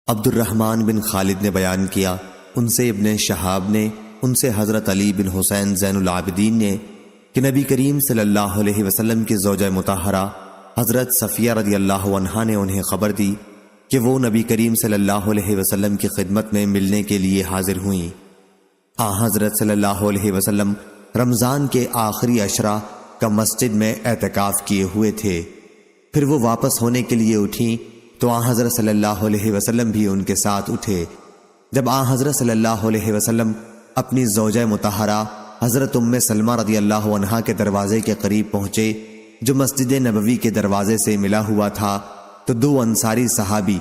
عبد الرحمن بن خالد نے بیان کیا، ان سے ابن شہاب نے، ان سے حضرت علی بن حسین زین العابدین نے کہ نبی کریم صلی اللہ علیہ وسلم کی زوجہ مطہرہ حضرت صفیہ رضی اللہ عنہا نے انہیں خبر دی کہ وہ نبی کریم صلی اللہ علیہ وسلم کی خدمت میں ملنے کے لیے حاضر ہوئیں۔ حضرت صلی اللہ علیہ وسلم رمضان کے آخری عشرہ کا مسجد میں اعتکاف کیے ہوئے تھے، پھر وہ واپس ہونے کے لیے اٹھیں تو حضرت صلی اللہ علیہ وسلم بھی ان کے ساتھ اٹھے۔ جب حضرت صلی اللہ علیہ وسلم اپنی زوجہ مطہرہ حضرت ام سلمہ رضی اللہ عنہا کے دروازے کے قریب پہنچے جو مسجد نبوی کے دروازے سے ملا ہوا تھا، تو دو انصاری صحابی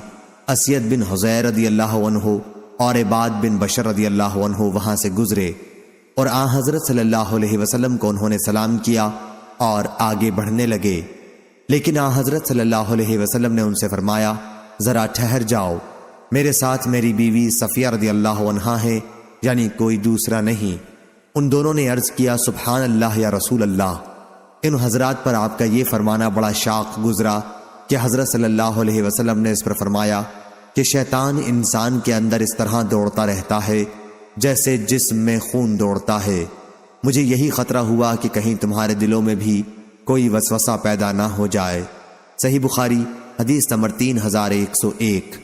اسید بن حضیر رضی اللہ عنہ اور عباد بن بشر رضی اللہ عنہ وہاں سے گزرے اور حضرت صلی اللہ علیہ وسلم کو انہوں نے سلام کیا اور آگے بڑھنے لگے، لیکن حضرت صلی اللہ علیہ وسلم نے ان سے فرمایا، ذرا ٹھہر جاؤ، میرے ساتھ میری بیوی صفیہ رضی اللہ عنہا ہے، یعنی کوئی دوسرا نہیں۔ ان دونوں نے عرض کیا، سبحان اللہ یا رسول اللہ۔ ان حضرات پر آپ کا یہ فرمانا بڑا شاق گزرا کہ حضرت صلی اللہ علیہ وسلم نے اس پر فرمایا کہ شیطان انسان کے اندر اس طرح دوڑتا رہتا ہے جیسے جسم میں خون دوڑتا ہے، مجھے یہی خطرہ ہوا کہ کہیں تمہارے دلوں میں بھی کوئی وسوسہ پیدا نہ ہو جائے۔ صحیح بخاری حدیث نمبر 3101۔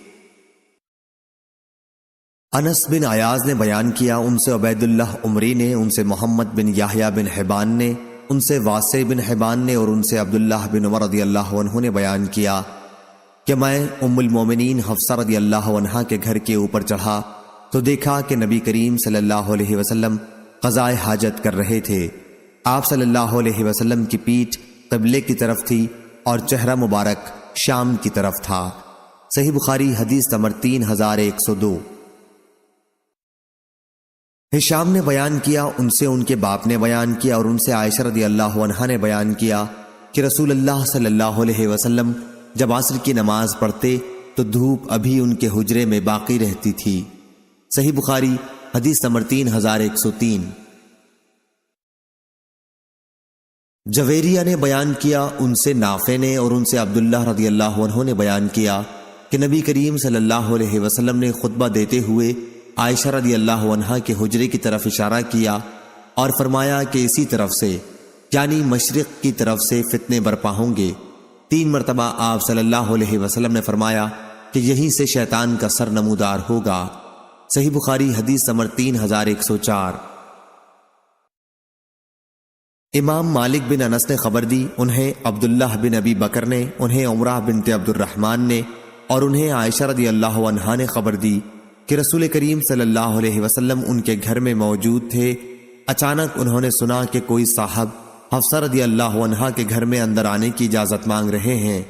انس بن عیاض نے بیان کیا، ان سے عبید اللہ عمری نے، ان سے محمد بن یحییٰ بن حبان نے، ان سے واسع بن حبان نے اور ان سے عبداللہ بن عمر رضی اللہ عنہ نے بیان کیا کہ میں ام المومنین حفصہ رضی اللہ عنہا کے گھر کے اوپر چڑھا تو دیکھا کہ نبی کریم صلی اللہ علیہ وسلم قضاء حاجت کر رہے تھے۔ آپ صلی اللہ علیہ وسلم کی پیٹھ قبلے کی طرف تھی اور چہرہ مبارک شام کی طرف تھا۔ صحیح بخاری حدیث نمبر 3102۔ ہشام نے بیان کیا، ان سے ان کے باپ نے بیان کیا اور ان سے عائشہ رضی اللہ عنہا نے بیان کیا کہ رسول اللہ صلی اللہ علیہ وسلم جب عصر کی نماز پڑھتے تو دھوپ ابھی ان کے حجرے میں باقی رہتی تھی۔ صحیح بخاری حدیث نمبر 3103۔ جویریہ نے بیان کیا، ان سے نافع نے اور ان سے عبداللہ رضی اللہ عنہ نے بیان کیا کہ نبی کریم صلی اللہ علیہ وسلم نے خطبہ دیتے ہوئے عائشہ رضی اللہ عنہا کے حجرے کی طرف اشارہ کیا اور فرمایا کہ اسی طرف سے، یعنی مشرق کی طرف سے فتنے برپا ہوں گے۔ 3 مرتبہ آپ صلی اللہ علیہ وسلم نے فرمایا کہ یہیں سے شیطان کا سر نمودار ہوگا۔ صحیح بخاری حدیث نمبر 3104۔ امام مالک بن انس نے خبر دی، انہیں عبداللہ بن ابی بکر نے، انہیں عمرہ بنت عبد الرحمن نے اور انہیں عائشہ رضی اللہ عنہا نے خبر دی کہ رسول کریم صلی اللہ علیہ وسلم ان کے گھر میں موجود تھے۔ اچانک انہوں نے سنا کہ کوئی صاحب حفصہ رضی اللہ عنہا کے گھر میں اندر آنے کی اجازت مانگ رہے ہیں۔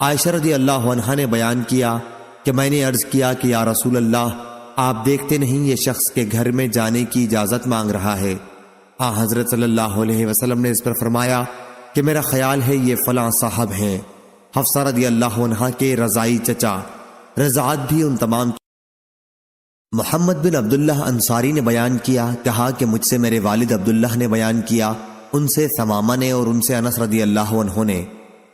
عائشہ رضی اللہ عنہا نے بیان کیا کہ میں نے عرض کیا کہ یا رسول اللہ، آپ دیکھتے نہیں یہ شخص کے گھر میں جانے کی اجازت مانگ رہا ہے؟ حضرت صلی اللہ علیہ وسلم نے اس پر فرمایا کہ میرا خیال ہے یہ فلاں صاحب ہیں، حفصہ رضی اللہ عنہا کے رضائی چچا۔ رضاعت بھی ان تمام۔ محمد بن عبداللہ انصاری نے بیان کیا، کہا کہ مجھ سے میرے والد عبداللہ نے بیان کیا، ان سے ثمامہ نے اور ان سے انس رضی اللہ عنہ نے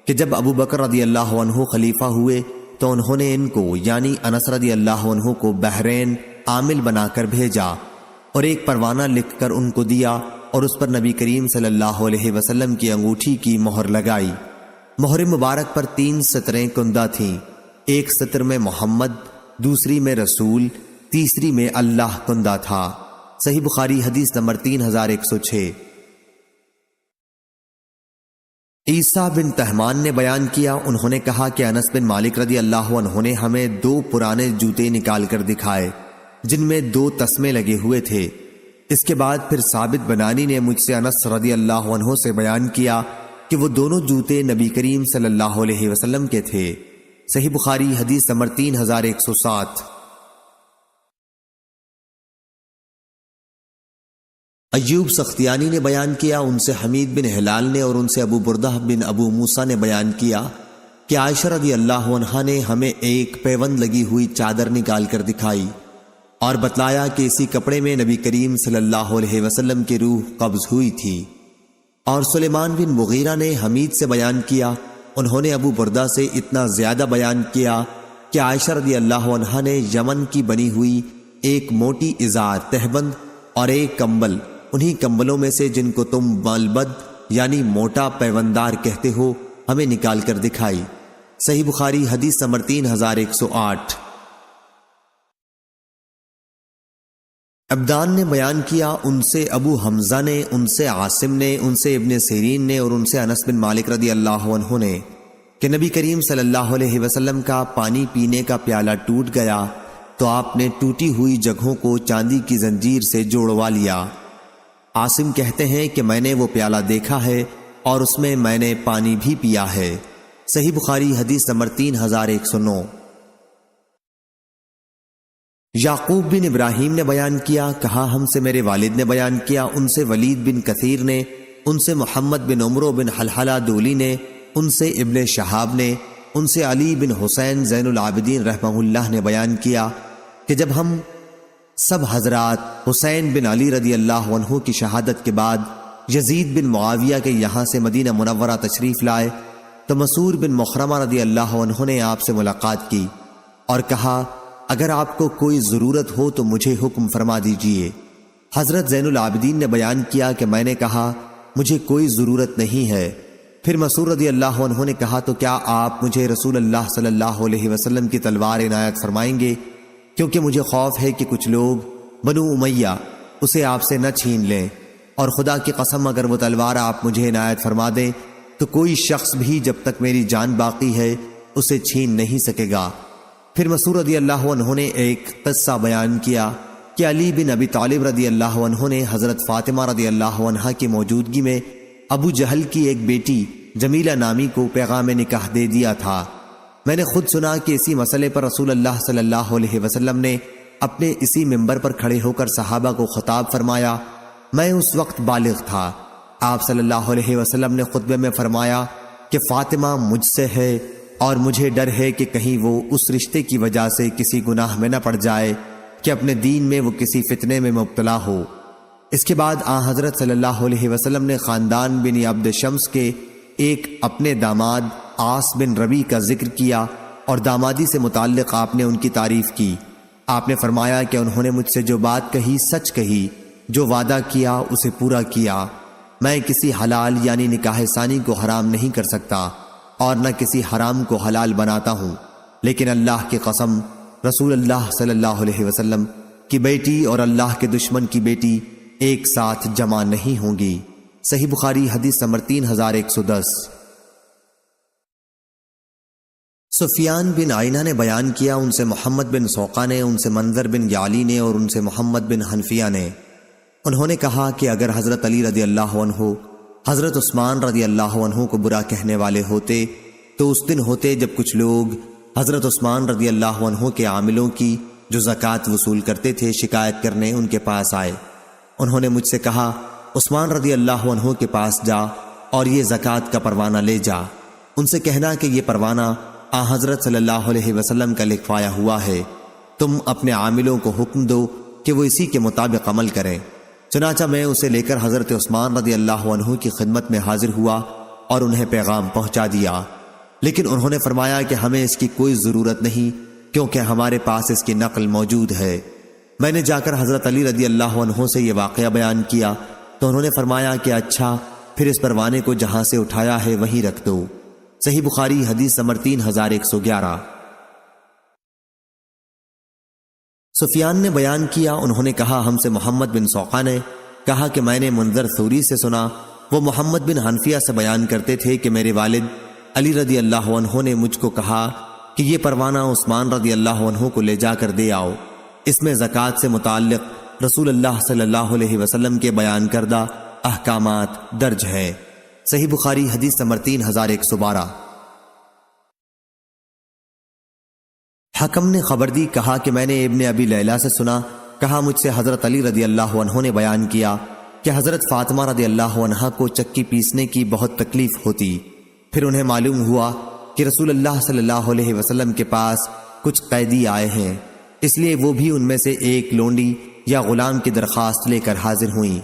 کہ جب ابو بکر رضی اللہ عنہ خلیفہ ہوئے تو انہوں نے ان کو یعنی انس رضی اللہ عنہ کو بحرین عامل بنا کر بھیجا اور ایک پروانہ لکھ کر ان کو دیا اور اس پر نبی کریم صلی اللہ علیہ وسلم کی انگوٹھی کی مہر لگائی۔ مہر مبارک پر 3 سطریں کندہ تھیں، ایک سطر میں محمد، دوسری میں رسول، تیسری میں اللہ کندہ تھا۔ صحیح بخاری حدیث نمبر 3106۔ عیسیٰ بن تہمان نے بیان کیا، انہوں نے کہا کہ انس بن مالک رضی اللہ عنہ نے ہمیں 2 پرانے جوتے نکال کر دکھائے جن میں 2 تسمے لگے ہوئے تھے۔ اس کے بعد پھر ثابت بنانی نے مجھ سے انس رضی اللہ عنہ سے بیان کیا کہ وہ دونوں جوتے نبی کریم صلی اللہ علیہ وسلم کے تھے۔ صحیح بخاری حدیث نمبر 3107۔ ایوب سختیانی نے بیان کیا، ان سے حمید بن ہلال نے اور ان سے ابو بردہ بن ابو موسیٰ نے بیان کیا کہ عائشہ رضی اللہ عنہا نے ہمیں ایک پیوند لگی ہوئی چادر نکال کر دکھائی اور بتلایا کہ اسی کپڑے میں نبی کریم صلی اللہ علیہ وسلم کی روح قبض ہوئی تھی۔ اور سلیمان بن مغیرہ نے حمید سے بیان کیا، انہوں نے ابو بردہ سے اتنا زیادہ بیان کیا کہ عائشہ رضی اللہ عنہا نے یمن کی بنی ہوئی ایک موٹی ازار تہبند اور ایک کمبل، انہی کمبلوں میں سے جن کو تم ملبد یعنی موٹا پیوندار کہتے ہو، ہمیں نکال کر دکھائی۔ صحیح بخاری حدیث نمبر 3108۔ ابدان نے بیان کیا، ان سے ابو حمزہ نے، ان سے عاصم نے، ان سے ابن سیرین نے اور ان سے انس بن مالک رضی اللہ عنہ نے کہ نبی کریم صلی اللہ علیہ وسلم کا پانی پینے کا پیالہ ٹوٹ گیا تو آپ نے ٹوٹی ہوئی جگہوں کو چاندی کی زنجیر سے جوڑوا لیا۔ عاصم کہتے ہیں کہ میں نے وہ پیالہ دیکھا ہے اور اس میں میں نے پانی بھی پیا ہے۔ صحیح بخاری حدیث نمبر 3109۔ یعقوب بن ابراہیم نے بیان کیا، کہا ہم سے میرے والد نے بیان کیا، ان سے ولید بن کثیر نے، ان سے محمد بن عمرو بن حلحلہ دولی نے، ان سے ابن شہاب نے، ان سے علی بن حسین زین العابدین رحمہ اللہ نے بیان کیا کہ جب ہم سب حضرات حسین بن علی رضی اللہ عنہ کی شہادت کے بعد یزید بن معاویہ کے یہاں سے مدینہ منورہ تشریف لائے تو مسعور بن مخرمہ رضی اللہ عنہ نے آپ سے ملاقات کی اور کہا اگر آپ کو کوئی ضرورت ہو تو مجھے حکم فرما دیجئے۔ حضرت زین العابدین نے بیان کیا کہ میں نے کہا مجھے کوئی ضرورت نہیں ہے۔ پھر مسعور رضی اللہ عنہ نے کہا تو کیا آپ مجھے رسول اللہ صلی اللہ علیہ وسلم کی تلوار عنایت فرمائیں گے، کیونکہ مجھے خوف ہے کہ کچھ لوگ بنو امیہ اسے آپ سے نہ چھین لیں، اور خدا کی قسم اگر وہ تلوار آپ مجھے عنایت فرما دیں تو کوئی شخص بھی جب تک میری جان باقی ہے اسے چھین نہیں سکے گا۔ پھر مسعور رضی اللہ عنہ نے ایک قصہ بیان کیا کہ علی بن ابی طالب رضی اللہ عنہ نے حضرت فاطمہ رضی اللہ عنہا کی موجودگی میں ابو جہل کی ایک بیٹی جمیلہ نامی کو پیغام نکاح دے دیا تھا۔ میں نے خود سنا کہ اسی مسئلے پر رسول اللہ صلی اللہ علیہ وسلم نے اپنے اسی منبر پر کھڑے ہو کر صحابہ کو خطاب فرمایا۔ میں اس وقت بالغ تھا۔ آپ صلی اللہ علیہ وسلم نے خطبے میں فرمایا کہ فاطمہ مجھ سے ہے اور مجھے ڈر ہے کہ کہیں وہ اس رشتے کی وجہ سے کسی گناہ میں نہ پڑ جائے کہ اپنے دین میں وہ کسی فتنے میں مبتلا ہو۔ اس کے بعد حضرت صلی اللہ علیہ وسلم نے خاندان بن عبد شمس کے ایک اپنے داماد عاص بن ربی کا ذکر کیا اور دامادی سے متعلق آپ نے ان کی تعریف کی۔ آپ نے فرمایا کہ انہوں نے مجھ سے جو بات کہی سچ کہی، جو وعدہ کیا اسے پورا کیا۔ میں کسی حلال یعنی نکاح ثانی کو حرام نہیں کر سکتا اور نہ کسی حرام کو حلال بناتا ہوں، لیکن اللہ کی قسم رسول اللہ صلی اللہ علیہ وسلم کی بیٹی اور اللہ کے دشمن کی بیٹی ایک ساتھ جمع نہیں ہوں گی۔ صحیح بخاری حدیث نمبر 3110۔ سفیان بن عینہ نے بیان کیا، ان سے محمد بن سوقہ نے، ان سے منظر بن یعلی نے اور ان سے محمد بن حنفیہ نے، انہوں نے کہا کہ اگر حضرت علی رضی اللہ عنہ حضرت عثمان رضی اللہ عنہ کو برا کہنے والے ہوتے تو اس دن ہوتے جب کچھ لوگ حضرت عثمان رضی اللہ عنہ کے عاملوں کی جو زکوٰۃ وصول کرتے تھے شکایت کرنے ان کے پاس آئے۔ انہوں نے مجھ سے کہا عثمان رضی اللہ عنہ کے پاس جا اور یہ زکوٰۃ کا پروانہ لے جا، ان سے کہنا کہ یہ پروانہ حضرت صلی اللہ علیہ وسلم کا لکھوایا ہوا ہے، تم اپنے عاملوں کو حکم دو کہ وہ اسی کے مطابق عمل کریں۔ چنانچہ میں اسے لے کر حضرت عثمان رضی اللہ عنہ کی خدمت میں حاضر ہوا اور انہیں پیغام پہنچا دیا، لیکن انہوں نے فرمایا کہ ہمیں اس کی کوئی ضرورت نہیں کیونکہ ہمارے پاس اس کی نقل موجود ہے۔ میں نے جا کر حضرت علی رضی اللہ عنہ سے یہ واقعہ بیان کیا تو انہوں نے فرمایا کہ اچھا پھر اس پروانے کو جہاں سے اٹھایا ہے وہیں رکھ دو۔ صحیح بخاری حدیث نمبر 3111۔ سفیان نے بیان کیا، انہوں نے کہا ہم سے محمد بن سوقہ نے کہا کہ میں نے منظر ثوری سے سنا، وہ محمد بن حنفیہ سے بیان کرتے تھے کہ میرے والد علی رضی اللہ عنہ نے مجھ کو کہا کہ یہ پروانہ عثمان رضی اللہ عنہ کو لے جا کر دے آؤ، اس میں زکوٰۃ سے متعلق رسول اللہ صلی اللہ علیہ وسلم کے بیان کردہ احکامات درج ہیں۔ صحیح بخاری حدیث نمبر 3112۔ حکم نے خبر دی، کہا کہ میں نے ابن ابی لیلہ سے سنا، کہا مجھ سے حضرت علی رضی اللہ عنہ نے بیان کیا کہ حضرت فاطمہ رضی اللہ عنہ کو چکی پیسنے کی بہت تکلیف ہوتی، پھر انہیں معلوم ہوا کہ رسول اللہ صلی اللہ علیہ وسلم کے پاس کچھ قیدی آئے ہیں، اس لیے وہ بھی ان میں سے ایک لونڈی یا غلام کی درخواست لے کر حاضر ہوئیں،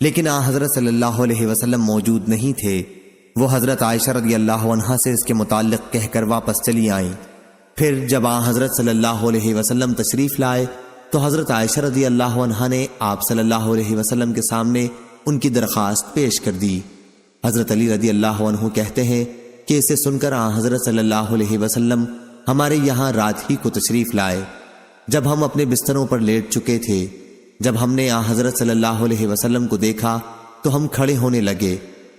لیکن حضرت صلی اللہ علیہ وسلم موجود نہیں تھے۔ وہ حضرت عائشہ رضی اللہ عنہا سے اس کے متعلق کہہ کر واپس چلی آئیں۔ پھر جب حضرت صلی اللہ علیہ وسلم تشریف لائے تو حضرت عائشہ رضی اللہ عنہا نے آپ صلی اللہ علیہ وسلم کے سامنے ان کی درخواست پیش کر دی۔ حضرت علی رضی اللہ عنہ کہتے ہیں کہ اسے سن کر حضرت صلی اللہ علیہ وسلم ہمارے یہاں رات ہی کو تشریف لائے۔ جب ہم اپنے بستروں پر لیٹ چکے تھے، جب ہم نے حضرت صلی اللہ علیہ وسلم کو دیکھا تو ہم کھڑے ہونے لگے،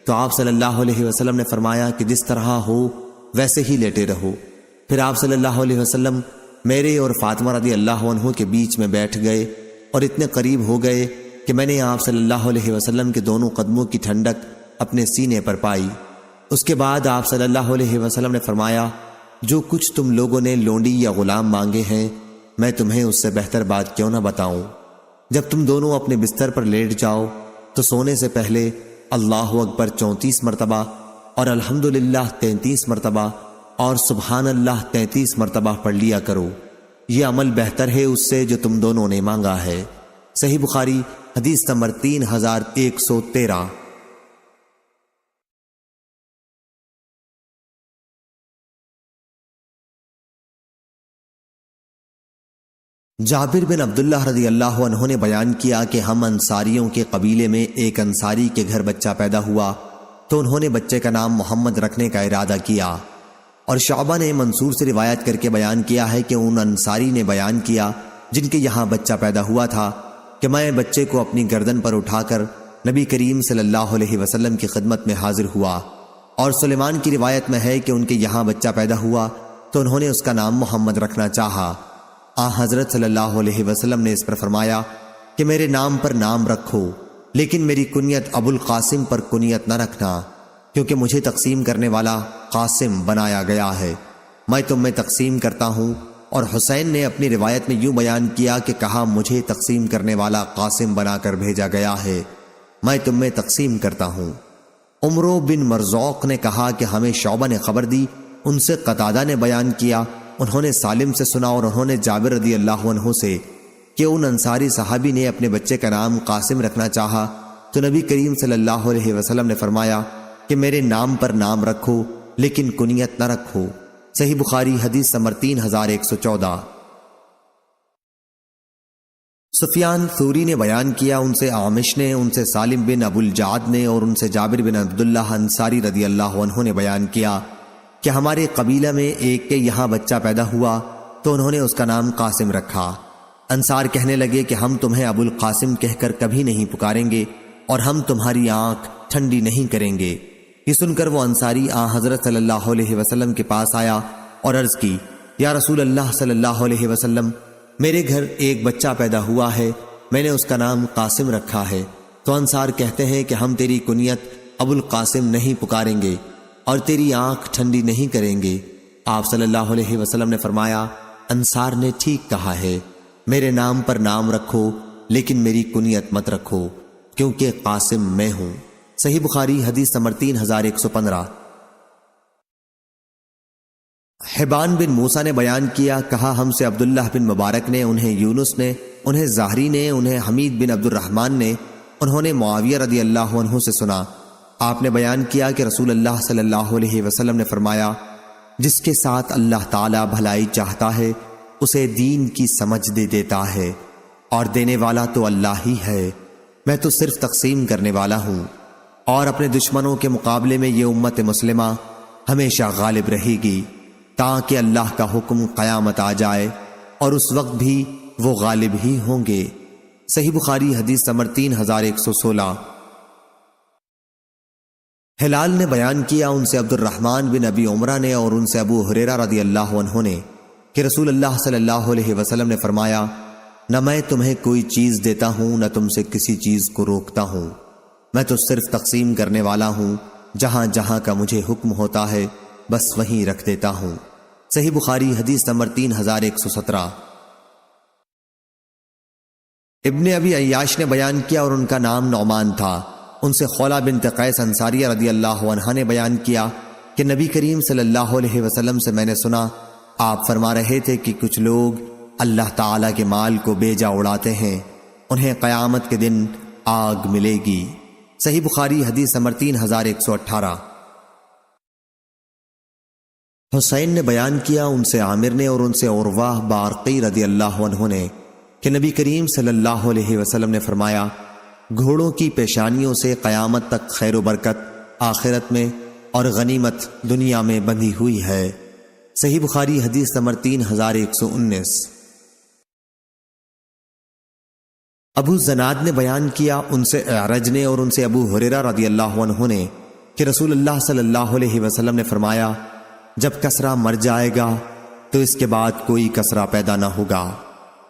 تو آپ صلی اللہ علیہ وسلم نے فرمایا کہ جس طرح ہو ویسے ہی لیٹے رہو۔ پھر آپ صلی اللہ علیہ وسلم میرے اور فاطمہ رضی اللہ عنہ کے بیچ میں بیٹھ گئے اور اتنے قریب ہو گئے کہ میں نے آپ صلی اللہ علیہ وسلم کے دونوں قدموں کی ٹھنڈک اپنے سینے پر پائی۔ اس کے بعد آپ صلی اللہ علیہ وسلم نے فرمایا، جو کچھ تم لوگوں نے لونڈی یا غلام مانگے ہیں میں تمہیں اس سے بہتر بات کیوں نہ بتاؤں۔ جب تم دونوں اپنے بستر پر لیٹ جاؤ تو سونے سے پہلے اللہ اکبر 34 مرتبہ اور الحمدللہ 33 مرتبہ اور سبحان اللہ 33 مرتبہ پڑھ لیا کرو، یہ عمل بہتر ہے اس سے جو تم دونوں نے مانگا ہے۔ صحیح بخاری حدیث نمبر 3113۔ جابر بن عبداللہ رضی اللہ عنہ نے بیان کیا کہ ہم انصاریوں کے قبیلے میں ایک انصاری کے گھر بچہ پیدا ہوا تو انہوں نے بچے کا نام محمد رکھنے کا ارادہ کیا، اور شعبہ نے منصور سے روایت کر کے بیان کیا ہے کہ ان انصاری نے بیان کیا جن کے یہاں بچہ پیدا ہوا تھا کہ میں بچے کو اپنی گردن پر اٹھا کر نبی کریم صلی اللہ علیہ وسلم کی خدمت میں حاضر ہوا، اور سلیمان کی روایت میں ہے کہ ان کے یہاں بچہ پیدا ہوا تو انہوں نے اس کا نام محمد رکھنا چاہا۔ حضرت صلی اللہ علیہ وسلم نے اس پر فرمایا کہ میرے نام پر نام رکھو، لیکن میری کنیت ابو القاسم پر کنیت نہ رکھنا، کیونکہ مجھے تقسیم کرنے والا قاسم بنایا گیا ہے، میں تم میں تقسیم کرتا ہوں۔ اور حسین نے اپنی روایت میں یوں بیان کیا کہ کہا مجھے تقسیم کرنے والا قاسم بنا کر بھیجا گیا ہے، میں تم میں تقسیم کرتا ہوں۔ عمرو بن مرزوق نے کہا کہ ہمیں شعبہ نے خبر دی، ان سے قتادہ نے بیان کیا، انہوں نے سالم سے سنا، اور انہوں نے جابر رضی اللہ عنہ سے کہ ان انصاری صحابی نے اپنے بچے کا نام قاسم رکھنا چاہا تو نبی کریم صلی اللہ علیہ وسلم نے فرمایا کہ میرے نام پر نام رکھو لیکن کنیت نہ رکھو۔ صحیح بخاری حدیث نمبر 3114۔ سفیان ثوری نے بیان کیا، ان سے عامش نے، ان سے سالم بن ابو الجعد نے، اور ان سے جابر بن عبداللہ انصاری رضی اللہ عنہ نے بیان کیا کہ ہمارے قبیلہ میں ایک کے یہاں بچہ پیدا ہوا تو انہوں نے اس کا نام قاسم رکھا۔ انصار کہنے لگے کہ ہم تمہیں ابو القاسم کہہ کر کبھی نہیں پکاریں گے اور ہم تمہاری آنکھ ٹھنڈی نہیں کریں گے۔ یہ سن کر وہ انصاری حضرت صلی اللہ علیہ وسلم کے پاس آیا اور عرض کی، یا رسول اللہ صلی اللہ علیہ وسلم، میرے گھر ایک بچہ پیدا ہوا ہے، میں نے اس کا نام قاسم رکھا ہے۔ تو انصار کہتے ہیں کہ ہم تیری کنیت ابو القاسم نہیں پکاریں گے اور تیری آنکھ ٹھنڈی نہیں کریں گے۔ آپ صلی اللہ علیہ وسلم نے فرمایا، انصار نے ٹھیک کہا ہے، میرے نام پر نام رکھو لیکن میری کنیت مت رکھو، کیونکہ قاسم میں ہوں۔ صحیح بخاری حدیث نمبر 3115۔ حبان بن موسیٰ نے بیان کیا، کہا ہم سے عبداللہ بن مبارک نے، انہیں یونس نے، انہیں زہری نے، انہیں حمید بن عبد الرحمن نے، انہوں نے معاویہ رضی اللہ عنہ سے سنا، آپ نے بیان کیا کہ رسول اللہ صلی اللہ علیہ وسلم نے فرمایا، جس کے ساتھ اللہ تعالی بھلائی چاہتا ہے اسے دین کی سمجھ دے دیتا ہے، اور دینے والا تو اللہ ہی ہے، میں تو صرف تقسیم کرنے والا ہوں، اور اپنے دشمنوں کے مقابلے میں یہ امت مسلمہ ہمیشہ غالب رہے گی تاکہ اللہ کا حکم قیامت آ جائے، اور اس وقت بھی وہ غالب ہی ہوں گے۔ صحیح بخاری حدیث نمبر 3116۔ ہلال نے بیان کیا، ان سے عبد الرحمن بن ابی عمرہ نے، اور ان سے ابو ہریرہ رضی اللہ عنہ نے کہ رسول اللہ صلی اللہ علیہ وسلم نے فرمایا، نہ میں تمہیں کوئی چیز دیتا ہوں نہ تم سے کسی چیز کو روکتا ہوں، میں تو صرف تقسیم کرنے والا ہوں، جہاں جہاں کا مجھے حکم ہوتا ہے بس وہیں رکھ دیتا ہوں۔ صحیح بخاری حدیث نمبر 3117۔ ابن ابی عیاش نے بیان کیا، اور ان کا نام نعمان تھا، ان سے خولہ بنت قیس انصاریہ رضی اللہ عنہا نے بیان کیا کہ نبی کریم صلی اللہ علیہ وسلم سے میں نے سنا، آپ فرما رہے تھے کہ کچھ لوگ اللہ تعالیٰ کے مال کو بیجا اڑاتے ہیں، انہیں قیامت کے دن آگ ملے گی۔ صحیح بخاری حدیث نمبر 3118۔ حسین نے بیان کیا ان سے عامر نے اور ان سے عروہ بارقی رضی اللہ عنہ نے کہ نبی کریم صلی اللہ علیہ وسلم نے فرمایا، گھوڑوں کی پیشانیوں سے قیامت تک خیر و برکت آخرت میں اور غنیمت دنیا میں بندھی ہوئی ہے۔ صحیح بخاری حدیث نمبر 3119۔ ابو زناد نے بیان کیا ان سے اعرج نے اور ان سے ابو ہریرہ رضی اللہ عنہ نے کہ رسول اللہ صلی اللہ علیہ وسلم نے فرمایا، جب کسرا مر جائے گا تو اس کے بعد کوئی کسرا پیدا نہ ہوگا،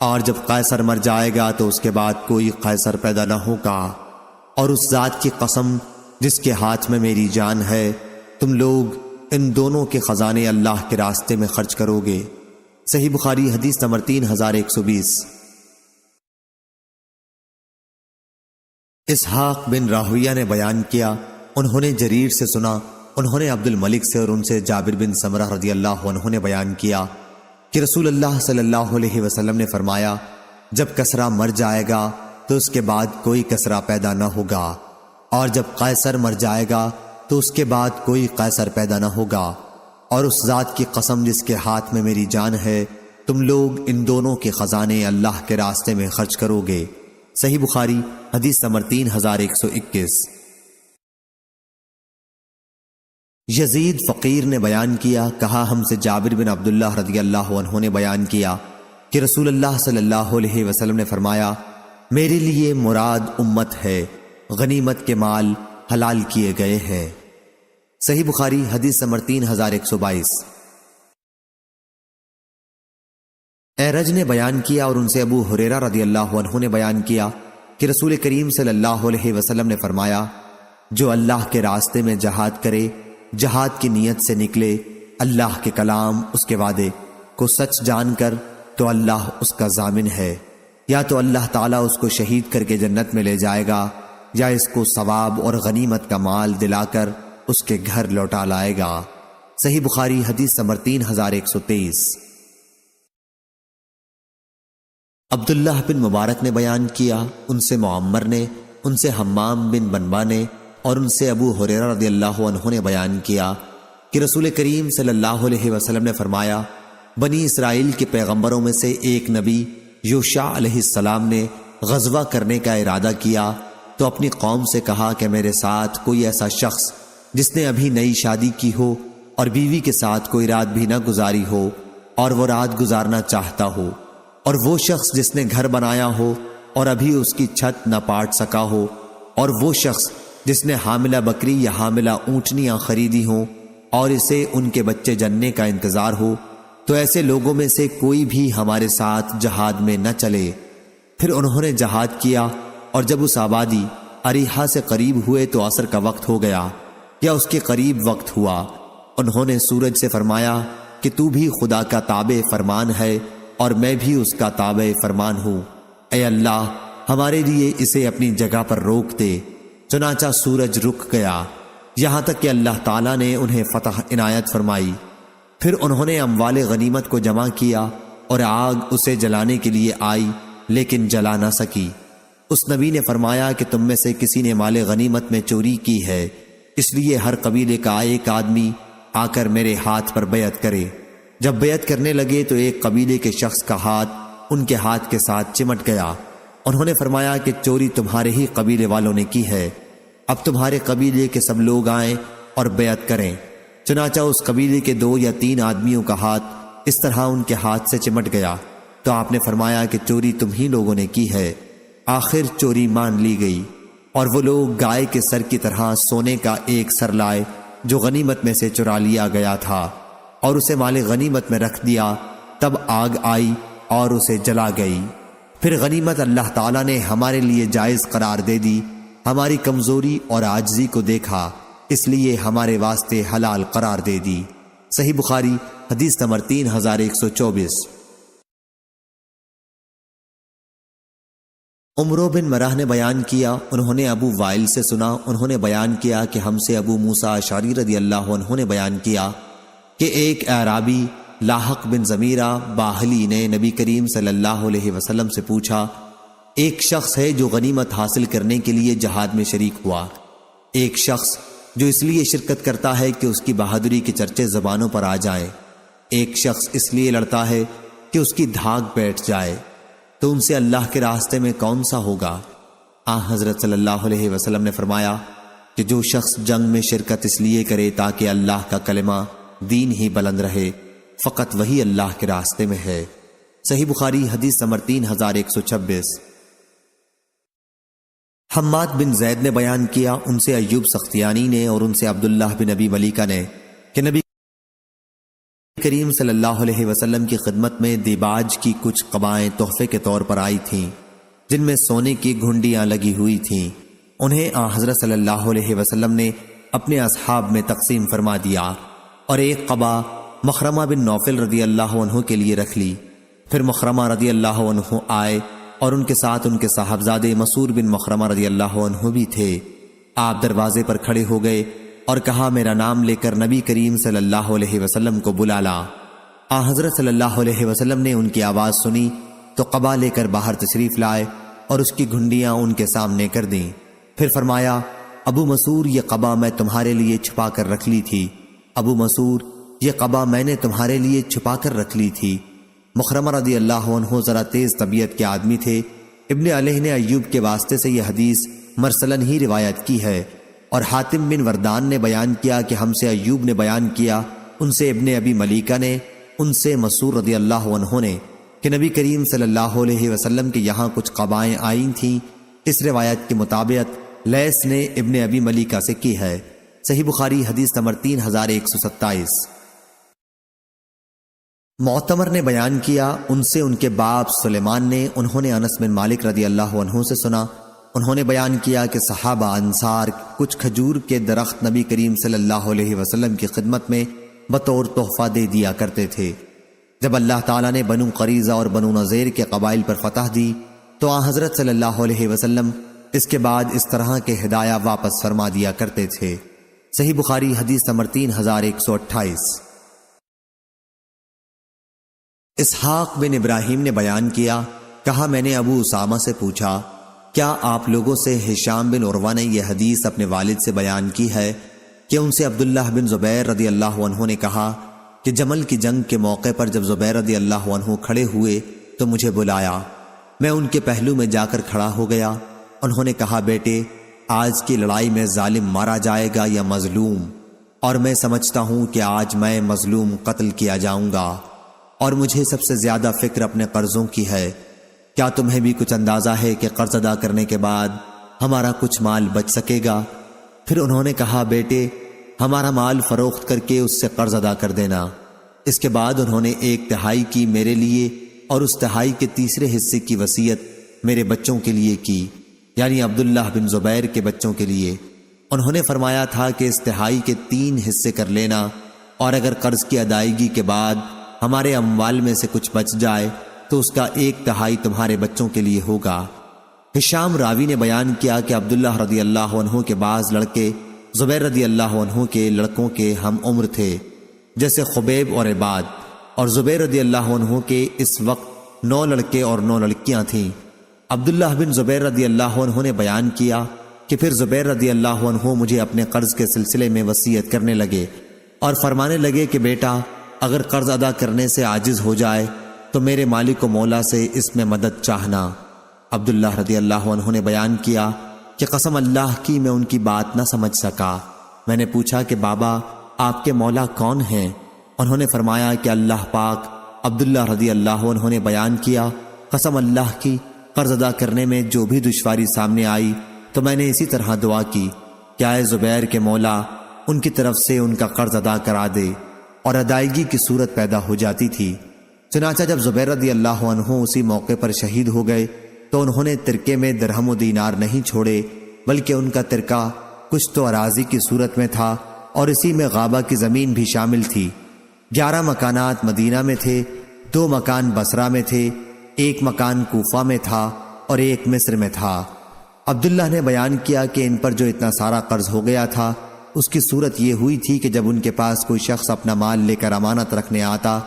اور جب قیصر مر جائے گا تو اس کے بعد کوئی قیصر پیدا نہ ہوگا، اور اس ذات کی قسم جس کے ہاتھ میں میری جان ہے، تم لوگ ان دونوں کے خزانے اللہ کے راستے میں خرچ کرو گے۔ صحیح بخاری حدیث نمبر 3120۔ اسحاق بن راہویہ نے بیان کیا انہوں نے جریر سے سنا، انہوں نے عبد الملک سے اور ان سے جابر بن سمرہ رضی اللہ عنہ نے بیان کیا کہ رسول اللہ صلی اللہ علیہ وسلم نے فرمایا، جب کسرا مر جائے گا تو اس کے بعد کوئی کسرا پیدا نہ ہوگا، اور جب قیصر مر جائے گا تو اس کے بعد کوئی قیصر پیدا نہ ہوگا، اور اس ذات کی قسم جس کے ہاتھ میں میری جان ہے، تم لوگ ان دونوں کے خزانے اللہ کے راستے میں خرچ کرو گے۔ صحیح بخاری حدیث نمبر 3121۔ یزید فقیر نے بیان کیا، کہا ہم سے جابر بن عبداللہ رضی اللہ عنہ نے بیان کیا کہ رسول اللہ صلی اللہ علیہ وسلم نے فرمایا، میرے لیے مراد امت ہے، غنیمت کے مال حلال کیے گئے ہیں۔ صحیح بخاری حدیث نمبر 3122۔ اعرج نے بیان کیا اور ان سے ابو ہریرہ رضی اللہ عنہ نے بیان کیا کہ رسول کریم صلی اللہ علیہ وسلم نے فرمایا، جو اللہ کے راستے میں جہاد کرے، جہاد کی نیت سے نکلے، اللہ کے کلام اس کے وعدے کو سچ جان کر، تو اللہ اس کا ضامن ہے، یا تو اللہ تعالیٰ اس کو شہید کر کے جنت میں لے جائے گا، یا اس کو ثواب اور غنیمت کا مال دلا کر اس کے گھر لوٹا لائے گا۔ صحیح بخاری حدیث نمبر 3123۔ عبداللہ بن مبارک نے بیان کیا ان سے معمر نے، ان سے حمام بن بنبا نے اور ان سے ابو ہریرہ رضی اللہ عنہ نے بیان کیا کہ رسول کریم صلی اللہ علیہ وسلم نے فرمایا، بنی اسرائیل کے پیغمبروں میں سے ایک نبی یوشع علیہ السلام نے غزوہ کرنے کا ارادہ کیا تو اپنی قوم سے کہا کہ میرے ساتھ کوئی ایسا شخص جس نے ابھی نئی شادی کی ہو اور بیوی کے ساتھ کوئی رات بھی نہ گزاری ہو اور وہ رات گزارنا چاہتا ہو، اور وہ شخص جس نے گھر بنایا ہو اور ابھی اس کی چھت نہ پاٹ سکا ہو، اور وہ شخص جس نے حاملہ بکری یا حاملہ اونٹنیاں خریدی ہوں اور اسے ان کے بچے جننے کا انتظار ہو، تو ایسے لوگوں میں سے کوئی بھی ہمارے ساتھ جہاد میں نہ چلے۔ پھر انہوں نے جہاد کیا، اور جب اس آبادی اریحا سے قریب ہوئے تو عصر کا وقت ہو گیا یا اس کے قریب وقت ہوا۔ انہوں نے سورج سے فرمایا کہ تو بھی خدا کا تابع فرمان ہے اور میں بھی اس کا تابع فرمان ہوں، اے اللہ ہمارے لیے اسے اپنی جگہ پر روک دے۔ چنانچہ سورج رک گیا یہاں تک کہ اللہ تعالیٰ نے انہیں فتح عنایت فرمائی۔ پھر انہوں نے اموال غنیمت کو جمع کیا اور آگ اسے جلانے کے لیے آئی لیکن جلا نہ سکی۔ اس نبی نے فرمایا کہ تم میں سے کسی نے مال غنیمت میں چوری کی ہے، اس لیے ہر قبیلے کا ایک آدمی آ کر میرے ہاتھ پر بیعت کرے۔ جب بیعت کرنے لگے تو ایک قبیلے کے شخص کا ہاتھ ان کے ہاتھ کے ساتھ چمٹ گیا۔ انہوں نے فرمایا کہ چوری تمہارے ہی قبیلے والوں نے کی ہے، اب تمہارے قبیلے کے سب لوگ آئیں اور بیعت کریں۔ چنانچہ اس قبیلے کے 2 یا 3 آدمیوں کا ہاتھ اس طرح ان کے ہاتھ سے چمٹ گیا تو آپ نے فرمایا کہ چوری تم ہی لوگوں نے کی ہے۔ آخر چوری مان لی گئی، اور وہ لوگ گائے کے سر کی طرح سونے کا ایک سر لائے جو غنیمت میں سے چرا لیا گیا تھا، اور اسے مال غنیمت میں رکھ دیا۔ تب آگ آئی اور اسے جلا گئی۔ پھر غنیمت اللہ تعالیٰ نے ہمارے لیے جائز قرار دے دی، ہماری کمزوری اور عاجزی کو دیکھا، اس لیے ہمارے واسطے حلال قرار دے دی۔ صحیح بخاری حدیث نمبر 3124۔ عمرو بن مرہ نے بیان کیا انہوں نے ابو وائل سے سنا، انہوں نے بیان کیا کہ ہم سے ابو موسیٰ اشعری رضی اللہ عنہ نے بیان کیا کہ ایک اعرابی لاحق بن زمیرہ باہلی نے نبی کریم صلی اللہ علیہ وسلم سے پوچھا، ایک شخص ہے جو غنیمت حاصل کرنے کے لیے جہاد میں شریک ہوا، ایک شخص جو اس لیے شرکت کرتا ہے کہ اس کی بہادری کے چرچے زبانوں پر آ جائیں، ایک شخص اس لیے لڑتا ہے کہ اس کی دھاک بیٹھ جائے، تو ان سے اللہ کے راستے میں کون سا ہوگا؟ حضرت صلی اللہ علیہ وسلم نے فرمایا کہ جو شخص جنگ میں شرکت اس لیے کرے تاکہ اللہ کا کلمہ دین ہی بلند رہے، فقط وہی اللہ کے راستے میں ہے۔ صحیح بخاری حدیث نمبر 3126۔ حماد بن زید نے بیان کیا، ان سے ایوب سختیانی نے اور ان سے عبداللہ بن ابی ملیکہ نے کہ نبی کریم صلی اللہ علیہ وسلم کی خدمت میں دیباج کی کچھ قبائیں تحفے کے طور پر آئی تھیں جن میں سونے کی گھنڈیاں لگی ہوئی تھیں۔ انہیں حضرت صلی اللہ علیہ وسلم نے اپنے اصحاب میں تقسیم فرما دیا اور ایک قبا مخرمہ بن نوفل رضی اللہ عنہ کے لیے رکھ لی۔ پھر مخرمہ رضی اللہ عنہ آئے اور ان کے ساتھ ان کے صاحبزادے مسور بن مخرمہ رضی اللہ عنہ بھی تھے۔ آپ دروازے پر کھڑے ہو گئے اور کہا، میرا نام لے کر نبی کریم صلی اللہ علیہ وسلم کو بلا لا۔ حضرت صلی اللہ علیہ وسلم نے ان کی آواز سنی تو قبا لے کر باہر تشریف لائے اور اس کی گھنڈیاں ان کے سامنے کر دیں۔ پھر فرمایا، ابو مسور، یہ قبا میں تمہارے لیے چھپا کر رکھ لی تھی۔ ابو مسور، یہ قبا میں نے تمہارے لیے چھپا کر رکھ لی تھی۔ مخرمہ رضی اللہ عنہ ذرا تیز طبیعت کے آدمی تھے۔ ابن علیہ نے ایوب کے واسطے سے یہ حدیث مرسلن ہی روایت کی ہے، اور حاتم بن وردان نے بیان کیا کہ ہم سے ایوب نے بیان کیا، ان سے ابن ابی ملیکہ نے، ان سے مسور رضی اللہ عنہ نے کہ نبی کریم صلی اللہ علیہ وسلم کے یہاں کچھ قبائیں آئی تھیں۔ اس روایت کے مطابق لیث نے ابن ابی ملیکہ سے کی ہے۔ صحیح بخاری حدیث نمبر 3127۔ معتمر نے بیان کیا، ان سے ان کے باپ سلیمان نے، انہوں نے انس بن مالک رضی اللہ عنہ سے سنا، انہوں نے بیان کیا کہ صحابہ انصار کچھ کھجور کے درخت نبی کریم صلی اللہ علیہ وسلم کی خدمت میں بطور تحفہ دے دیا کرتے تھے۔ جب اللہ تعالیٰ نے بنو قریظہ اور بنو نذیر کے قبائل پر فتح دی تو حضرت صلی اللہ علیہ وسلم اس کے بعد اس طرح کے ہدایہ واپس فرما دیا کرتے تھے۔ صحیح بخاری حدیث نمبر 3128۔ اسحاق بن ابراہیم نے بیان کیا، کہا میں نے ابو اسامہ سے پوچھا، کیا آپ لوگوں سے ہشام بن عروہ نے یہ حدیث اپنے والد سے بیان کی ہے کہ ان سے عبداللہ بن زبیر رضی اللہ عنہ نے کہا کہ جمل کی جنگ کے موقع پر جب زبیر رضی اللہ عنہ کھڑے ہوئے تو مجھے بلایا، میں ان کے پہلو میں جا کر کھڑا ہو گیا۔ انہوں نے کہا، بیٹے، آج کی لڑائی میں ظالم مارا جائے گا یا مظلوم؟ اور میں سمجھتا ہوں کہ آج میں مظلوم قتل کیا جاؤں گا، اور مجھے سب سے زیادہ فکر اپنے قرضوں کی ہے۔ کیا تمہیں بھی کچھ اندازہ ہے کہ قرض ادا کرنے کے بعد ہمارا کچھ مال بچ سکے گا؟ پھر انہوں نے کہا، بیٹے، ہمارا مال فروخت کر کے اس سے قرض ادا کر دینا۔ اس کے بعد انہوں نے 1/3 کی میرے لیے اور اس 1/3 کے تیسرے حصے کی وصیت میرے بچوں کے لیے کی، یعنی عبداللہ بن زبیر کے بچوں کے لیے۔ انہوں نے فرمایا تھا کہ اس 1/3 کے 3 حصے کر لینا، اور اگر قرض کی ادائیگی کے بعد ہمارے اموال میں سے کچھ بچ جائے تو اس کا 1/3 تمہارے بچوں کے لیے ہوگا۔ ہشام راوی نے بیان کیا کہ عبداللہ رضی اللہ عنہ کے بعض لڑکے زبیر رضی اللہ عنہ کے لڑکوں کے ہم عمر تھے، جیسے خبیب اور عباد، اور زبیر رضی اللہ عنہ کے اس وقت 9 لڑکے اور 9 لڑکیاں تھیں۔ عبداللہ بن زبیر رضی اللہ عنہ نے بیان کیا کہ پھر زبیر رضی اللہ عنہ مجھے اپنے قرض کے سلسلے میں وصیت کرنے لگے اور فرمانے لگے کہ بیٹا، اگر قرض ادا کرنے سے عاجز ہو جائے تو میرے مالک و مولا سے اس میں مدد چاہنا۔ عبداللہ رضی اللہ عنہ نے بیان کیا کہ قسم اللہ کی میں ان کی بات نہ سمجھ سکا۔ میں نے پوچھا کہ بابا، آپ کے مولا کون ہیں؟ انہوں نے فرمایا کہ اللہ پاک۔ عبداللہ رضی اللہ عنہ نے بیان کیا، قسم اللہ کی، قرض ادا کرنے میں جو بھی دشواری سامنے آئی تو میں نے اسی طرح دعا کی کہ اے زبیر کے مولا، ان کی طرف سے ان کا قرض ادا کرا دے، اور ادائیگی کی صورت پیدا ہو جاتی تھی۔ چنانچہ جب زبیر رضی اللہ عنہ اسی موقع پر شہید ہو گئے تو انہوں نے ترکے میں درہم و دینار نہیں چھوڑے، بلکہ ان کا ترکہ کچھ تو اراضی کی صورت میں تھا اور اسی میں غابہ کی زمین بھی شامل تھی۔ 11 مکانات مدینہ میں تھے، 2 مکان بصرہ میں تھے، 1 مکان کوفہ میں تھا اور 1 مصر میں تھا۔ عبداللہ نے بیان کیا کہ ان پر جو اتنا سارا قرض ہو گیا تھا، اس کی صورت یہ ہوئی تھی کہ جب ان کے پاس کوئی شخص اپنا مال لے کر امانت رکھنے آتا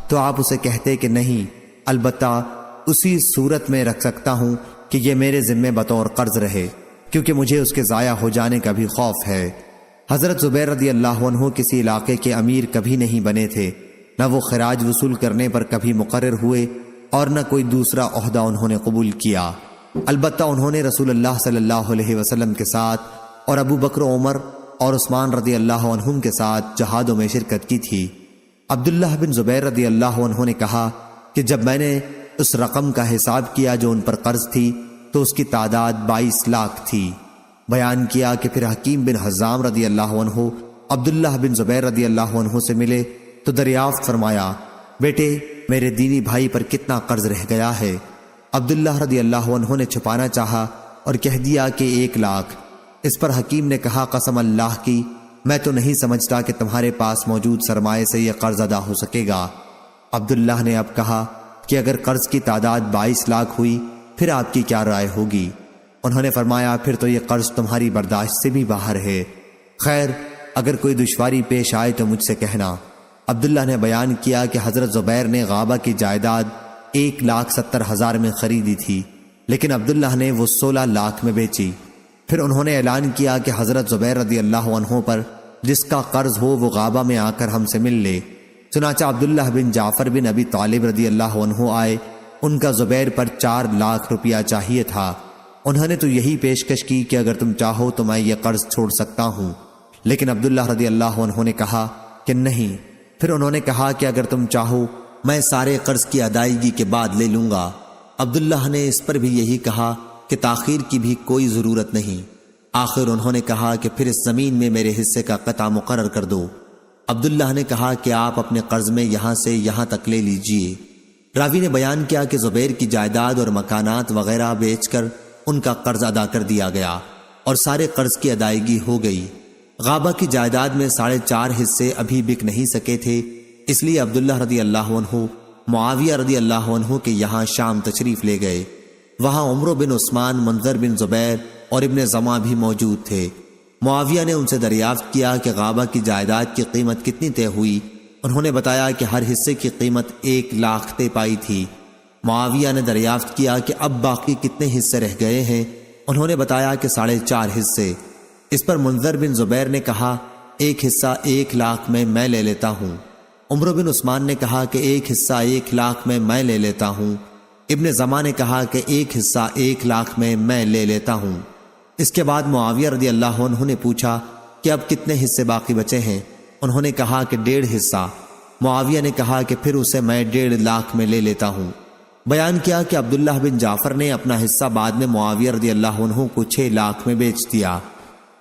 تو آپ اسے کہتے کہ نہیں، البتہ اسی صورت میں رکھ سکتا ہوں کہ یہ میرے ذمے بطور قرض رہے، کیونکہ مجھے اس کے ضائع ہو جانے کا بھی خوف ہے۔ حضرت زبیر رضی اللہ عنہ کسی علاقے کے امیر کبھی نہیں بنے تھے، نہ وہ خراج وصول کرنے پر کبھی مقرر ہوئے اور نہ کوئی دوسرا عہدہ انہوں نے قبول کیا۔ البتہ انہوں نے رسول اللہ صلی اللہ علیہ وسلم کے ساتھ اور ابو بکر و عمر اور عثمان رضی اللہ عنہم کے ساتھ جہادوں میں شرکت کی تھی۔ عبداللہ بن زبیر رضی اللہ عنہ نے کہا کہ جب میں نے اس رقم کا حساب کیا جو ان پر قرض تھی تو اس کی تعداد 22 لاکھ تھی۔ بیان کیا کہ پھر حکیم بن حزام رضی اللہ عنہ عبداللہ بن زبیر رضی اللہ عنہ سے ملے تو دریافت فرمایا، بیٹے میرے دینی بھائی پر کتنا قرض رہ گیا ہے؟ عبداللہ رضی اللہ عنہ نے چھپانا چاہا اور کہہ دیا کہ 1 لاکھ۔ اس پر حکیم نے کہا، قسم اللہ کی میں تو نہیں سمجھتا کہ تمہارے پاس موجود سرمایے سے یہ قرض ادا ہو سکے گا۔ عبداللہ نے اب کہا کہ اگر قرض کی تعداد 22 لاکھ ہوئی پھر آپ کی کیا رائے ہوگی؟ انہوں نے فرمایا، پھر تو یہ قرض تمہاری برداشت سے بھی باہر ہے، خیر اگر کوئی دشواری پیش آئے تو مجھ سے کہنا۔ عبداللہ نے بیان کیا کہ حضرت زبیر نے غابہ کی جائیداد 1,70,000 میں خریدی تھی، لیکن عبداللہ نے وہ 16 لاکھ میں بیچی۔ پھر انہوں نے اعلان کیا کہ حضرت زبیر رضی اللہ عنہ پر جس کا قرض ہو وہ غابہ میں آ کر ہم سے مل لے۔ چنانچہ عبداللہ بن جعفر بن ابی طالب رضی اللہ عنہ آئے، ان کا زبیر پر 4 لاکھ روپیہ چاہیے تھا۔ انہوں نے تو یہی پیشکش کی کہ اگر تم چاہو تو میں یہ قرض چھوڑ سکتا ہوں، لیکن عبداللہ رضی اللہ عنہ نے کہا کہ نہیں۔ پھر انہوں نے کہا کہ اگر تم چاہو میں سارے قرض کی ادائیگی کے بعد لے لوں گا۔ عبداللہ نے اس پر بھی یہی کہا کہ تاخیر کی بھی کوئی ضرورت نہیں۔ آخر انہوں نے کہا کہ پھر اس زمین میں میرے حصے کا قطع مقرر کر دو۔ عبداللہ نے کہا کہ آپ اپنے قرض میں یہاں سے یہاں تک لے لیجئے۔ راوی نے بیان کیا کہ زبیر کی جائیداد اور مکانات وغیرہ بیچ کر ان کا قرض ادا کر دیا گیا اور سارے قرض کی ادائیگی ہو گئی۔ غابہ کی جائیداد میں 4.5 حصے ابھی بک نہیں سکے تھے، اس لیے عبداللہ رضی اللہ عنہ معاویہ رضی اللہ عنہ کے یہاں شام تشریف لے گئے۔ وہاں عمرو بن عثمان، منظر بن زبیر اور ابن زما بھی موجود تھے۔ معاویہ نے ان سے دریافت کیا کہ غابہ کی جائیداد کی قیمت کتنی طے ہوئی؟ انہوں نے بتایا کہ ہر حصے کی قیمت 1 لاکھ طے پائی تھی۔ معاویہ نے دریافت کیا کہ اب باقی کتنے حصے رہ گئے ہیں؟ انہوں نے بتایا کہ 4.5 حصے۔ اس پر منظر بن زبیر نے کہا، 1 حصہ 1 لاکھ میں لے لیتا ہوں۔ عمرو بن عثمان نے کہا کہ 1 حصہ 1 لاکھ میں لے لیتا ہوں۔ ابن زما نے کہا کہ 1 حصہ 1 لاکھ میں لے لیتا ہوں۔ اس کے بعد معاویہ رضی اللہ عنہ نے پوچھا کہ اب کتنے حصے باقی بچے ہیں؟ انہوں نے کہا کہ 1.5 حصہ۔ معاویہ نے کہا کہ پھر اسے میں 1.5 لاکھ میں لے لیتا ہوں۔ بیان کیا کہ عبداللہ بن جعفر نے اپنا حصہ بعد میں معاویہ رضی اللہ عنہ کو 6 لاکھ میں بیچ دیا۔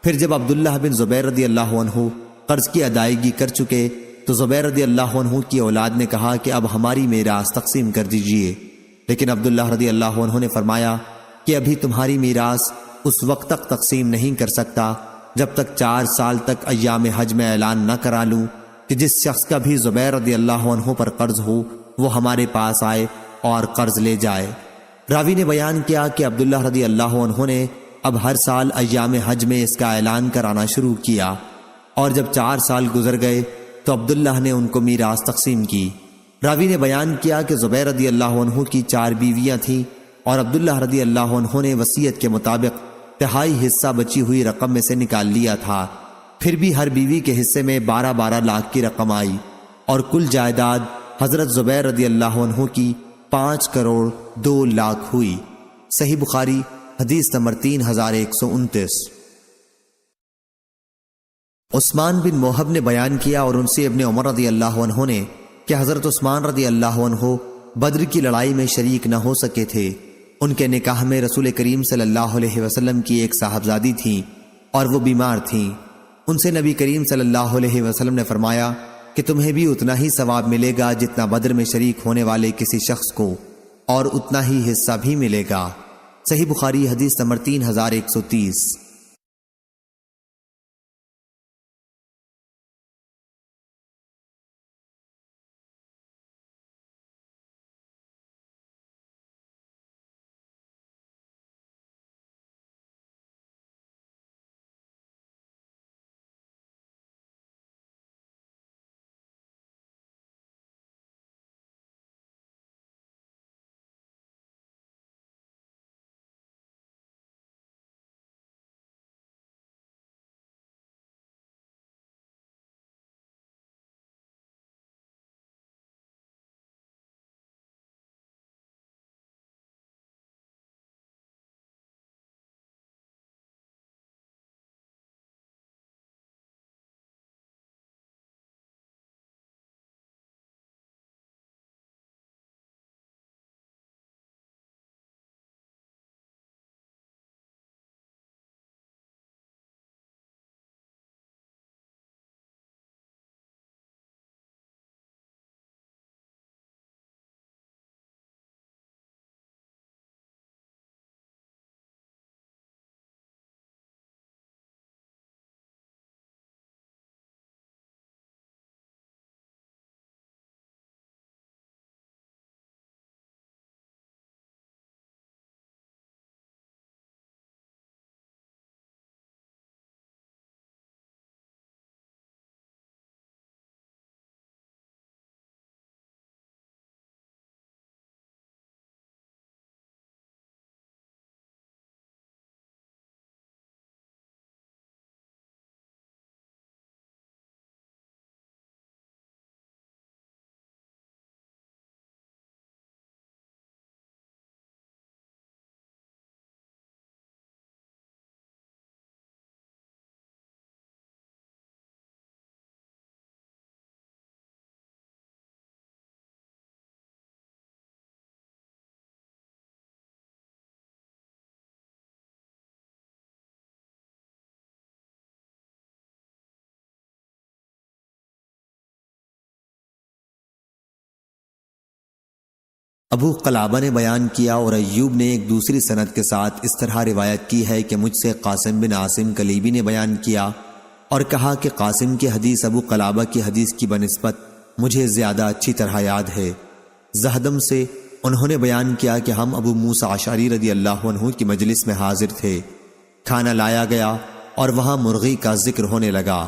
پھر جب عبداللہ بن زبیر رضی اللہ عنہ قرض کی ادائیگی کر چکے تو زبیر رضی اللہ عنہ کی اولاد نے کہا کہ اب ہماری میراث تقسیم کر دیجئے، لیکن عبداللہ رضی اللہ عنہ نے فرمایا کہ ابھی تمہاری میراث اس وقت تک تقسیم نہیں کر سکتا جب تک 4 سال تک ایام حج میں اعلان نہ کرا لوں کہ جس شخص کا بھی زبیر رضی اللہ عنہ پر قرض ہو وہ ہمارے پاس آئے اور قرض لے جائے۔ راوی نے بیان کیا کہ عبداللہ رضی اللہ عنہ نے اب ہر سال ایام حج میں اس کا اعلان کرانا شروع کیا، اور جب 4 سال گزر گئے تو عبداللہ نے ان کو میراث تقسیم کی۔ راوی نے بیان کیا کہ زبیر رضی اللہ عنہ کی 4 بیویاں تھیں اور عبداللہ رضی اللہ عنہ نے وصیت کے مطابق 1/3 حصہ بچی ہوئی رقم میں سے نکال لیا تھا۔ پھر بھی ہر بیوی کے حصے میں 12 لاکھ کی رقم آئی اور کل جائیداد حضرت زبیر رضی اللہ عنہ کی 5 کروڑ 2 لاکھ ہوئی۔ صحیح بخاری حدیث نمبر 3129۔ عثمان بن موہب نے بیان کیا اور ان سے ابن عمر رضی اللہ عنہ نے کہ حضرت عثمان رضی اللہ عنہ بدر کی لڑائی میں شریک نہ ہو سکے تھے۔ ان کے نکاح میں رسول کریم صلی اللہ علیہ وسلم کی ایک صاحبزادی تھیں اور وہ بیمار تھیں۔ ان سے نبی کریم صلی اللہ علیہ وسلم نے فرمایا کہ تمہیں بھی اتنا ہی ثواب ملے گا جتنا بدر میں شریک ہونے والے کسی شخص کو، اور اتنا ہی حصہ بھی ملے گا۔ صحیح بخاری حدیث نمبر 3130۔ ابو قلابہ نے بیان کیا اور ایوب نے ایک دوسری سند کے ساتھ اس طرح روایت کی ہے کہ مجھ سے قاسم بن عاصم کلیبی نے بیان کیا اور کہا کہ قاسم کی حدیث ابو قلابہ کی حدیث کی بنسبت مجھے زیادہ اچھی طرح یاد ہے۔ زہدم سے انہوں نے بیان کیا کہ ہم ابو موسیٰ اشعری رضی اللہ عنہ کی مجلس میں حاضر تھے، کھانا لایا گیا اور وہاں مرغی کا ذکر ہونے لگا۔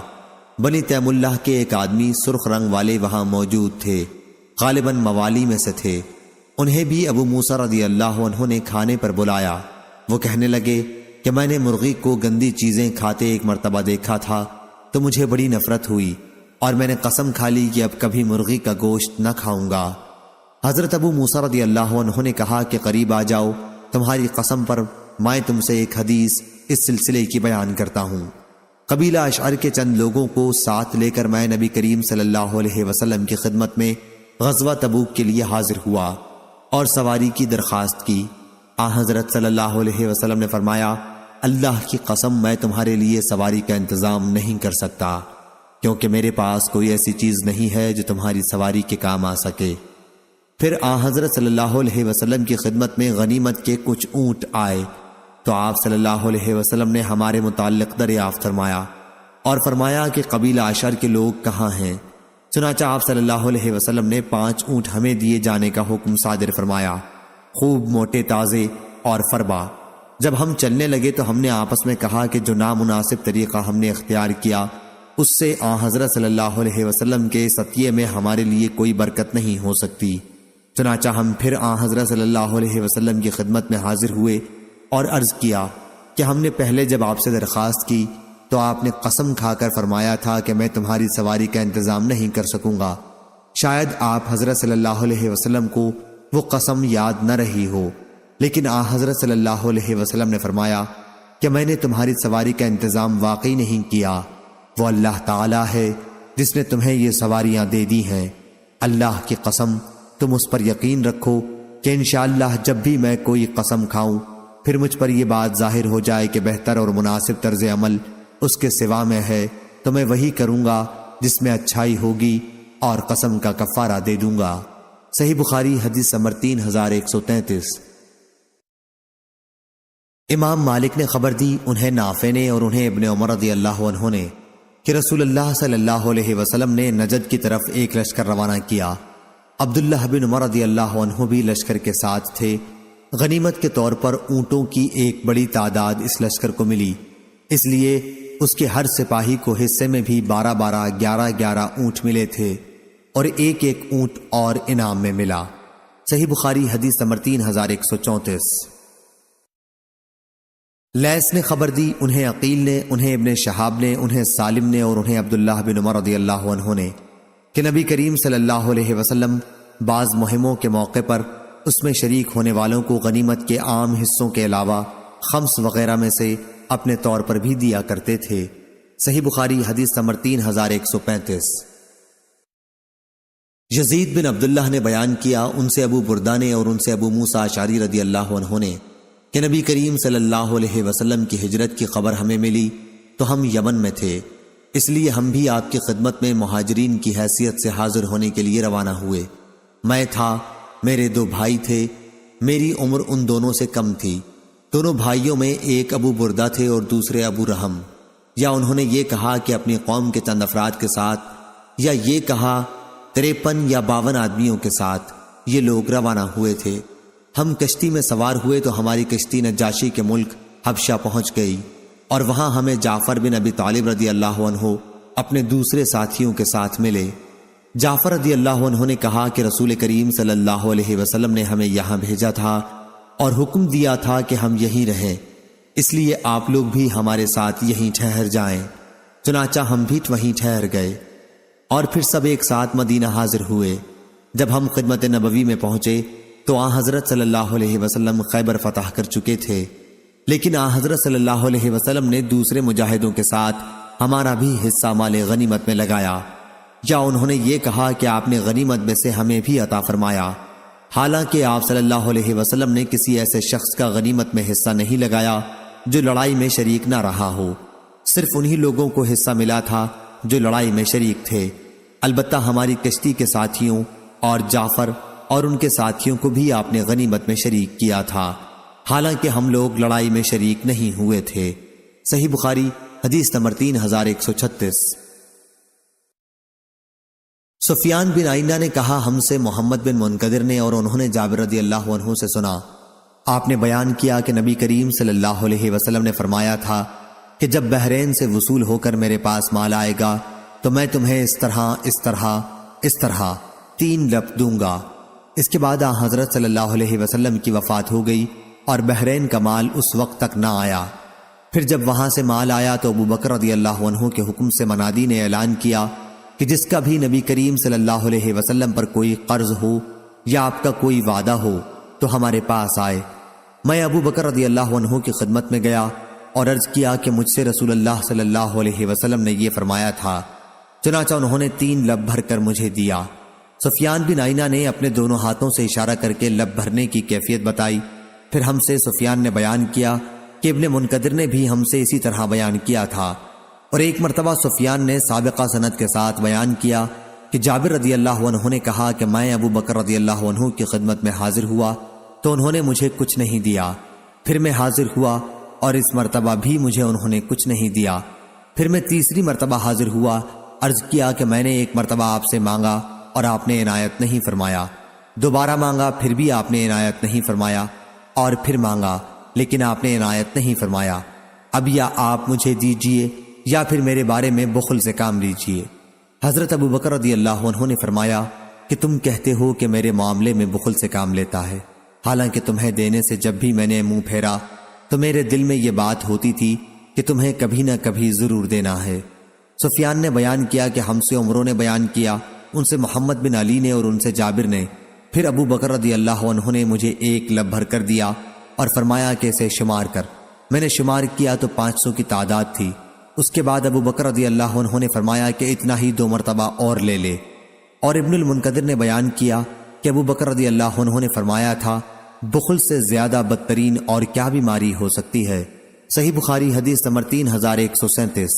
بنی تیم اللہ کے ایک آدمی سرخ رنگ والے وہاں موجود تھے، غالباً موالی میں سے تھے۔ انہیں بھی ابو موسیٰ رضی اللہ عنہ نے کھانے پر بلایا۔ وہ کہنے لگے کہ میں نے مرغی کو گندی چیزیں کھاتے ایک مرتبہ دیکھا تھا تو مجھے بڑی نفرت ہوئی اور میں نے قسم کھا لی کہ اب کبھی مرغی کا گوشت نہ کھاؤں گا۔ حضرت ابو موسیٰ رضی اللہ عنہ نے کہا کہ قریب آ جاؤ، تمہاری قسم پر میں تم سے ایک حدیث اس سلسلے کی بیان کرتا ہوں۔ قبیلہ اشعر کے چند لوگوں کو ساتھ لے کر میں نبی کریم صلی اللہ علیہ وسلم کی خدمت میں غزوہ تبوک کے لیے حاضر ہوا اور سواری کی درخواست کی۔ حضرت صلی اللہ علیہ وسلم نے فرمایا، اللہ کی قسم میں تمہارے لیے سواری کا انتظام نہیں کر سکتا، کیونکہ میرے پاس کوئی ایسی چیز نہیں ہے جو تمہاری سواری کے کام آ سکے۔ پھر حضرت صلی اللہ علیہ وسلم کی خدمت میں غنیمت کے کچھ اونٹ آئے تو آپ صلی اللہ علیہ وسلم نے ہمارے متعلق دریافت فرمایا اور فرمایا کہ قبیلہ اشعر کے لوگ کہاں ہیں؟ چنانچہ آپ صلی اللہ علیہ وسلم نے 5 اونٹ ہمیں دیے جانے کا حکم صادر فرمایا، خوب موٹے تازے اور فربا۔ جب ہم چلنے لگے تو ہم نے آپس میں کہا کہ جو نامناسب طریقہ ہم نے اختیار کیا اس سے حضرت صلی اللہ علیہ وسلم کے ستیے میں ہمارے لیے کوئی برکت نہیں ہو سکتی۔ چنانچہ ہم پھر حضرت صلی اللہ علیہ وسلم کی خدمت میں حاضر ہوئے اور عرض کیا کہ ہم نے پہلے جب آپ سے درخواست کی تو آپ نے قسم کھا کر فرمایا تھا کہ میں تمہاری سواری کا انتظام نہیں کر سکوں گا۔ شاید آپ حضرت صلی اللہ علیہ وسلم کو وہ قسم یاد نہ رہی ہو، لیکن حضرت صلی اللہ علیہ وسلم نے فرمایا کہ میں نے تمہاری سواری کا انتظام واقعی نہیں کیا، وہ اللہ تعالی ہے جس نے تمہیں یہ سواریاں دے دی ہیں۔ اللہ کی قسم تم اس پر یقین رکھو کہ انشاءاللہ جب بھی میں کوئی قسم کھاؤں پھر مجھ پر یہ بات ظاہر ہو جائے کہ بہتر اور مناسب طرز عمل اس کے سوا میں ہے تو میں وہی کروں گا جس میں اچھائی ہوگی اور قسم کا کفارہ دے دوں گا۔ صحیح بخاری حدیث نمبر 3133۔ امام مالک نے خبر دی، انہیں نافع نے اور انہیں ابن عمر رضی اللہ عنہ نے، کہ رسول اللہ صلی اللہ علیہ وسلم نے نجد کی طرف ایک لشکر روانہ کیا۔ عبداللہ بن عمر رضی اللہ عنہ بھی لشکر کے ساتھ تھے۔ غنیمت کے طور پر اونٹوں کی ایک بڑی تعداد اس لشکر کو ملی، اس لیے اس کے ہر سپاہی کو حصے میں بھی 12 11 اونٹ ملے تھے اور ایک اونٹ اور انعام میں ملا۔ صحیح بخاری حدیث نمبر 3134۔ لیث نے خبر دی، انہیں عقیل نے، انہیں ابن شہاب نے، انہیں سالم نے اور انہیں عبداللہ بن عمر رضی اللہ عنہ نے، کہ نبی کریم صلی اللہ علیہ وسلم بعض مہموں کے موقع پر اس میں شریک ہونے والوں کو غنیمت کے عام حصوں کے علاوہ خمس وغیرہ میں سے اپنے طور پر بھی دیا کرتے تھے۔ صحیح بخاری حدیث نمبر 3135۔ یزید بن عبداللہ نے بیان کیا، ان سے ابو بردہ نے اور ان سے ابو موسیٰ اشعری رضی اللہ عنہ نے، کہ نبی کریم صلی اللہ علیہ وسلم کی ہجرت کی خبر ہمیں ملی تو ہم یمن میں تھے، اس لیے ہم بھی آپ کی خدمت میں مہاجرین کی حیثیت سے حاضر ہونے کے لیے روانہ ہوئے۔ میں تھا، میرے 2 بھائی تھے، میری عمر ان دونوں سے کم تھی۔ دونوں بھائیوں میں ایک ابو بردہ تھے اور دوسرے ابو رحم، یا انہوں نے یہ کہا کہ اپنی قوم کے چند افراد کے ساتھ، یا یہ کہا 53 یا 52 آدمیوں کے ساتھ یہ لوگ روانہ ہوئے تھے۔ ہم کشتی میں سوار ہوئے تو ہماری کشتی نجاشی کے ملک حبشہ پہنچ گئی اور وہاں ہمیں جعفر بن ابی طالب رضی اللہ عنہ اپنے دوسرے ساتھیوں کے ساتھ ملے۔ جعفر رضی اللہ عنہ نے کہا کہ رسول کریم صلی اللہ علیہ وسلم نے ہمیں یہاں بھیجا تھا اور حکم دیا تھا کہ ہم یہیں رہیں، اس لیے آپ لوگ بھی ہمارے ساتھ یہیں ٹھہر جائیں۔ چنانچہ ہم بھی وہیں ٹھہر گئے اور پھر سب ایک ساتھ مدینہ حاضر ہوئے۔ جب ہم خدمت نبوی میں پہنچے تو حضرت صلی اللہ علیہ وسلم خیبر فتح کر چکے تھے، لیکن حضرت صلی اللہ علیہ وسلم نے دوسرے مجاہدوں کے ساتھ ہمارا بھی حصہ مال غنیمت میں لگایا، یا انہوں نے یہ کہا کہ آپ نے غنیمت میں سے ہمیں بھی عطا فرمایا، حالانکہ آپ صلی اللہ علیہ وسلم نے کسی ایسے شخص کا غنیمت میں حصہ نہیں لگایا جو لڑائی میں شریک نہ رہا ہو، صرف انہی لوگوں کو حصہ ملا تھا جو لڑائی میں شریک تھے۔ البتہ ہماری کشتی کے ساتھیوں اور جعفر اور ان کے ساتھیوں کو بھی آپ نے غنیمت میں شریک کیا تھا، حالانکہ ہم لوگ لڑائی میں شریک نہیں ہوئے تھے۔ صحیح بخاری حدیث نمبر 3136۔ سفیان بن عیینہ نے کہا، ہم سے محمد بن منکدر نے اور انہوں نے جابر رضی اللہ عنہ سے سنا، آپ نے بیان کیا کہ نبی کریم صلی اللہ علیہ وسلم نے فرمایا تھا کہ جب بحرین سے وصول ہو کر میرے پاس مال آئے گا تو میں تمہیں اس طرح 3 لب دوں گا۔ اس کے بعد حضرت صلی اللہ علیہ وسلم کی وفات ہو گئی اور بحرین کا مال اس وقت تک نہ آیا۔ پھر جب وہاں سے مال آیا تو ابو بکر رضی اللہ عنہ کے حکم سے منادی نے اعلان کیا کہ جس کا بھی نبی کریم صلی اللہ علیہ وسلم پر کوئی قرض ہو یا آپ کا کوئی وعدہ ہو تو ہمارے پاس آئے۔ میں ابو بکر رضی اللہ عنہ کی خدمت میں گیا اور عرض کیا کہ مجھ سے رسول اللہ صلی اللہ علیہ وسلم نے یہ فرمایا تھا، چنانچہ انہوں نے 3 لب بھر کر مجھے دیا۔ سفیان بن عیینہ نے اپنے دونوں ہاتھوں سے اشارہ کر کے لب بھرنے کی کیفیت بتائی۔ پھر ہم سے سفیان نے بیان کیا کہ ابن منکدر نے بھی ہم سے اسی طرح بیان کیا تھا، اور ایک مرتبہ سفیان نے سابقہ سند کے ساتھ بیان کیا کہ جابر رضی اللہ عنہ نے کہا کہ میں ابو بکر رضی اللہ عنہ کی خدمت میں حاضر ہوا تو انہوں نے مجھے کچھ نہیں دیا۔ پھر میں حاضر ہوا اور اس مرتبہ بھی مجھے انہوں نے کچھ نہیں دیا۔ پھر میں تیسری مرتبہ حاضر ہوا، عرض کیا کہ میں نے ایک مرتبہ آپ سے مانگا اور آپ نے عنایت نہیں فرمایا، دوبارہ مانگا پھر بھی آپ نے عنایت نہیں فرمایا، اور پھر مانگا لیکن آپ نے عنایت نہیں فرمایا۔ اب یا آپ مجھے دیجئے یا پھر میرے بارے میں بخل سے کام لیجئے۔ حضرت ابو بکر رضی اللہ عنہ نے فرمایا کہ تم کہتے ہو کہ میرے معاملے میں بخل سے کام لیتا ہے، حالانکہ تمہیں دینے سے جب بھی میں نے منہ پھیرا تو میرے دل میں یہ بات ہوتی تھی کہ تمہیں کبھی نہ کبھی ضرور دینا ہے۔ سفیان نے بیان کیا کہ ہم سے عمروں نے بیان کیا، ان سے محمد بن علی نے اور ان سے جابر نے۔ پھر ابو بکر رضی اللہ عنہ نے مجھے 1 لب بھر کر دیا اور فرمایا کہ اسے شمار کر۔ میں نے شمار کیا تو 500 کی تعداد تھی۔ اس کے بعد ابو بکر رضی اللہ عنہ نے فرمایا کہ اتنا ہی 2 مرتبہ اور لے لے۔ اور ابن المنکدر نے بیان کیا کہ ابو بکر رضی اللہ عنہ نے فرمایا تھا، بخل سے زیادہ بدترین اور کیا بیماری ہو سکتی ہے۔ صحیح بخاری حدیث نمبر 3137۔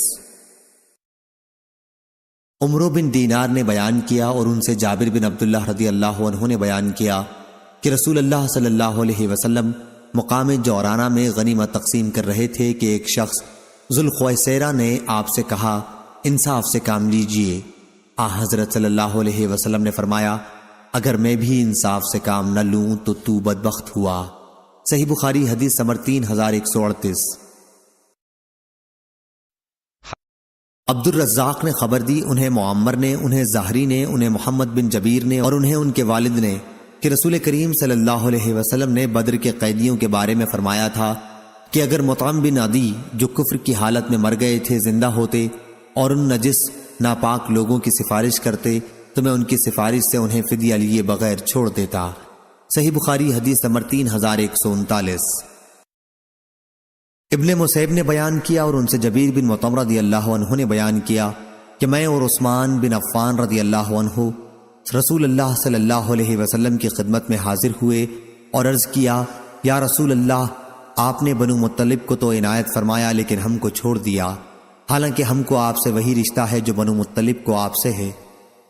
عمرو بن دینار نے بیان کیا اور ان سے جابر بن عبداللہ رضی اللہ عنہ نے بیان کیا کہ رسول اللہ صلی اللہ علیہ وسلم مقام جورانہ میں غنیمت تقسیم کر رہے تھے کہ ایک شخص ذوالخویسرہ نے آپ سے کہا، انصاف سے کام لیجئے۔ حضرت صلی اللہ علیہ وسلم نے فرمایا، اگر میں بھی انصاف سے کام نہ لوں تو بدبخت ہوا۔ صحیح بخاری حدیث نمبر 3138۔ عبد الرزاق نے خبر دی، انہیں معمر نے، انہیں زہری نے، انہیں محمد بن جبیر نے اور انہیں ان کے والد نے کہ رسول کریم صلی اللہ علیہ وسلم نے بدر کے قیدیوں کے بارے میں فرمایا تھا کہ اگر مطعم بن عدی جو کفر کی حالت میں مر گئے تھے زندہ ہوتے اور ان نجس ناپاک لوگوں کی سفارش کرتے تو میں ان کی سفارش سے انہیں فدیہ لیے بغیر چھوڑ دیتا۔ صحیح بخاری حدیث نمبر 3139۔ ابن مسیب نے بیان کیا اور ان سے جبیر بن مطعم رضی اللہ عنہ نے بیان کیا کہ میں اور عثمان بن عفان رضی اللہ عنہ رسول اللہ صلی اللہ علیہ وسلم کی خدمت میں حاضر ہوئے اور عرض کیا، یا رسول اللہ، آپ نے بنو مطلب کو تو عنایت فرمایا لیکن ہم کو چھوڑ دیا، حالانکہ ہم کو آپ سے وہی رشتہ ہے جو بنو مطلب کو آپ سے ہے۔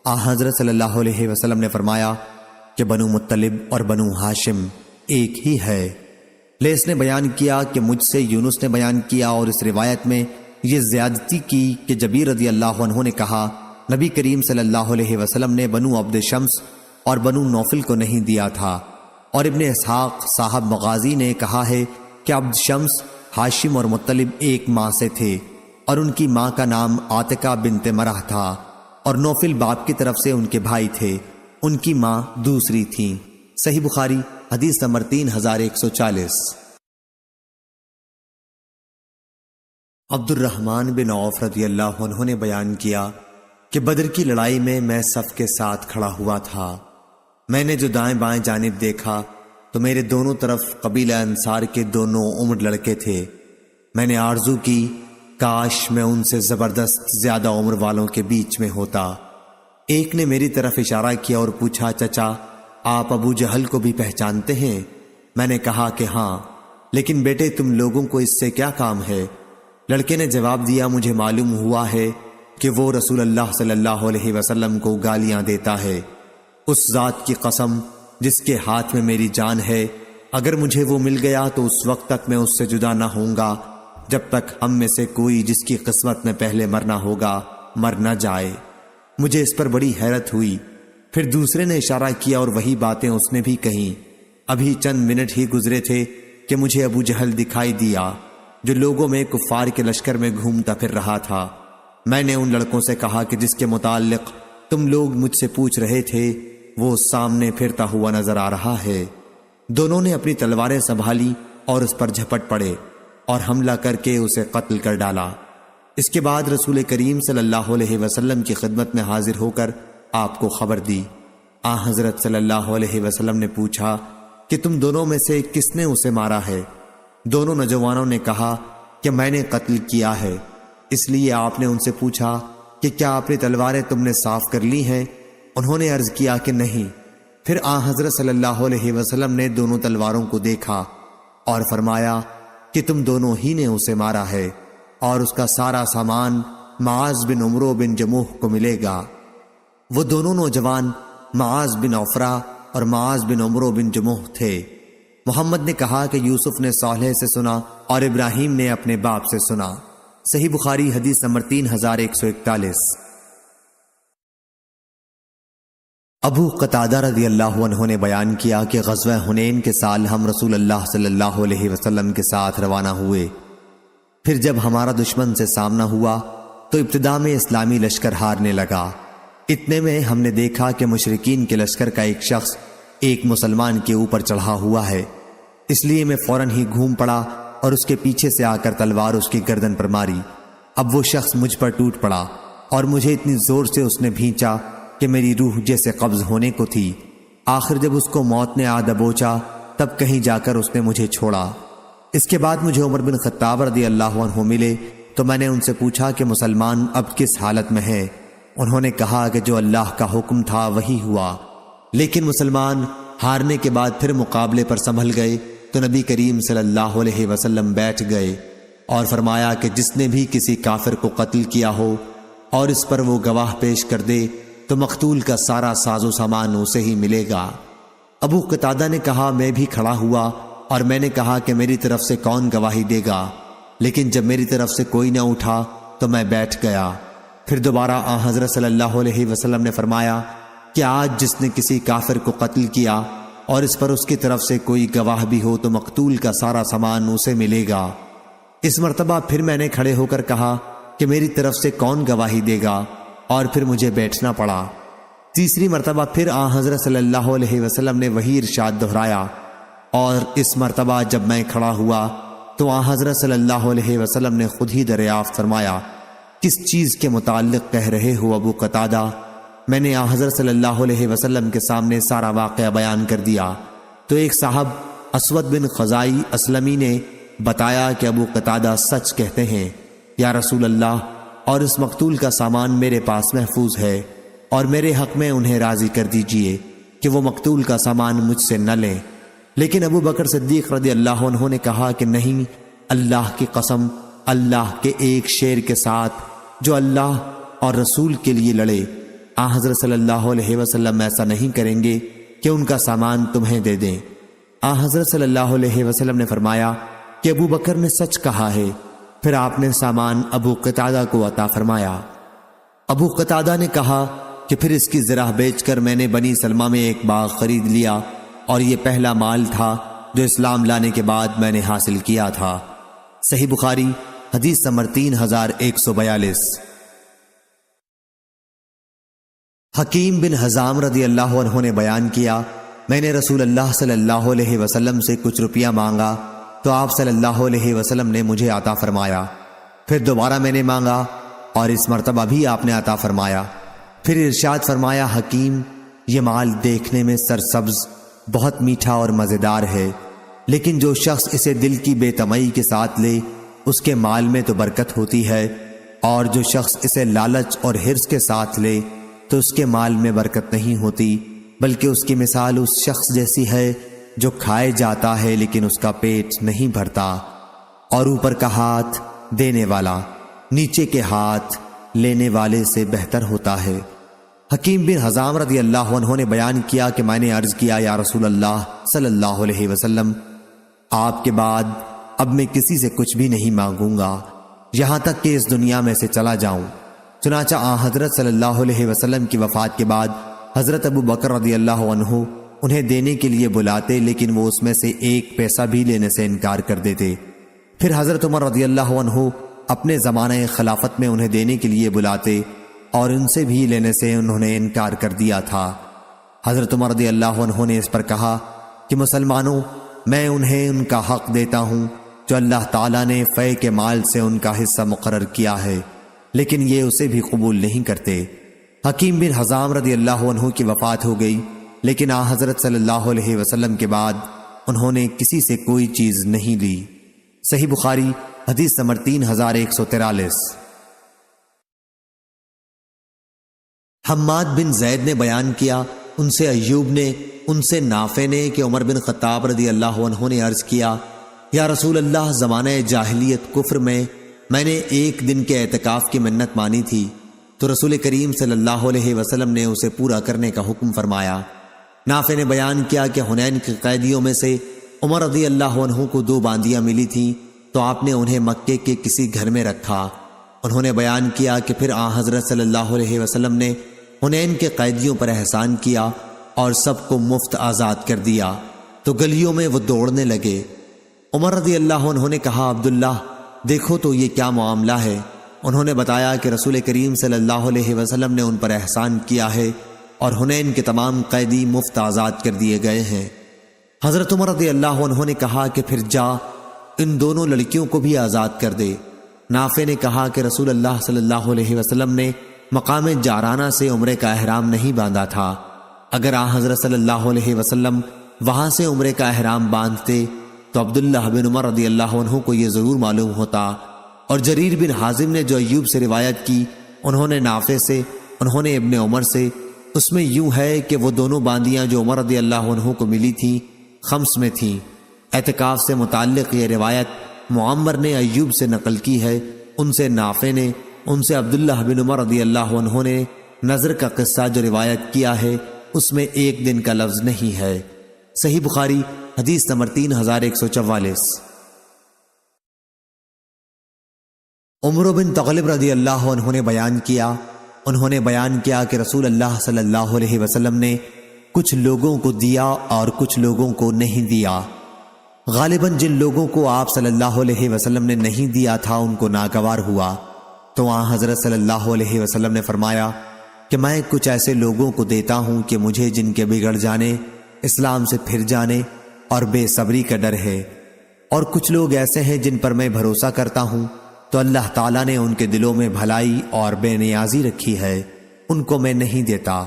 حضرت صلی اللہ علیہ وسلم نے فرمایا کہ بنو مطلب اور بنو ہاشم ایک ہی ہے۔ لیس نے بیان کیا کہ مجھ سے یونس نے بیان کیا اور اس روایت میں یہ زیادتی کی کہ جبیر رضی اللہ عنہ نے کہا، نبی کریم صلی اللہ علیہ وسلم نے بنو عبد شمس اور بنو نوفل کو نہیں دیا تھا۔ اور ابن اسحاق صاحب مغازی نے کہا ہے کہ عبد شمس، ہاشم اور مطلب ایک ماں سے تھے اور ان کی ماں کا نام عاتقہ بنت مرح تھا، اور نوفل باپ کی طرف سے ان کے بھائی تھے، ان کی ماں دوسری تھیں۔ صحیح بخاری حدیث نمبر 3140۔ عبد الرحمن بن عوف رضی اللہ عنہ نے بیان کیا کہ بدر کی لڑائی میں صف کے ساتھ کھڑا ہوا تھا۔ میں نے جو دائیں بائیں جانب دیکھا تو میرے دونوں طرف قبیلہ انصار کے 2 عمر لڑکے تھے۔ میں نے آرزو کی کاش میں ان سے زبردست زیادہ عمر والوں کے بیچ میں ہوتا۔ ایک نے میری طرف اشارہ کیا اور پوچھا، چچا آپ ابو جہل کو بھی پہچانتے ہیں؟ میں نے کہا کہ ہاں، لیکن بیٹے تم لوگوں کو اس سے کیا کام ہے؟ لڑکے نے جواب دیا، مجھے معلوم ہوا ہے کہ وہ رسول اللہ صلی اللہ علیہ وسلم کو گالیاں دیتا ہے۔ اس ذات کی قسم جس کے ہاتھ میں میری جان ہے، اگر مجھے وہ مل گیا تو اس وقت تک میں اس سے جدا نہ ہوں گا جب تک ہم میں سے کوئی جس کی قسمت میں پہلے مرنا ہوگا مر نہ جائے۔ مجھے اس پر بڑی حیرت ہوئی۔ پھر دوسرے نے اشارہ کیا اور وہی باتیں اس نے بھی کہیں۔ ابھی چند منٹ ہی گزرے تھے کہ مجھے ابو جہل دکھائی دیا جو لوگوں میں کفار کے لشکر میں گھومتا پھر رہا تھا۔ میں نے ان لڑکوں سے کہا کہ جس کے متعلق تم لوگ مجھ سے پوچھ رہے تھے وہ سامنے پھرتا ہوا نظر آ رہا ہے۔ دونوں نے اپنی تلواریں سنبھالی اور اس پر جھپٹ پڑے اور حملہ کر کے اسے قتل کر ڈالا۔ اس کے بعد رسول کریم صلی اللہ علیہ وسلم کی خدمت میں حاضر ہو کر آپ کو خبر دی۔ حضرت صلی اللہ علیہ وسلم نے پوچھا کہ تم دونوں میں سے کس نے اسے مارا ہے؟ دونوں نوجوانوں نے کہا کہ میں نے قتل کیا ہے۔ اس لیے آپ نے ان سے پوچھا کہ کیا اپنی تلواریں تم نے صاف کر لی ہیں؟ انہوں نے عرض کیا کہ نہیں۔ پھر حضرت صلی اللہ علیہ وسلم نے دونوں تلواروں کو دیکھا اور فرمایا کہ تم دونوں ہی نے اسے مارا ہے اور اس کا سارا سامان معاذ بن عمرو بن جموح کو ملے گا۔ وہ دونوں نوجوان معاذ بن عفرہ اور معاذ بن عمرو بن جموح تھے۔ محمد نے کہا کہ یوسف نے صالح سے سنا اور ابراہیم نے اپنے باپ سے سنا۔ صحیح بخاری حدیث نمبر 3141۔ ابو قتادہ رضی اللہ عنہ نے بیان کیا کہ غزوہ حنین کے سال ہم رسول اللہ صلی اللہ علیہ وسلم کے ساتھ روانہ ہوئے۔ پھر جب ہمارا دشمن سے سامنا ہوا تو ابتدا میں اسلامی لشکر ہارنے لگا۔ اتنے میں ہم نے دیکھا کہ مشرکین کے لشکر کا ایک شخص ایک مسلمان کے اوپر چڑھا ہوا ہے۔ اس لیے میں فوراً ہی گھوم پڑا اور اس کے پیچھے سے آ کر تلوار اس کی گردن پر ماری۔ اب وہ شخص مجھ پر ٹوٹ پڑا اور مجھے اتنی زور سے اس نے بھینچا کہ میری روح جیسے قبض ہونے کو تھی۔ آخر جب اس کو موت نے آ دبوچا تب کہیں جا کر اس نے مجھے چھوڑا۔ اس کے بعد مجھے عمر بن خطاب رضی اللہ عنہ ملے تو میں نے ان سے پوچھا کہ مسلمان اب کس حالت میں ہے؟ انہوں نے کہا کہ جو اللہ کا حکم تھا وہی ہوا، لیکن مسلمان ہارنے کے بعد پھر مقابلے پر سنبھل گئے تو نبی کریم صلی اللہ علیہ وسلم بیٹھ گئے اور فرمایا کہ جس نے بھی کسی کافر کو قتل کیا ہو اور اس پر وہ گواہ پیش کر دے تو مقتول کا سارا ساز و سامان اسے ہی ملے گا۔ ابو قتادہ نے کہا میں بھی کھڑا ہوا اور میں نے کہا کہ میری طرف سے کون گواہی دے گا، لیکن جب میری طرف سے کوئی نہ اٹھا تو میں بیٹھ گیا۔ پھر دوبارہ حضرت صلی اللہ علیہ وسلم نے فرمایا کہ آج جس نے کسی کافر کو قتل کیا اور اس پر اس کی طرف سے کوئی گواہ بھی ہو تو مقتول کا سارا سامان اسے ملے گا۔ اس مرتبہ پھر میں نے کھڑے ہو کر کہا کہ میری طرف سے کون گواہی دے گا، اور پھر مجھے بیٹھنا پڑا۔ تیسری مرتبہ پھر حضرت صلی اللہ علیہ وسلم نے وہی ارشاد دہرایا، اور اس مرتبہ جب میں کھڑا ہوا تو حضرت صلی اللہ علیہ وسلم نے خود ہی دریافت فرمایا کس چیز کے متعلق کہہ رہے ہو ابو قتادہ؟ میں نے حضرت صلی اللہ علیہ وسلم کے سامنے سارا واقعہ بیان کر دیا تو ایک صاحب اسود بن خزائی اسلمی نے بتایا کہ ابو قتادہ سچ کہتے ہیں یا رسول اللہ، اور اس مقتول کا سامان میرے پاس محفوظ ہے، اور میرے حق میں انہیں راضی کر دیجئے کہ وہ مقتول کا سامان مجھ سے نہ لیں۔ لیکن ابو بکر صدیق رضی اللہ عنہ نے کہا کہ نہیں، اللہ کی قسم، اللہ کے ایک شیر کے ساتھ جو اللہ اور رسول کے لیے لڑے، حضرت صلی اللہ علیہ وسلم ایسا نہیں کریں گے کہ ان کا سامان تمہیں دے دیں۔ حضرت صلی اللہ علیہ وسلم نے فرمایا کہ ابو بکر نے سچ کہا ہے۔ پھر آپ نے سامان ابو قتادہ کو عطا فرمایا۔ ابو قتادہ نے کہا کہ پھر اس کی زرہ بیچ کر میں نے بنی سلمہ میں ایک باغ خرید لیا، اور یہ پہلا مال تھا جو اسلام لانے کے بعد میں نے حاصل کیا تھا۔ صحیح بخاری حدیث نمبر 3142۔ حکیم بن حزام رضی اللہ عنہ نے بیان کیا میں نے رسول اللہ صلی اللہ علیہ وسلم سے کچھ روپیہ مانگا تو آپ صلی اللہ علیہ وسلم نے مجھے عطا فرمایا۔ پھر دوبارہ میں نے مانگا اور اس مرتبہ بھی آپ نے عطا فرمایا۔ پھر ارشاد فرمایا حکیم، یہ مال دیکھنے میں سرسبز، بہت میٹھا اور مزیدار ہے، لیکن جو شخص اسے دل کی بے تمئی کے ساتھ لے اس کے مال میں تو برکت ہوتی ہے، اور جو شخص اسے لالچ اور حرص کے ساتھ لے تو اس کے مال میں برکت نہیں ہوتی، بلکہ اس کی مثال اس شخص جیسی ہے جو کھائے جاتا ہے لیکن اس کا پیٹ نہیں بھرتا، اور اوپر کا ہاتھ دینے والا نیچے کے ہاتھ لینے والے سے بہتر ہوتا ہے۔ حکیم بن حزام رضی اللہ عنہ نے بیان کیا کہ میں نے عرض کیا یا رسول اللہ صلی اللہ علیہ وسلم، آپ کے بعد اب میں کسی سے کچھ بھی نہیں مانگوں گا یہاں تک کہ اس دنیا میں سے چلا جاؤں۔ چنانچہ حضرت صلی اللہ علیہ وسلم کی وفات کے بعد حضرت ابو بکر رضی اللہ عنہ انہیں دینے کے لیے بلاتے، لیکن وہ اس میں سے ایک پیسہ بھی لینے سے انکار کر دیتے۔ پھر حضرت عمر رضی اللہ عنہ اپنے زمانہ خلافت میں انہیں دینے کے لیے بلاتے اور ان سے بھی لینے سے انہوں نے انکار کر دیا تھا۔ حضرت عمر رضی اللہ عنہ نے اس پر کہا کہ مسلمانوں، میں انہیں ان کا حق دیتا ہوں جو اللہ تعالیٰ نے فے کے مال سے ان کا حصہ مقرر کیا ہے، لیکن یہ اسے بھی قبول نہیں کرتے۔ حکیم بن حزام رضی اللہ عنہ کی وفات ہو گئی، لیکن حضرت صلی اللہ علیہ وسلم کے بعد انہوں نے کسی سے کوئی چیز نہیں لی۔ صحیح بخاری حدیث نمبر 3143۔ حماد بن زید نے بیان کیا، ان سے ایوب نے، ان سے نافع نے کہ عمر بن خطاب رضی اللہ عنہ نے عرض کیا یا رسول اللہ، زمانہ جاہلیت کفر میں نے ایک دن کے اعتکاف کی منت مانی تھی تو رسول کریم صلی اللہ علیہ وسلم نے اسے پورا کرنے کا حکم فرمایا۔ نافع نے بیان کیا کہ حنین کے قیدیوں میں سے عمر رضی اللہ عنہ کو 2 باندیاں ملی تھیں تو آپ نے انہیں مکے کے کسی گھر میں رکھا۔ انہوں نے بیان کیا کہ پھر حضرت صلی اللہ علیہ وسلم نے حنین کے قیدیوں پر احسان کیا اور سب کو مفت آزاد کر دیا تو گلیوں میں وہ دوڑنے لگے۔ عمر رضی اللہ عنہ نے کہا، عبداللہ دیکھو تو یہ کیا معاملہ ہے؟ انہوں نے بتایا کہ رسول کریم صلی اللہ علیہ وسلم نے ان پر احسان کیا ہے اور حنین کے تمام قیدی مفت آزاد کر دیے گئے ہیں۔ حضرت عمر رضی اللہ عنہ نے کہا کہ پھر جا ان دونوں لڑکیوں کو بھی آزاد کر دے۔ نافع نے کہا کہ رسول اللہ صلی اللہ علیہ وسلم نے مقام جارانہ سے عمرے کا احرام نہیں باندھا تھا۔ اگر حضرت صلی اللہ علیہ وسلم وہاں سے عمرے کا احرام باندھتے تو عبداللہ بن عمر رضی اللہ عنہ کو یہ ضرور معلوم ہوتا۔ اور جریر بن حازم نے جو ایوب سے روایت کی، انہوں نے نافع سے، انہوں نے ابن عمر سے، اس میں یوں ہے کہ وہ دونوں باندیاں جو عمر رضی اللہ عنہ کو ملی تھیں خمس میں تھیں۔ اعتکاف سے متعلق یہ روایت معمر نے ایوب سے نقل کی ہے، ان سے نافع نے، ان سے عبداللہ بن عمر رضی اللہ عنہ نے نظر کا قصہ جو روایت کیا ہے اس میں ایک دن کا لفظ نہیں ہے۔ صحیح بخاری حدیث نمبر 3144۔ عمر بن تغلب رضی اللہ عنہ نے بیان کیا، انہوں نے بیان کیا کہ رسول اللہ صلی اللہ علیہ وسلم نے کچھ لوگوں کو دیا اور کچھ لوگوں کو نہیں دیا۔ غالباً جن لوگوں کو آپ صلی اللہ علیہ وسلم نے نہیں دیا تھا ان کو ناگوار ہوا تو حضرت صلی اللہ علیہ وسلم نے فرمایا کہ میں کچھ ایسے لوگوں کو دیتا ہوں کہ مجھے جن کے بگڑ جانے، اسلام سے پھر جانے اور بے صبری کا ڈر ہے، اور کچھ لوگ ایسے ہیں جن پر میں بھروسہ کرتا ہوں تو اللہ تعالیٰ نے ان کے دلوں میں بھلائی اور بے نیازی رکھی ہے، ان کو میں نہیں دیتا۔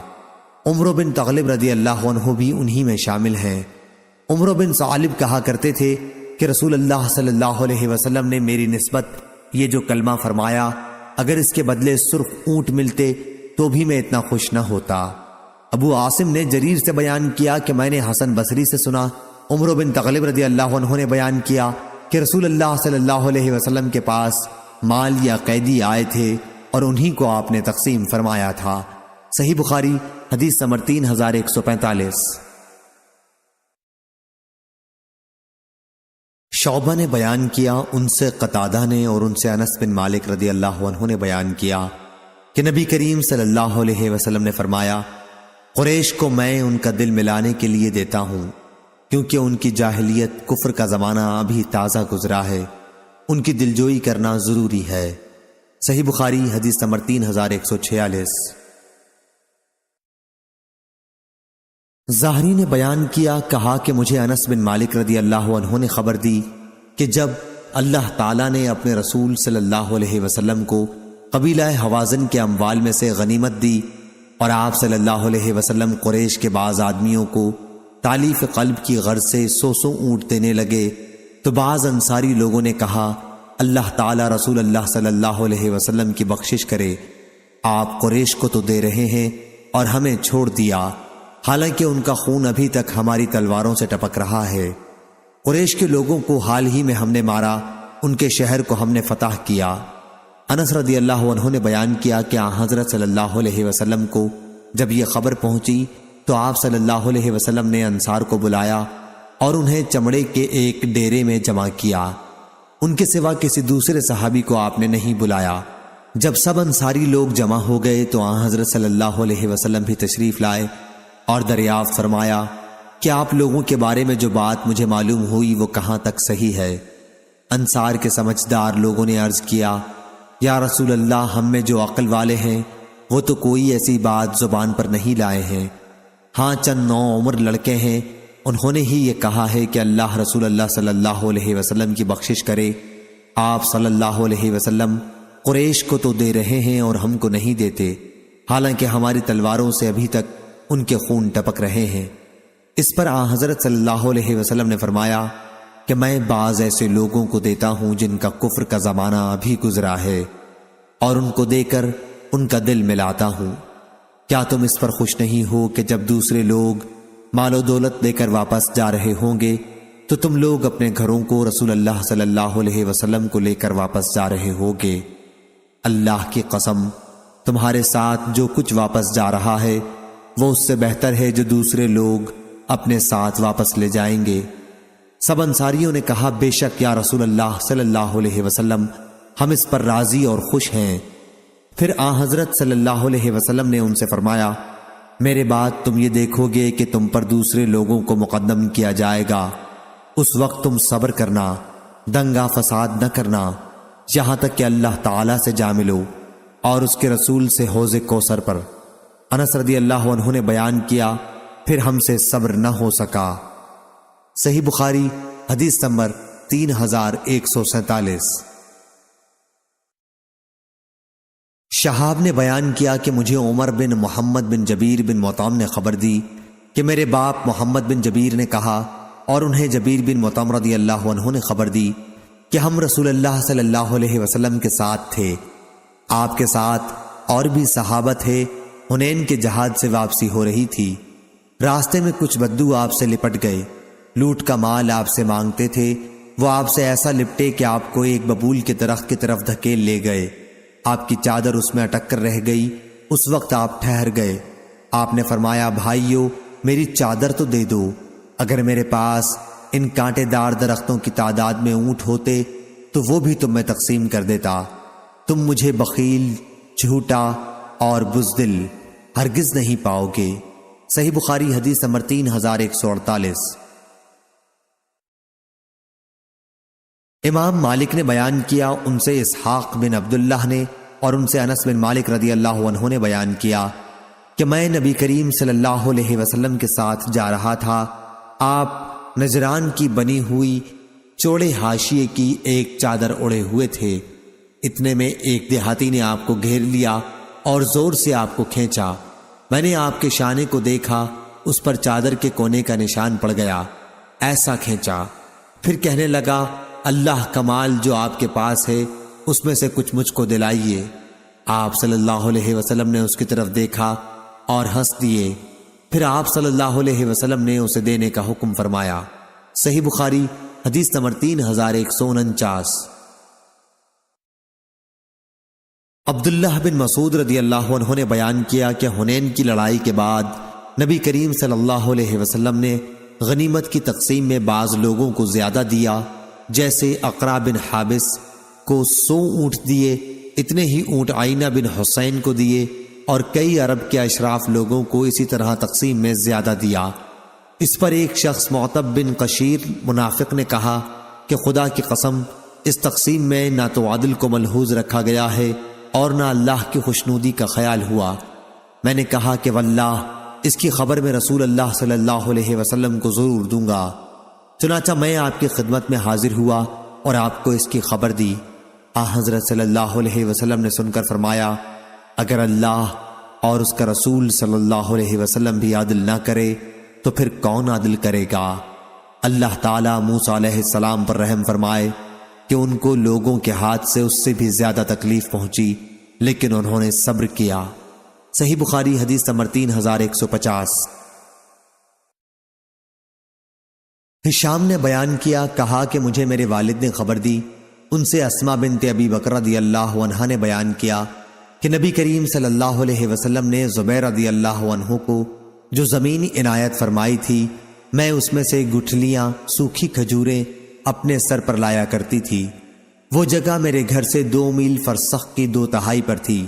عمر بن تغلب رضی اللہ عنہ بھی انہی میں شامل ہیں۔ عمر بن ثعلب کہا کرتے تھے کہ رسول اللہ صلی اللہ علیہ وسلم نے میری نسبت یہ جو کلمہ فرمایا، اگر اس کے بدلے سرخ اونٹ ملتے تو بھی میں اتنا خوش نہ ہوتا۔ ابو عاصم نے جریر سے بیان کیا کہ میں نے حسن بصری سے سنا، عمر بن تغلب رضی اللہ عنہ نے بیان کیا کہ رسول اللہ صلی اللہ علیہ وسلم کے پاس مال یا قیدی آئے تھے اور انہی کو آپ نے تقسیم فرمایا تھا۔ صحیح بخاری حدیث نمبر 3145۔ شعبہ نے بیان کیا، ان سے قتادہ نے اور ان سے انس بن مالک رضی اللہ عنہ نے بیان کیا کہ نبی کریم صلی اللہ علیہ وسلم نے فرمایا، قریش کو میں ان کا دل ملانے کے لیے دیتا ہوں کیونکہ ان کی جاہلیت کفر کا زمانہ ابھی تازہ گزرا ہے، ان کی دلجوئی کرنا ضروری ہے۔ صحیح بخاری حدیث نمبر 3146۔ زہری نے بیان کیا، کہا کہ مجھے انس بن مالک رضی اللہ عنہ نے خبر دی کہ جب اللہ تعالیٰ نے اپنے رسول صلی اللہ علیہ وسلم کو قبیلہ حوازن کے اموال میں سے غنیمت دی اور آپ صلی اللہ علیہ وسلم قریش کے بعض آدمیوں کو تالیف قلب کی غرض سے 100 اونٹ دینے لگے تو بعض انصاری لوگوں نے کہا، اللہ تعالیٰ رسول اللہ صلی اللہ علیہ وسلم کی بخشش کرے، آپ قریش کو تو دے رہے ہیں اور ہمیں چھوڑ دیا، حالانکہ ان کا خون ابھی تک ہماری تلواروں سے ٹپک رہا ہے۔ قریش کے لوگوں کو حال ہی میں ہم نے مارا، ان کے شہر کو ہم نے فتح کیا۔ انس رضی اللہ عنہ نے بیان کیا کہ حضرت صلی اللہ علیہ وسلم کو جب یہ خبر پہنچی تو آپ صلی اللہ علیہ وسلم نے انصار کو بلایا اور انہیں چمڑے کے ایک ڈیرے میں جمع کیا۔ ان کے سوا کسی دوسرے صحابی کو آپ نے نہیں بلایا۔ جب سب انصاری لوگ جمع ہو گئے تو آن حضرت صلی اللہ علیہ وسلم بھی تشریف لائے اور دریافت فرمایا کہ آپ لوگوں کے بارے میں جو بات مجھے معلوم ہوئی وہ کہاں تک صحیح ہے؟ انصار کے سمجھدار لوگوں نے عرض کیا، یا رسول اللہ، ہم میں جو عقل والے ہیں وہ تو کوئی ایسی بات زبان پر نہیں لائے ہیں، ہاں چند نو عمر لڑکے ہیں، انہوں نے ہی یہ کہا ہے کہ اللہ رسول اللہ صلی اللہ علیہ وسلم کی بخشش کرے۔ آپ صلی اللہ علیہ وسلم قریش کو تو دے رہے ہیں اور ہم کو نہیں دیتے، حالانکہ ہماری تلواروں سے ابھی تک ان کے خون ٹپک رہے ہیں۔ اس پر آن حضرت صلی اللہ علیہ وسلم نے فرمایا کہ میں بعض ایسے لوگوں کو دیتا ہوں جن کا کفر کا زمانہ ابھی گزرا ہے، اور ان کو دے کر ان کا دل ملاتا ہوں۔ کیا تم اس پر خوش نہیں ہو کہ جب دوسرے لوگ مال و دولت لے کر واپس جا رہے ہوں گے تو تم لوگ اپنے گھروں کو رسول اللہ صلی اللہ علیہ وسلم کو لے کر واپس جا رہے ہوگے؟ اللہ کی قسم، تمہارے ساتھ جو کچھ واپس جا رہا ہے وہ اس سے بہتر ہے جو دوسرے لوگ اپنے ساتھ واپس لے جائیں گے۔ سب انصاریوں نے کہا، بے شک یا رسول اللہ صلی اللہ علیہ وسلم، ہم اس پر راضی اور خوش ہیں۔ پھر آن حضرت صلی اللہ علیہ وسلم نے ان سے فرمایا، میرے بعد تم یہ دیکھو گے کہ تم پر دوسرے لوگوں کو مقدم کیا جائے گا، اس وقت تم صبر کرنا، دنگا فساد نہ کرنا، یہاں تک کہ اللہ تعالیٰ سے جا ملو اور اس کے رسول سے حوض کوثر پر۔ انس رضی اللہ عنہ نے بیان کیا، پھر ہم سے صبر نہ ہو سکا۔ صحیح بخاری حدیث نمبر 3147۔ شہاب نے بیان کیا کہ مجھے عمر بن محمد بن جبیر بن مطعم نے خبر دی کہ میرے باپ محمد بن جبیر نے کہا، اور انہیں جبیر بن مطعم رضی اللہ عنہ نے خبر دی کہ ہم رسول اللہ صلی اللہ علیہ وسلم کے ساتھ تھے، آپ کے ساتھ اور بھی صحابہ تھے، حنین کے جہاد سے واپسی ہو رہی تھی، راستے میں کچھ بدو آپ سے لپٹ گئے، لوٹ کا مال آپ سے مانگتے تھے، وہ آپ سے ایسا لپٹے کہ آپ کو ایک ببول کے درخت کی طرف دھکیل لے گئے، آپ کی چادر اس میں اٹک کر رہ گئی، اس وقت آپ ٹھہر گئے۔ آپ نے فرمایا، بھائیو میری چادر تو دے دو، اگر میرے پاس ان کانٹے دار درختوں کی تعداد میں اونٹ ہوتے تو وہ بھی تم میں تقسیم کر دیتا، تم مجھے بخیل، جھوٹا اور بزدل ہرگز نہیں پاؤ گے۔ صحیح بخاری حدیث نمبر 3148۔ امام مالک نے بیان کیا، ان سے اسحاق بن عبداللہ نے اور ان سے انس بن مالک رضی اللہ عنہ نے بیان کیا کہ میں نبی کریم صلی اللہ علیہ وسلم کے ساتھ جا رہا تھا، آپ نجران کی بنی ہوئی چوڑے حاشیے کی ایک چادر اڑے ہوئے تھے، اتنے میں ایک دیہاتی نے آپ کو گھیر لیا اور زور سے آپ کو کھینچا، میں نے آپ کے شانے کو دیکھا، اس پر چادر کے کونے کا نشان پڑ گیا، ایسا کھینچا، پھر کہنے لگا، اللہ کا مال جو آپ کے پاس ہے اس میں سے کچھ مجھ کو دلائیے۔ آپ صلی اللہ علیہ وسلم نے اس کی طرف دیکھا اور ہنس دیے، پھر آپ صلی اللہ علیہ وسلم نے اسے دینے کا حکم فرمایا۔ صحیح بخاری حدیث نمبر 3149۔ عبداللہ بن مسعود رضی اللہ عنہ نے بیان کیا کہ حنین کی لڑائی کے بعد نبی کریم صلی اللہ علیہ وسلم نے غنیمت کی تقسیم میں بعض لوگوں کو زیادہ دیا، جیسے اقرا بن حابس کو 100 اونٹ دیے، اتنے ہی اونٹ عینہ بن حسین کو دیے، اور کئی عرب کے اشراف لوگوں کو اسی طرح تقسیم میں زیادہ دیا۔ اس پر ایک شخص معتب بن قشیر منافق نے کہا کہ خدا کی قسم، اس تقسیم میں نہ تو عدل کو ملحوظ رکھا گیا ہے اور نہ اللہ کی خوشنودی کا خیال ہوا۔ میں نے کہا کہ واللہ اس کی خبر میں رسول اللہ صلی اللہ علیہ وسلم کو ضرور دوں گا، چنانچہ میں آپ کی خدمت میں حاضر ہوا اور آپ کو اس کی خبر دی۔ حضرت صلی اللہ علیہ وسلم نے سن کر فرمایا، اگر اللہ اور اس کا رسول صلی اللہ علیہ وسلم بھی عدل نہ کرے تو پھر کون عدل کرے گا؟ اللہ تعالیٰ موسیٰ علیہ السلام پر رحم فرمائے کہ ان کو لوگوں کے ہاتھ سے اس سے بھی زیادہ تکلیف پہنچی، لیکن انہوں نے صبر کیا۔ صحیح بخاری حدیث نمبر 3150۔ ہشام نے بیان کیا، کہا کہ مجھے میرے والد نے خبر دی، ان سے اسما بنت ابی بکر رضی اللہ عنہا نے بیان کیا کہ نبی کریم صلی اللہ علیہ وسلم نے زبیر رضی اللہ عنہ کو جو زمین عنایت فرمائی تھی، میں اس میں سے گٹھلیاں سوکھی کھجوریں اپنے سر پر لایا کرتی تھی۔ وہ جگہ میرے گھر سے 2 میل فرسخ کی 2/3 پر تھی۔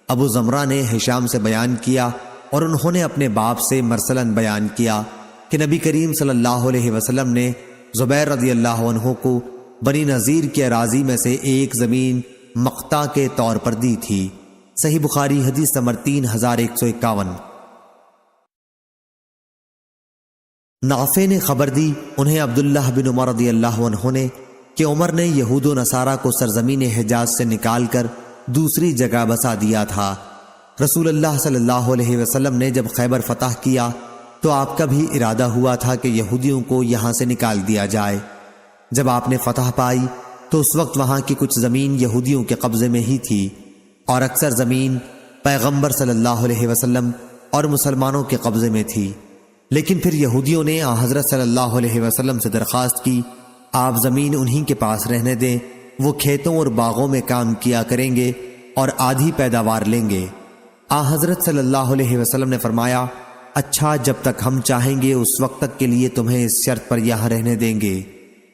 ابو زمرہ نے ہشام سے بیان کیا اور انہوں نے اپنے باپ سے مرسلاً بیان کیا کہ نبی کریم صلی اللہ علیہ وسلم نے زبیر رضی اللہ عنہ کو بنی نذیر کی اراضی میں سے ایک زمین مقطع کے طور پر دی تھی۔ صحیح بخاری حدیث نمبر 3151۔ نافع نے خبر دی انہیں عبداللہ بن عمر رضی اللہ عنہ نے کہ عمر نے یہود و نصارہ کو سرزمین حجاز سے نکال کر دوسری جگہ بسا دیا تھا۔ رسول اللہ صلی اللہ علیہ وسلم نے جب خیبر فتح کیا تو آپ کا بھی ارادہ ہوا تھا کہ یہودیوں کو یہاں سے نکال دیا جائے۔ جب آپ نے فتح پائی تو اس وقت وہاں کی کچھ زمین یہودیوں کے قبضے میں ہی تھی اور اکثر زمین پیغمبر صلی اللہ علیہ وسلم اور مسلمانوں کے قبضے میں تھی۔ لیکن پھر یہودیوں نے حضرت صلی اللہ علیہ وسلم سے درخواست کی، آپ زمین انہی کے پاس رہنے دیں، وہ کھیتوں اور باغوں میں کام کیا کریں گے اور آدھی پیداوار لیں گے۔ حضرت صلی اللہ علیہ وسلم نے فرمایا، اچھا، جب تک ہم چاہیں گے اس وقت تک کے لیے تمہیں اس شرط پر یہاں رہنے دیں گے۔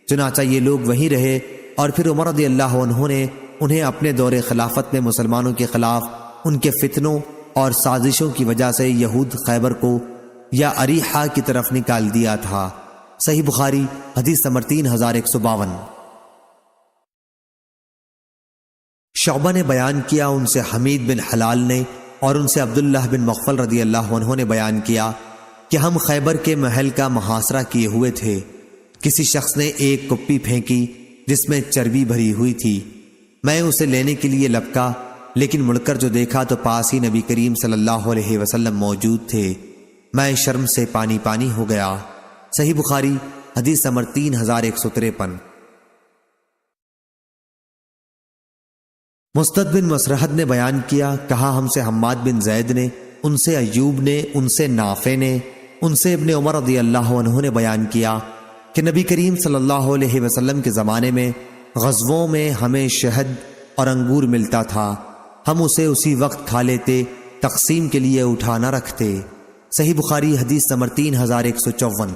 چنانچہ یہ لوگ وہیں رہے اور پھر عمر رضی اللہ عنہ نے انہیں اپنے دور خلافت میں مسلمانوں کے خلاف ان کے فتنوں اور سازشوں کی وجہ سے یہود خیبر کو یا اریحہ کی طرف نکال دیا تھا۔ صحیح بخاری حدیث نمبر 3152۔ شعبہ نے بیان کیا ان سے حمید بن حلال نے اور ان سے عبداللہ بن مغفل رضی اللہ عنہ نے بیان کیا کہ ہم خیبر کے محل کا محاصرہ کیے ہوئے تھے۔ کسی شخص نے ایک کپی پھینکی جس میں چربی بھری ہوئی تھی۔ میں اسے لینے کے لیے لپکا، لیکن مڑ کر جو دیکھا تو پاس ہی نبی کریم صلی اللہ علیہ وسلم موجود تھے۔ میں شرم سے پانی پانی ہو گیا۔ صحیح بخاری حدیث نمبر 3153۔ مستد بن مسرحد نے بیان کیا، کہا ہم سے حماد بن زید نے، ان سے ایوب نے، ان سے نافع نے، ان سے ابن عمر رضی اللہ عنہ نے بیان کیا کہ نبی کریم صلی اللہ علیہ وسلم کے زمانے میں غزووں میں ہمیں شہد اور انگور ملتا تھا، ہم اسے اسی وقت کھا لیتے، تقسیم کے لیے اٹھا نہ رکھتے۔ صحیح بخاری حدیث نمبر 3154۔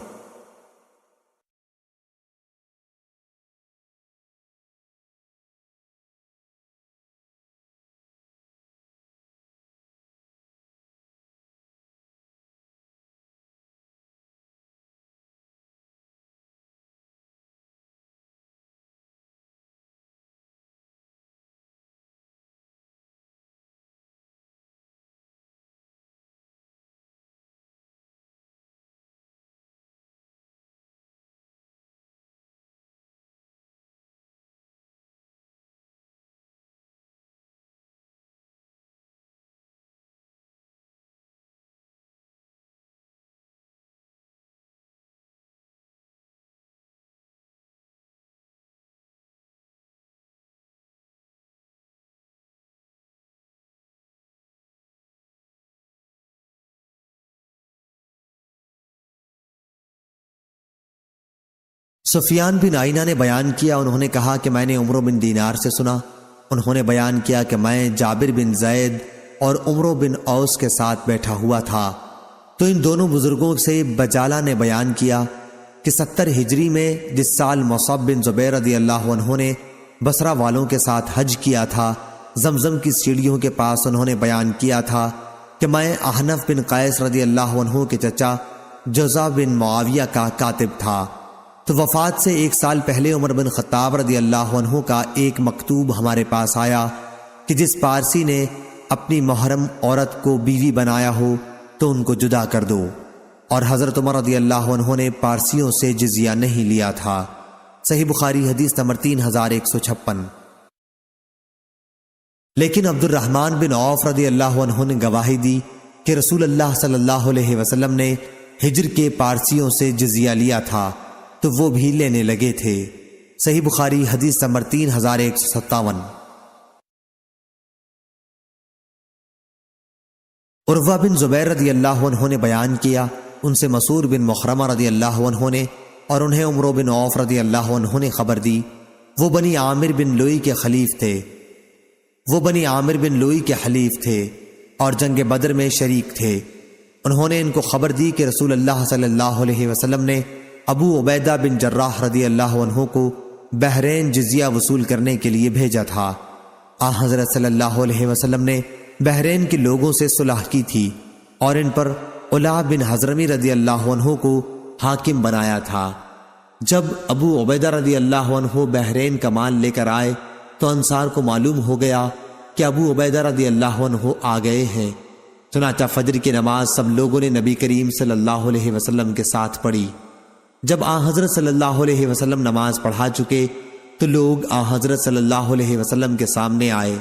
سفیان بن آئینہ نے بیان کیا، انہوں نے کہا کہ میں نے عمرو بن دینار سے سنا، انہوں نے بیان کیا کہ میں جابر بن زید اور عمرو بن اوس کے ساتھ بیٹھا ہوا تھا، تو ان دونوں بزرگوں سے بجالہ نے بیان کیا کہ 70 ہجری میں جس سال مصعب بن زبیر رضی اللہ عنہ نے بصرہ والوں کے ساتھ حج کیا تھا، زمزم کی سیڑھیوں کے پاس انہوں نے بیان کیا تھا کہ میں احنف بن قیس رضی اللہ عنہ کے چچا جزع بن معاویہ کا کاتب تھا، تو وفات سے 1 سال پہلے عمر بن خطاب رضی اللہ عنہ کا ایک مکتوب ہمارے پاس آیا کہ جس پارسی نے اپنی محرم عورت کو بیوی بنایا ہو تو ان کو جدا کر دو، اور حضرت عمر رضی اللہ عنہ نے پارسیوں سے جزیہ نہیں لیا تھا۔ صحیح بخاری حدیث نمبر 3156۔ لیکن عبد الرحمن بن عوف رضی اللہ عنہ نے گواہی دی کہ رسول اللہ صلی اللہ علیہ وسلم نے ہجر کے پارسیوں سے جزیہ لیا تھا تو وہ بھی لینے لگے تھے۔ صحیح بخاری حدیث نمبر 3157۔ عروہ بن زبیر رضی اللہ عنہ نے بیان کیا، ان سے مسعور بن مخرمہ رضی اللہ عنہ نے اور انہیں عمرو بن عوف رضی اللہ عنہ نے خبر دی، وہ بنی عامر بن لوئی کے خلیف تھے۔ وہ بنی عامر بن لوئی کے حلیف تھے اور جنگ بدر میں شریک تھے۔ انہوں نے ان کو خبر دی کہ رسول اللہ صلی اللہ علیہ وسلم نے ابو عبیدہ بن جراح رضی اللہ عنہ کو بحرین جزیہ وصول کرنے کے لیے بھیجا تھا۔ حضرت صلی اللہ علیہ وسلم نے بحرین کے لوگوں سے صلح کی تھی اور ان پر علا بن حضرمی رضی اللہ عنہ کو حاکم بنایا تھا۔ جب ابو عبیدہ رضی اللہ عنہ بحرین کا مال لے کر آئے تو انصار کو معلوم ہو گیا کہ ابو عبیدہ رضی اللہ عنہ آ گئے ہیں۔ چنانچہ فجر کی نماز سب لوگوں نے نبی کریم صلی اللہ علیہ وسلم کے ساتھ پڑھی۔ جب حضرت صلی اللہ علیہ وسلم نماز پڑھا چکے تو لوگ حضرت صلی اللہ علیہ وسلم کے سامنے آئے۔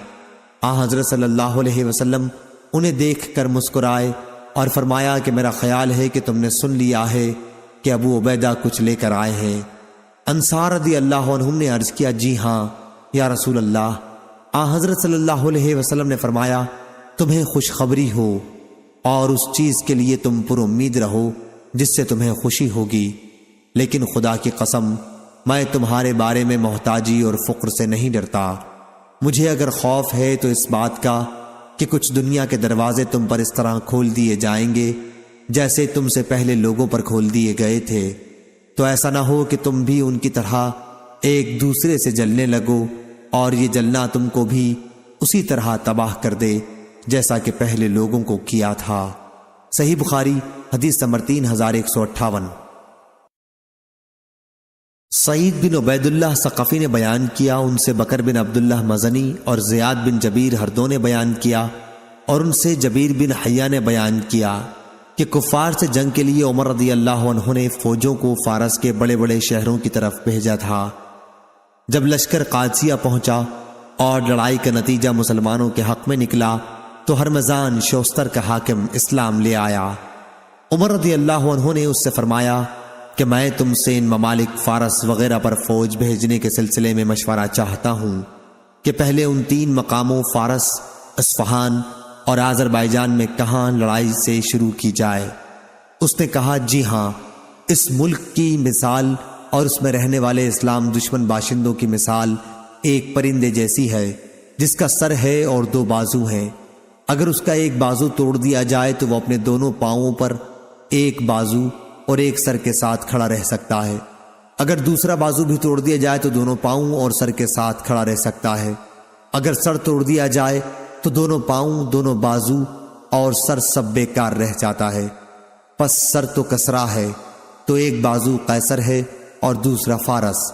حضرت صلی اللہ علیہ وسلم انہیں دیکھ کر مسکرائے اور فرمایا کہ میرا خیال ہے کہ تم نے سن لیا ہے کہ ابو عبیدہ کچھ لے کر آئے ہیں۔ انصار رضی اللہ عنہم نے عرض کیا جی ہاں یا رسول اللہ۔ حضرت صلی اللہ علیہ وسلم نے فرمایا تمہیں خوشخبری ہو اور اس چیز کے لیے تم پر امید رہو جس سے تمہیں خوشی ہوگی، لیکن خدا کی قسم میں تمہارے بارے میں محتاجی اور فقر سے نہیں ڈرتا۔ مجھے اگر خوف ہے تو اس بات کا کہ کچھ دنیا کے دروازے تم پر اس طرح کھول دیے جائیں گے جیسے تم سے پہلے لوگوں پر کھول دیے گئے تھے، تو ایسا نہ ہو کہ تم بھی ان کی طرح ایک دوسرے سے جلنے لگو اور یہ جلنا تم کو بھی اسی طرح تباہ کر دے جیسا کہ پہلے لوگوں کو کیا تھا۔ صحیح بخاری حدیث نمبر 3158۔ سعید بن عبید اللہ ثقفی نے بیان کیا، ان سے بکر بن عبداللہ مزنی اور زیاد بن جبیر ہر دو نے بیان کیا اور ان سے جبیر بن حیہ نے بیان کیا کہ کفار سے جنگ کے لیے عمر رضی اللہ عنہ نے فوجوں کو فارس کے بڑے بڑے شہروں کی طرف بھیجا تھا۔ جب لشکر قادسیہ پہنچا اور لڑائی کا نتیجہ مسلمانوں کے حق میں نکلا تو ہرمزان شوستر کا حاکم اسلام لے آیا۔ عمر رضی اللہ عنہ نے اس سے فرمایا کہ میں تم سے ان ممالک فارس وغیرہ پر فوج بھیجنے کے سلسلے میں مشورہ چاہتا ہوں کہ پہلے ان 3 مقاموں فارس، اصفہان اور آذربائیجان میں کہاں لڑائی سے شروع کی جائے۔ اس نے کہا جی ہاں، اس ملک کی مثال اور اس میں رہنے والے اسلام دشمن باشندوں کی مثال ایک پرندے جیسی ہے جس کا سر ہے اور 2 بازو ہیں۔ اگر اس کا ایک بازو توڑ دیا جائے تو وہ اپنے دونوں پاؤں پر ایک بازو اور ایک سر کے ساتھ کھڑا رہ سکتا ہے، اگر دوسرا بازو بھی توڑ دیا جائے تو دونوں پاؤں اور سر کے ساتھ کھڑا رہ سکتا ہے، اگر سر توڑ دیا جائے تو دونوں پاؤں، دونوں بازو اور سر سب بیکار رہ جاتا ہے۔ پس سر تو کسرا ہے تو ایک بازو قیصر ہے اور دوسرا فارس،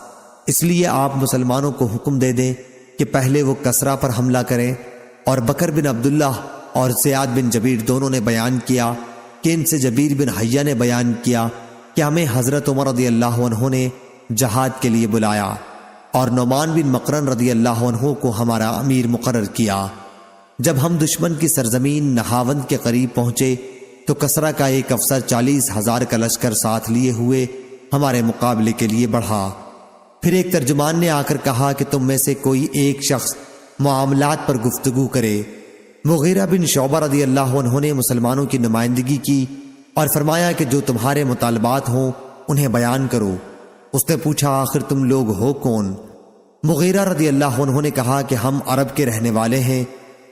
اس لیے آپ مسلمانوں کو حکم دے دیں کہ پہلے وہ کسرا پر حملہ کریں۔ اور بکر بن عبداللہ اور زیاد بن جبیر دونوں نے بیان کیا کہ ان سے جبیر بن حیہ نے بیان کیا کہ ہمیں حضرت عمر رضی اللہ عنہ نے جہاد کے لیے بلایا اور نعمان بن مقرن رضی اللہ عنہ کو ہمارا امیر مقرر کیا۔ جب ہم دشمن کی سرزمین نہاوند کے قریب پہنچے تو کسرا کا ایک افسر 40,000 کا لشکر ساتھ لیے ہوئے ہمارے مقابلے کے لیے بڑھا۔ پھر ایک ترجمان نے آ کر کہا کہ تم میں سے کوئی ایک شخص معاملات پر گفتگو کرے۔ مغیرہ بن شعبہ رضی اللہ عنہ نے مسلمانوں کی نمائندگی کی اور فرمایا کہ جو تمہارے مطالبات ہوں انہیں بیان کرو۔ اس نے پوچھا آخر تم لوگ ہو کون؟ مغیرہ رضی اللہ عنہ نے کہا کہ ہم عرب کے رہنے والے ہیں،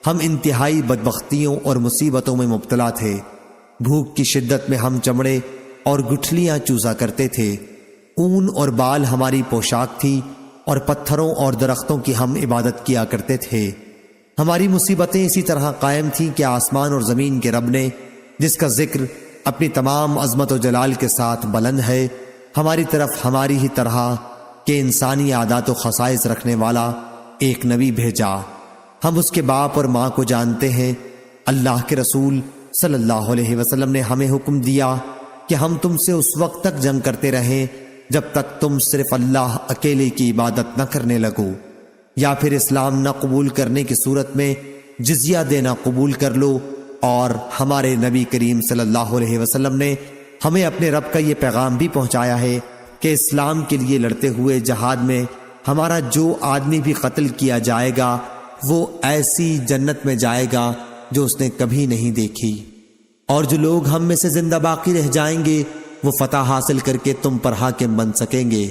ہم انتہائی بدبختیوں اور مصیبتوں میں مبتلا تھے، بھوک کی شدت میں ہم چمڑے اور گٹھلیاں چوسا کرتے تھے، اون اور بال ہماری پوشاک تھی اور پتھروں اور درختوں کی ہم عبادت کیا کرتے تھے۔ ہماری مصیبتیں اسی طرح قائم تھیں کہ آسمان اور زمین کے رب نے، جس کا ذکر اپنی تمام عظمت و جلال کے ساتھ بلند ہے، ہماری طرف ہماری ہی طرح کہ انسانی عادات و خصائص رکھنے والا ایک نبی بھیجا۔ ہم اس کے باپ اور ماں کو جانتے ہیں۔ اللہ کے رسول صلی اللہ علیہ وسلم نے ہمیں حکم دیا کہ ہم تم سے اس وقت تک جنگ کرتے رہیں جب تک تم صرف اللہ اکیلے کی عبادت نہ کرنے لگو، یا پھر اسلام نہ قبول کرنے کی صورت میں جزیہ دینا قبول کر لو۔ اور ہمارے نبی کریم صلی اللہ علیہ وسلم نے ہمیں اپنے رب کا یہ پیغام بھی پہنچایا ہے کہ اسلام کے لیے لڑتے ہوئے جہاد میں ہمارا جو آدمی بھی قتل کیا جائے گا وہ ایسی جنت میں جائے گا جو اس نے کبھی نہیں دیکھی، اور جو لوگ ہم میں سے زندہ باقی رہ جائیں گے وہ فتح حاصل کر کے تم پر حاکم بن سکیں گے۔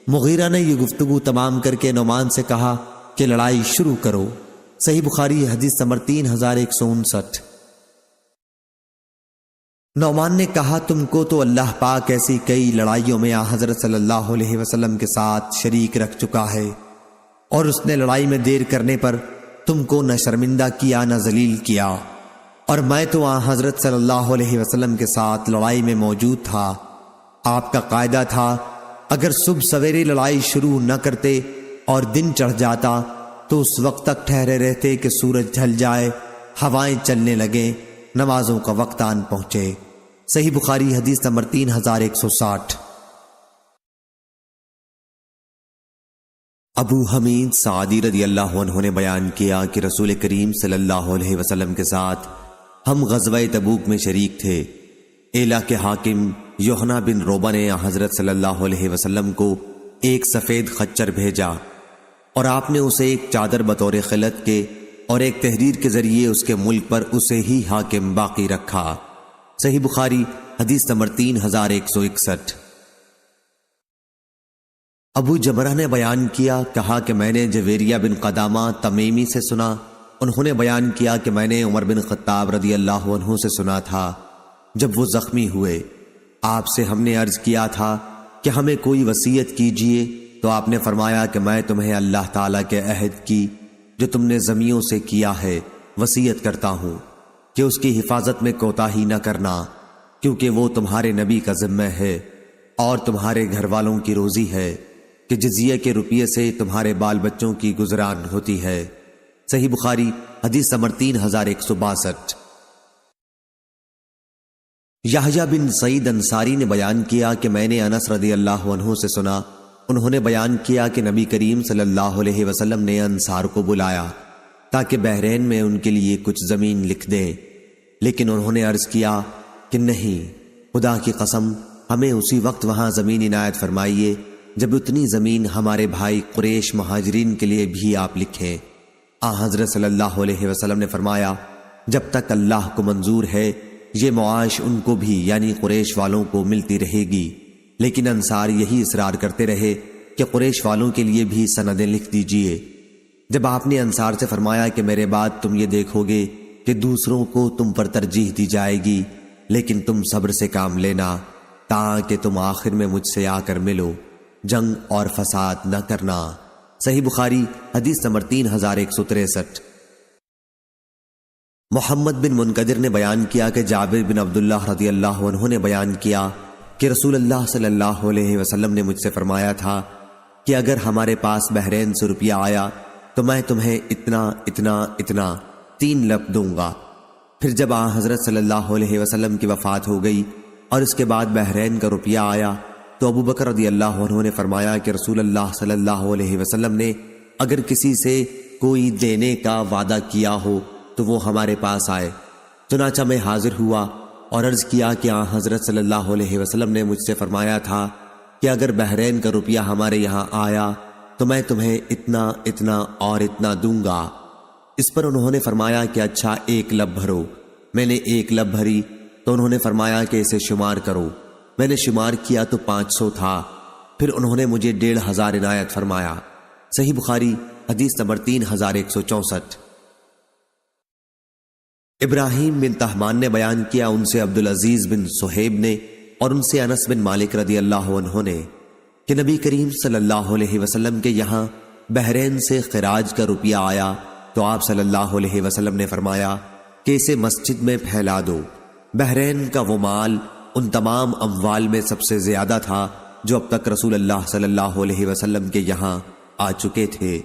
مغیرہ نے یہ گفتگو تمام کر کے نعمان سے کہا کہ لڑائی شروع کرو۔ صحیح بخاری حدیث نمبر 3159۔ نعمان نے کہا تم کو تو اللہ پاک ایسی کئی لڑائیوں میں حضرت صلی اللہ علیہ وسلم کے ساتھ شریک رکھ چکا ہے، اور اس نے لڑائی میں دیر کرنے پر تم کو نہ شرمندہ کیا نہ ذلیل کیا، اور میں تو حضرت صلی اللہ علیہ وسلم کے ساتھ لڑائی میں موجود تھا۔ آپ کا قاعدہ تھا اگر صبح سویرے لڑائی شروع نہ کرتے اور دن چڑھ جاتا تو اس وقت تک ٹھہرے رہتے کہ سورج ڈھل جائے، ہوائیں چلنے لگیں، نمازوں کا وقت آن پہنچے۔ صحیح بخاری حدیث نمبر 3160۔ ابو حمید سعدی رضی اللہ عنہ نے بیان کیا کہ رسول کریم صلی اللہ علیہ وسلم کے ساتھ ہم غزوہ تبوک میں شریک تھے۔ ایلا کے حاکم یوحنا بن روبہ نے حضرت صلی اللہ علیہ وسلم کو ایک سفید خچر بھیجا، اور آپ نے اسے ایک چادر بطور خلعت کے اور ایک تحریر کے ذریعے اس کے ملک پر اسے ہی حاکم باقی رکھا۔ صحیح بخاری حدیث نمبر 3161۔ ابو جمرہ نے بیان کیا، کہا کہ میں نے جویریہ بن قدامہ تمیمی سے سنا، انہوں نے بیان کیا کہ میں نے عمر بن خطاب رضی اللہ عنہ سے سنا تھا جب وہ زخمی ہوئے، آپ سے ہم نے عرض کیا تھا کہ ہمیں کوئی وصیت کیجئے، تو آپ نے فرمایا کہ میں تمہیں اللہ تعالیٰ کے عہد کی جو تم نے زمیوں سے کیا ہے وصیت کرتا ہوں کہ اس کی حفاظت میں کوتاہی نہ کرنا، کیونکہ وہ تمہارے نبی کا ذمہ ہے اور تمہارے گھر والوں کی روزی ہے کہ جزیہ کے روپیے سے تمہارے بال بچوں کی گزران ہوتی ہے۔ صحیح بخاری حدیث نمبر 3162۔ یحییٰ بن سعید انصاری نے بیان کیا کہ میں نے انس رضی اللہ عنہ سے سنا، انہوں نے بیان کیا کہ نبی کریم صلی اللہ علیہ وسلم نے انصار کو بلایا تاکہ بحرین میں ان کے لیے کچھ زمین لکھ دیں، لیکن انہوں نے عرض کیا کہ نہیں، خدا کی قسم ہمیں اسی وقت وہاں زمین عنایت فرمائیے جب اتنی زمین ہمارے بھائی قریش مہاجرین کے لیے بھی آپ لکھیں۔ حضرت صلی اللہ علیہ وسلم نے فرمایا جب تک اللہ کو منظور ہے یہ معاش ان کو بھی یعنی قریش والوں کو ملتی رہے گی، لیکن انصار یہی اصرار کرتے رہے کہ قریش والوں کے لیے بھی سندیں لکھ دیجئے۔ جب آپ نے انصار سے فرمایا کہ میرے بعد تم یہ دیکھو گے کہ دوسروں کو تم پر ترجیح دی جائے گی، لیکن تم صبر سے کام لینا تاکہ تم آخر میں مجھ سے آ کر ملو، جنگ اور فساد نہ کرنا۔ صحیح بخاری حدیث نمبر 3163۔ محمد بن منقدر نے بیان کیا کہ جابر بن عبداللہ رضی اللہ عنہ نے بیان کیا کہ رسول اللہ صلی اللہ علیہ وسلم نے مجھ سے فرمایا تھا کہ اگر ہمارے پاس بحرین سے روپیہ آیا تو میں تمہیں اتنا اتنا اتنا 3 لب دوں گا۔ پھر جب حضرت صلی اللہ علیہ وسلم کی وفات ہو گئی اور اس کے بعد بحرین کا روپیہ آیا تو ابو بکر رضی اللہ عنہ نے فرمایا کہ رسول اللہ صلی اللہ علیہ وسلم نے اگر کسی سے کوئی دینے کا وعدہ کیا ہو تو وہ ہمارے پاس آئے۔ چنانچہ میں حاضر ہوا اور عرض کیا کہ حضرت صلی اللہ علیہ وسلم نے مجھ سے فرمایا تھا کہ اگر بحرین کا روپیہ ہمارے یہاں آیا تو میں تمہیں اتنا اتنا اور اتنا دوں گا۔ اس پر انہوں نے فرمایا کہ اچھا 1 لب بھرو۔ میں نے 1 لب بھری تو انہوں نے فرمایا کہ اسے شمار کرو۔ میں نے شمار کیا تو 500 تھا۔ پھر انہوں نے مجھے 1500 عنایت فرمایا۔ صحیح بخاری حدیث نمبر 3164۔ ابراہیم بن طہمان نے بیان کیا، ان سے عبدالعزیز بن صہیب نے اور ان سے انس بن مالک رضی اللہ عنہ نے کہ نبی کریم صلی اللہ علیہ وسلم کے یہاں بحرین سے خراج کا روپیہ آیا تو آپ صلی اللہ علیہ وسلم نے فرمایا کہ اسے مسجد میں پھیلا دو۔ بحرین کا وہ مال ان تمام اموال میں سب سے زیادہ تھا جو اب تک رسول اللہ صلی اللہ علیہ وسلم کے یہاں آ چکے تھے۔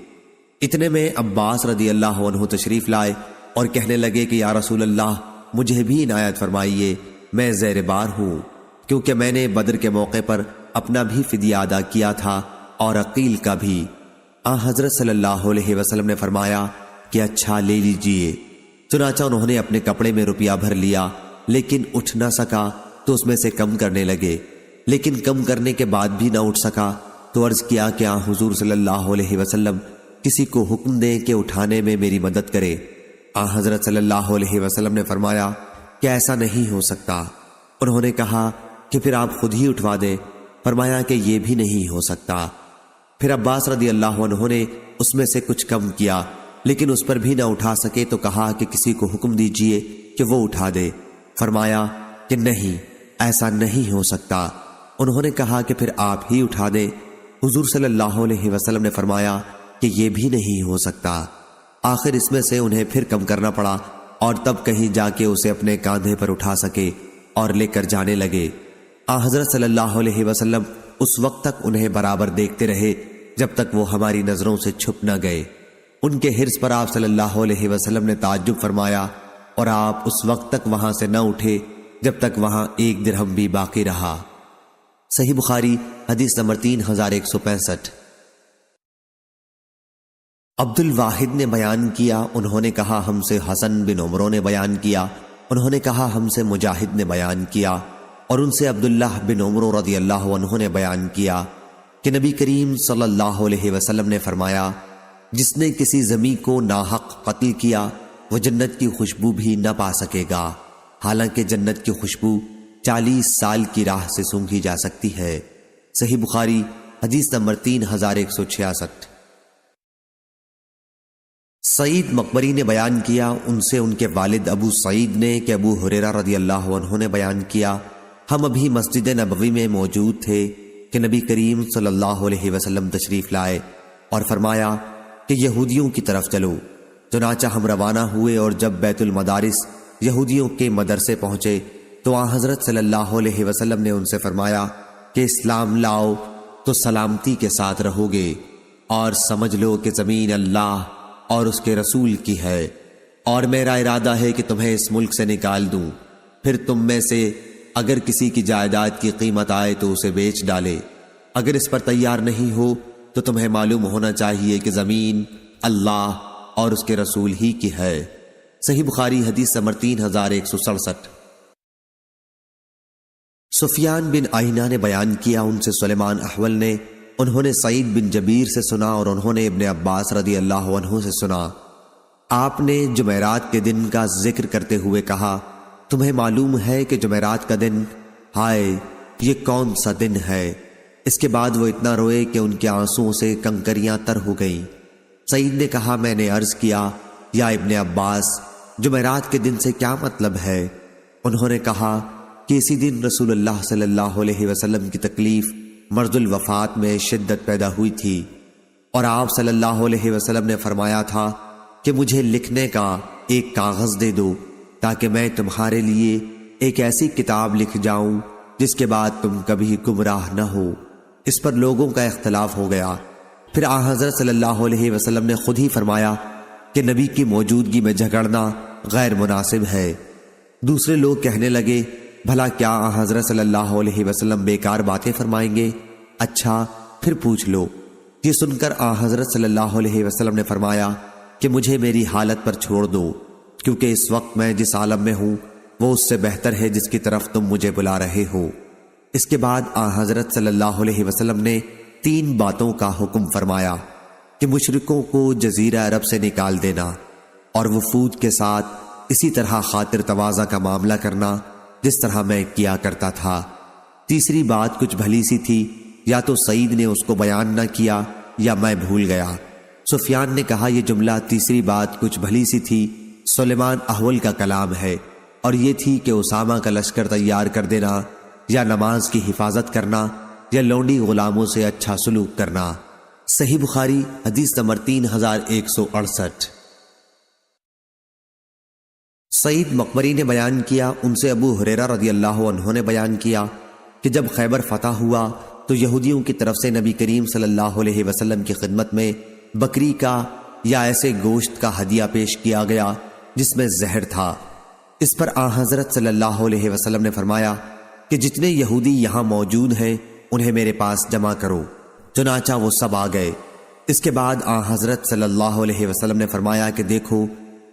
اتنے میں عباس رضی اللہ عنہ تشریف لائے اور کہنے لگے کہ یا رسول اللہ مجھے بھی عنایت فرمائیے، میں زیر بار ہوں، کیونکہ میں نے بدر کے موقع پر اپنا بھی فدیہ ادا کیا تھا اور عقیل کا بھی۔ حضرت صلی اللہ علیہ وسلم نے فرمایا کہ اچھا لے لیجئے۔ چنانچہ انہوں نے اپنے کپڑے میں روپیہ بھر لیا، لیکن اٹھ نہ سکا تو اس میں سے کم کرنے لگے، لیکن کم کرنے کے بعد بھی نہ اٹھ سکا تو عرض کیا کہ حضور صلی اللہ علیہ وسلم کسی کو حکم دیں کہ اٹھانے میں میری مدد کرے۔ حضرت صلی اللہ علیہ وسلم نے فرمایا کہ ایسا نہیں ہو سکتا۔ انہوں نے کہا کہ پھر آپ خود ہی اٹھوا دیں۔ فرمایا کہ یہ بھی نہیں ہو سکتا۔ پھر عباس رضی اللہ عنہ نے اس میں سے کچھ کم کیا لیکن اس پر بھی نہ اٹھا سکے تو کہا کہ کسی کو حکم دیجئے کہ وہ اٹھا دے۔ فرمایا کہ نہیں، ایسا نہیں ہو سکتا۔ انہوں نے کہا کہ پھر آپ ہی اٹھا دیں۔ حضور صلی اللہ علیہ وسلم نے فرمایا کہ یہ بھی نہیں ہو سکتا۔ آخر اس میں سے انہیں پھر کم کرنا پڑا اور تب کہیں جا کے اسے اپنے کاندھے پر اٹھا سکے اور لے کر جانے لگے۔ حضرت صلی اللہ علیہ وسلم اس وقت تک انہیں برابر دیکھتے رہے جب تک وہ ہماری نظروں سے چھپ نہ گئے۔ ان کے حرص پر آپ صلی اللہ علیہ وسلم نے تعجب فرمایا اور آپ اس وقت تک وہاں سے نہ اٹھے جب تک وہاں 1 درہم بھی باقی رہا۔ صحیح بخاری حدیث نمبر 3165۔ عبد الواحد نے بیان کیا، انہوں نے کہا ہم سے حسن بن عمرو نے بیان کیا، انہوں نے کہا ہم سے مجاہد نے بیان کیا، اور ان سے عبداللہ بن عمرو رضی اللہ عنہ نے بیان کیا کہ نبی کریم صلی اللہ علیہ وسلم نے فرمایا، جس نے کسی زمین کو ناحق قتل کیا وہ جنت کی خوشبو بھی نہ پا سکے گا، حالانکہ جنت کی خوشبو 40 سال کی راہ سے سونگھی جا سکتی ہے۔ صحیح بخاری حدیث نمبر 3166۔ سعید مقبری نے بیان کیا، ان سے ان کے والد ابو سعید نے کہ ابو ہریرہ رضی اللہ عنہ نے بیان کیا، ہم ابھی مسجد نبوی میں موجود تھے کہ نبی کریم صلی اللہ علیہ وسلم تشریف لائے اور فرمایا کہ یہودیوں کی طرف چلو۔ چنانچہ ہم روانہ ہوئے اور جب بیت المدارس یہودیوں کے مدرسے پہنچے تو حضرت صلی اللہ علیہ وسلم نے ان سے فرمایا کہ اسلام لاؤ تو سلامتی کے ساتھ رہو گے، اور سمجھ لو کہ زمین اللہ اور اس کے رسول کی ہے، اور میرا ارادہ ہے کہ تمہیں اس ملک سے نکال دوں، پھر تم میں سے اگر کسی کی جائیداد کی قیمت آئے تو اسے بیچ ڈالے، اگر اس پر تیار نہیں ہو تو تمہیں معلوم ہونا چاہیے کہ زمین اللہ اور اس کے رسول ہی کی ہے۔ صحیح بخاری حدیث نمبر 3167۔ سفیان بن عیینہ نے بیان کیا، ان سے سلیمان احول نے، انہوں نے سعید بن جبیر سے سنا اور انہوں نے ابن عباس رضی اللہ عنہ سے سنا، آپ نے جمعرات کے دن کا ذکر کرتے ہوئے کہا، تمہیں معلوم ہے کہ جمعرات کا دن، ہائے یہ کون سا دن ہے؟ اس کے بعد وہ اتنا روئے کہ ان کے آنسوؤں سے کنکریاں تر ہو گئیں۔ سعید نے کہا، میں نے عرض کیا، یا ابن عباس، جمعرات کے دن سے کیا مطلب ہے؟ انہوں نے کہا کہ اسی دن رسول اللہ صلی اللہ علیہ وسلم کی تکلیف مرض الوفات میں شدت پیدا ہوئی تھی، اور آپ صلی اللہ علیہ وسلم نے فرمایا تھا کہ مجھے لکھنے کا ایک کاغذ دے دو تاکہ میں تمہارے لیے ایک ایسی کتاب لکھ جاؤں جس کے بعد تم کبھی گمراہ نہ ہو۔ اس پر لوگوں کا اختلاف ہو گیا۔ پھر حضرت صلی اللہ علیہ وسلم نے خود ہی فرمایا کہ نبی کی موجودگی میں جھگڑنا غیر مناسب ہے۔ دوسرے لوگ کہنے لگے، بھلا کیا حضرت صلی اللہ علیہ وسلم بیکار باتیں فرمائیں گے؟ اچھا پھر پوچھ لو۔ یہ سن کر حضرت صلی اللہ علیہ وسلم نے فرمایا کہ مجھے میری حالت پر چھوڑ دو، کیونکہ اس وقت میں جس عالم میں ہوں وہ اس سے بہتر ہے جس کی طرف تم مجھے بلا رہے ہو۔ اس کے بعد حضرت صلی اللہ علیہ وسلم نے 3 باتوں کا حکم فرمایا کہ مشرکوں کو جزیرہ عرب سے نکال دینا، اور وفود کے ساتھ اسی طرح خاطر تواضع کا معاملہ کرنا جس طرح میں کیا کرتا تھا۔ تیسری بات کچھ بھلی سی تھی، یا تو سعید نے اس کو بیان نہ کیا یا میں بھول گیا۔ سفیان نے کہا، یہ جملہ تیسری بات کچھ بھلی سی تھی سلیمان احول کا کلام ہے، اور یہ تھی کہ اسامہ کا لشکر تیار کر دینا، یا نماز کی حفاظت کرنا، یا لونڈی غلاموں سے اچھا سلوک کرنا۔ صحیح بخاری حدیث نمبر 3168۔ سعید مقبری نے بیان کیا، ان سے ابو ہریرہ رضی اللہ عنہ نے بیان کیا کہ جب خیبر فتح ہوا تو یہودیوں کی طرف سے نبی کریم صلی اللہ علیہ وسلم کی خدمت میں بکری کا یا ایسے گوشت کا ہدیہ پیش کیا گیا جس میں زہر تھا۔ اس پر حضرت صلی اللہ علیہ وسلم نے فرمایا کہ جتنے یہودی یہاں موجود ہیں انہیں میرے پاس جمع کرو۔ چنانچہ وہ سب آ گئے۔ اس کے بعد حضرت صلی اللہ علیہ وسلم نے فرمایا کہ دیکھو،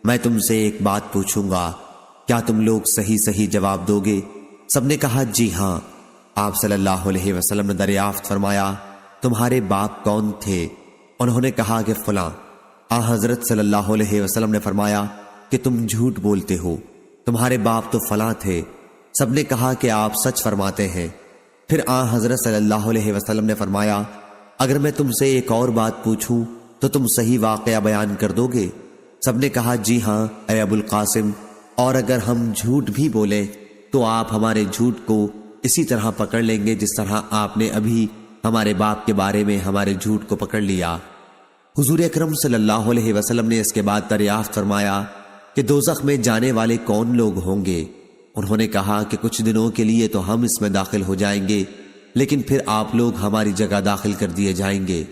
میں تم سے ایک بات پوچھوں گا، کیا تم لوگ صحیح صحیح جواب دو گے؟ سب نے کہا جی ہاں۔ آپ صلی اللہ علیہ وسلم نے دریافت فرمایا، تمہارے باپ کون تھے؟ انہوں نے کہا کہ فلاں۔ حضرت صلی اللہ علیہ وسلم نے فرمایا کہ تم جھوٹ بولتے ہو، تمہارے باپ تو فلاں تھے۔ سب نے کہا کہ آپ سچ فرماتے ہیں۔ پھر حضرت صلی اللہ علیہ وسلم نے فرمایا، اگر میں تم سے ایک اور بات پوچھوں تو تم صحیح واقعہ بیان کر دو گے؟ سب نے کہا جی ہاں اے ابو القاسم، اور اگر ہم جھوٹ بھی بولیں تو آپ ہمارے جھوٹ کو اسی طرح پکڑ لیں گے جس طرح آپ نے ابھی ہمارے باپ کے بارے میں ہمارے جھوٹ کو پکڑ لیا۔ حضور اکرم صلی اللہ علیہ وسلم نے اس کے بعد دریافت فرمایا کہ دوزخ میں جانے والے کون لوگ ہوں گے؟ انہوں نے کہا کہ کچھ دنوں کے لیے تو ہم اس میں داخل ہو جائیں گے، لیکن پھر آپ لوگ ہماری جگہ داخل کر دیے جائیں گے۔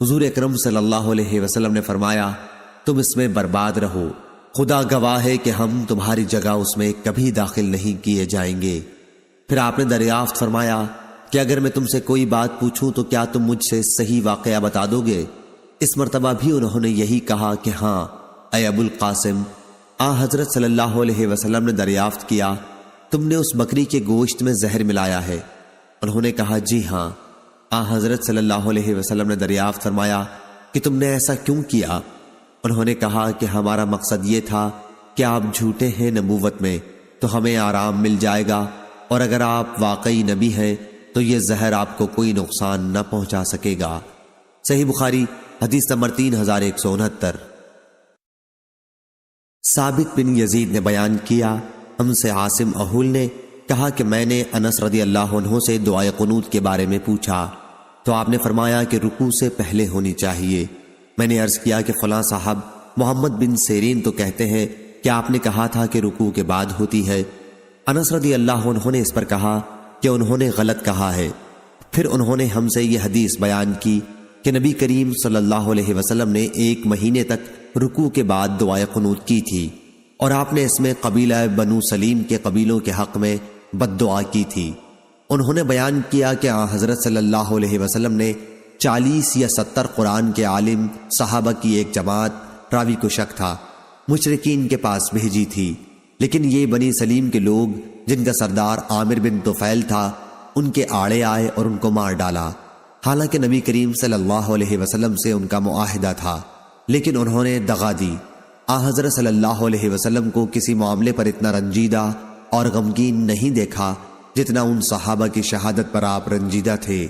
حضور اکرم صلی اللہ علیہ وسلم نے فرمایا تم اس میں برباد رہو، خدا گواہ ہے کہ ہم تمہاری جگہ اس میں کبھی داخل نہیں کیے جائیں گے۔ پھر آپ نے دریافت فرمایا کہ اگر میں تم سے کوئی بات پوچھوں تو کیا تم مجھ سے صحیح واقعہ بتا دو گے؟ اس مرتبہ بھی انہوں نے یہی کہا کہ ہاں اے ابو القاسم۔ حضرت صلی اللہ علیہ وسلم نے دریافت کیا تم نے اس بکری کے گوشت میں زہر ملایا ہے؟ انہوں نے کہا جی ہاں۔ حضرت صلی اللہ علیہ وسلم نے دریافت فرمایا کہ تم نے ایسا کیوں کیا؟ انہوں نے کہا کہ ہمارا مقصد یہ تھا کہ آپ جھوٹے ہیں نبوت میں تو ہمیں آرام مل جائے گا، اور اگر آپ واقعی نبی ہیں تو یہ زہر آپ کو کوئی نقصان نہ پہنچا سکے گا۔ صحیح بخاری حدیث نمبر 3169۔ ثابت بن یزید نے بیان کیا ہم سے عاصم اہول نے کہا کہ میں نے انس رضی اللہ عنہ سے دعائے قنوت کے بارے میں پوچھا تو آپ نے فرمایا کہ رکوع سے پہلے ہونی چاہیے۔ میں نے عرض کیا کہ فلاں صاحب محمد بن سیرین تو کہتے ہیں کہ آپ نے کہا تھا کہ رکوع کے بعد ہوتی ہے۔ انس رضی اللہ عنہ نے اس پر کہا کہ انہوں نے غلط کہا ہے۔ پھر انہوں نے ہم سے یہ حدیث بیان کی کہ نبی کریم صلی اللہ علیہ وسلم نے 1 مہینے تک رکوع کے بعد دعائے قنوت کی تھی، اور آپ نے اس میں قبیلہ بنو سلیم کے قبیلوں کے حق میں بد دعا کی تھی۔ انہوں نے بیان کیا کہ حضرت صلی اللہ علیہ وسلم نے 40 یا 70 قرآن کے عالم صحابہ کی ایک جماعت، راوی کو شک تھا، مشرکین کے پاس بھیجی تھی، لیکن یہ بنی سلیم کے لوگ جن کا سردار عامر بن طفیل تھا ان کے آڑے آئے اور ان کو مار ڈالا، حالانکہ نبی کریم صلی اللہ علیہ وسلم سے ان کا معاہدہ تھا، لیکن انہوں نے دغا دی۔ حضرت صلی اللہ علیہ وسلم کو کسی معاملے پر اتنا رنجیدہ اور غمگین نہیں دیکھا جتنا ان صحابہ کی شہادت پر آپ رنجیدہ تھے۔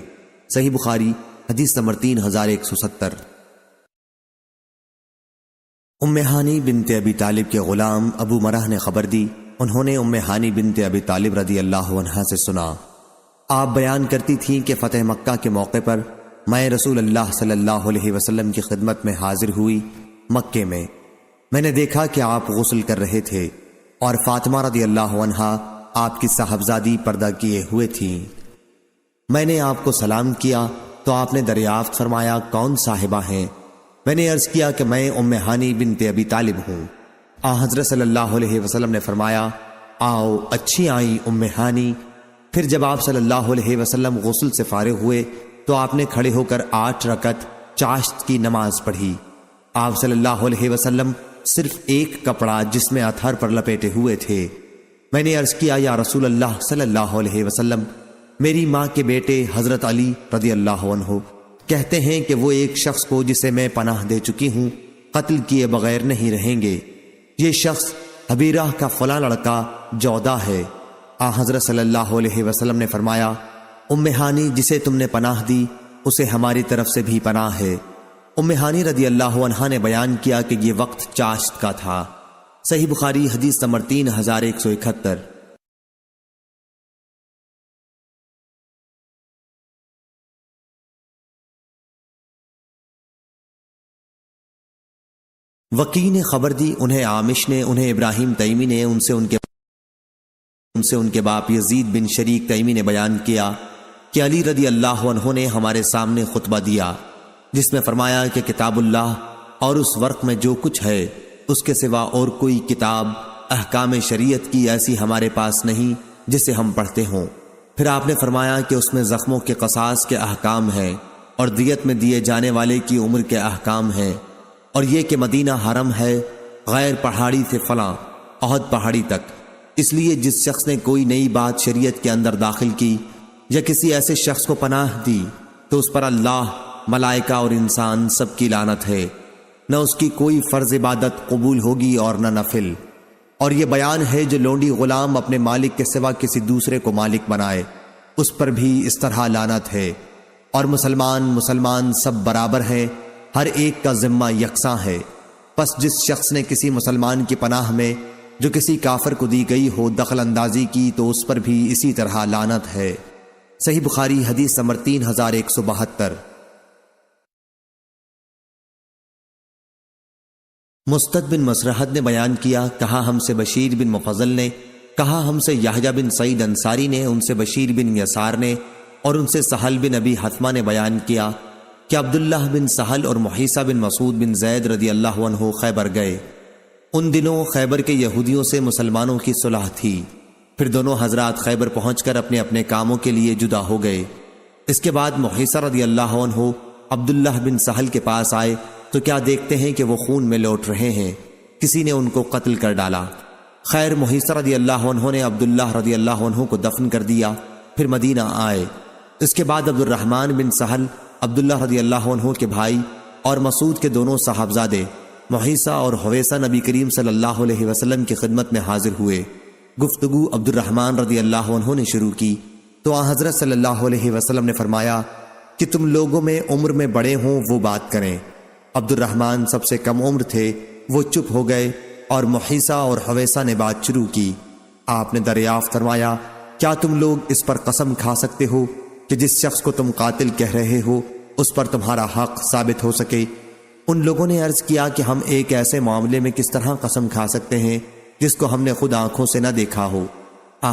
صحیح بخاری حدیث نمبر 3170۔ ام ہانی بنت ابی طالب کے غلام ابو مرہ نے خبر دی، انہوں نے ام ہانی بنت ابی طالب رضی اللہ عنہا سے سنا، آپ بیان کرتی تھیں کہ فتح مکہ کے موقع پر میں رسول اللہ صلی اللہ علیہ وسلم کی خدمت میں حاضر ہوئی مکے میں نے دیکھا کہ آپ غسل کر رہے تھے اور فاطمہ رضی اللہ عنہا آپ کی صاحبزادی پردہ کیے ہوئے تھیں۔ میں نے آپ کو سلام کیا تو آپ نے دریافت فرمایا کون صاحبہ ہیں؟ میں نے عرض کیا کہ میں ام ہانی بنت ابی طالب ہوں۔ حضرت صلی اللہ علیہ وسلم نے فرمایا آؤ، اچھی آئیں ام ہانی۔ پھر جب آپ صلی اللہ علیہ وسلم غسل سے فارغ ہوئے تو آپ نے کھڑے ہو کر 8 رکعت چاشت کی نماز پڑھی۔ آپ صلی اللہ علیہ وسلم صرف ایک کپڑا جس میں اتھر پر لپیٹے ہوئے تھے۔ میں نے عرض کیا یا رسول اللہ صلی اللہ علیہ وسلم، میری ماں کے بیٹے حضرت علی رضی اللہ عنہ کہتے ہیں کہ وہ ایک شخص کو جسے میں پناہ دے چکی ہوں قتل کیے بغیر نہیں رہیں گے، یہ شخص حبیرہ کا فلاں لڑکا جودہ ہے۔ حضرت صلی اللہ علیہ وسلم نے فرمایا ام ہانی جسے تم نے پناہ دی اسے ہماری طرف سے بھی پناہ ہے۔ ام ہانی رضی اللہ عنہا نے بیان کیا کہ یہ وقت چاشت کا تھا۔ صحیح بخاری حدیث نمبر 3171۔ وکی نے خبر دی، انہیں عامش نے، انہیں ابراہیم تیمی نے، ان سے ان کے باپ یزید بن شریک تیمی نے بیان کیا کہ علی رضی اللہ عنہ نے ہمارے سامنے خطبہ دیا جس میں فرمایا کہ کتاب اللہ اور اس ورق میں جو کچھ ہے اس کے سوا اور کوئی کتاب احکام شریعت کی ایسی ہمارے پاس نہیں جسے ہم پڑھتے ہوں۔ پھر آپ نے فرمایا کہ اس میں زخموں کے قصاص کے احکام ہیں اور دیت میں دیے جانے والے کی عمر کے احکام ہیں، اور یہ کہ مدینہ حرم ہے غیر پہاڑی سے فلاں احد پہاڑی تک، اس لیے جس شخص نے کوئی نئی بات شریعت کے اندر داخل کی یا کسی ایسے شخص کو پناہ دی تو اس پر اللہ، ملائکہ اور انسان سب کی لعنت ہے، نہ اس کی کوئی فرض عبادت قبول ہوگی اور نہ نفل۔ اور یہ بیان ہے جو لونڈی غلام اپنے مالک کے سوا کسی دوسرے کو مالک بنائے اس پر بھی اس طرح لعنت ہے، اور مسلمان سب برابر ہیں ہر ایک کا ذمہ یکساں ہے۔ پس جس شخص نے کسی مسلمان کی پناہ میں جو کسی کافر کو دی گئی ہو دخل اندازی کی تو اس پر بھی اسی طرح لعنت ہے۔ صحیح بخاری حدیث نمبر 3172۔ مستد بن مسرحد نے بیان کیا، کہا ہم سے بشیر بن مفضل نے، کہا ہم سے یحییٰ بن سعید انصاری نے، ان سے بشیر بن یسار نے اور ان سے سہل بن ابی حتمہ نے بیان کیا کہ عبداللہ بن سہل اور محیصہ بن مسعود بن زید رضی اللہ عنہ خیبر گئے۔ ان دنوں خیبر کے یہودیوں سے مسلمانوں کی صلح تھی۔ پھر دونوں حضرات خیبر پہنچ کر اپنے اپنے کاموں کے لیے جدا ہو گئے۔ اس کے بعد محیصہ رضی اللہ عنہ عبداللہ بن سہل کے پاس آئے تو کیا دیکھتے ہیں کہ وہ خون میں لوٹ رہے ہیں، کسی نے ان کو قتل کر ڈالا۔ خیر محیصہ رضی اللہ عنہ نے عبداللہ رضی اللہ عنہ کو دفن کر دیا، پھر مدینہ آئے۔ اس کے بعد عبد الرحمن بن سہل عبداللہ رضی اللہ عنہ کے بھائی اور مسعود کے دونوں صاحبزادے محیصہ اور حویصہ نبی کریم صلی اللہ علیہ وسلم کی خدمت میں حاضر ہوئے۔ گفتگو عبد الرحمن رضی اللہ عنہ نے شروع کی تو آن حضرت صلی اللہ علیہ وسلم نے فرمایا کہ تم لوگوں میں عمر میں بڑے ہوں وہ بات کریں۔ عبد الرحمن سب سے کم عمر تھے، وہ چپ ہو گئے اور محیصہ اور حویصہ نے بات شروع کی۔ آپ نے دریافت فرمایا، کیا تم لوگ اس پر قسم کھا سکتے ہو کہ جس شخص کو تم قاتل کہہ رہے ہو اس پر تمہارا حق ثابت ہو سکے؟ ان لوگوں نے عرض کیا کہ ہم ایک ایسے معاملے میں کس طرح قسم کھا سکتے ہیں جس کو ہم نے خود آنکھوں سے نہ دیکھا ہو۔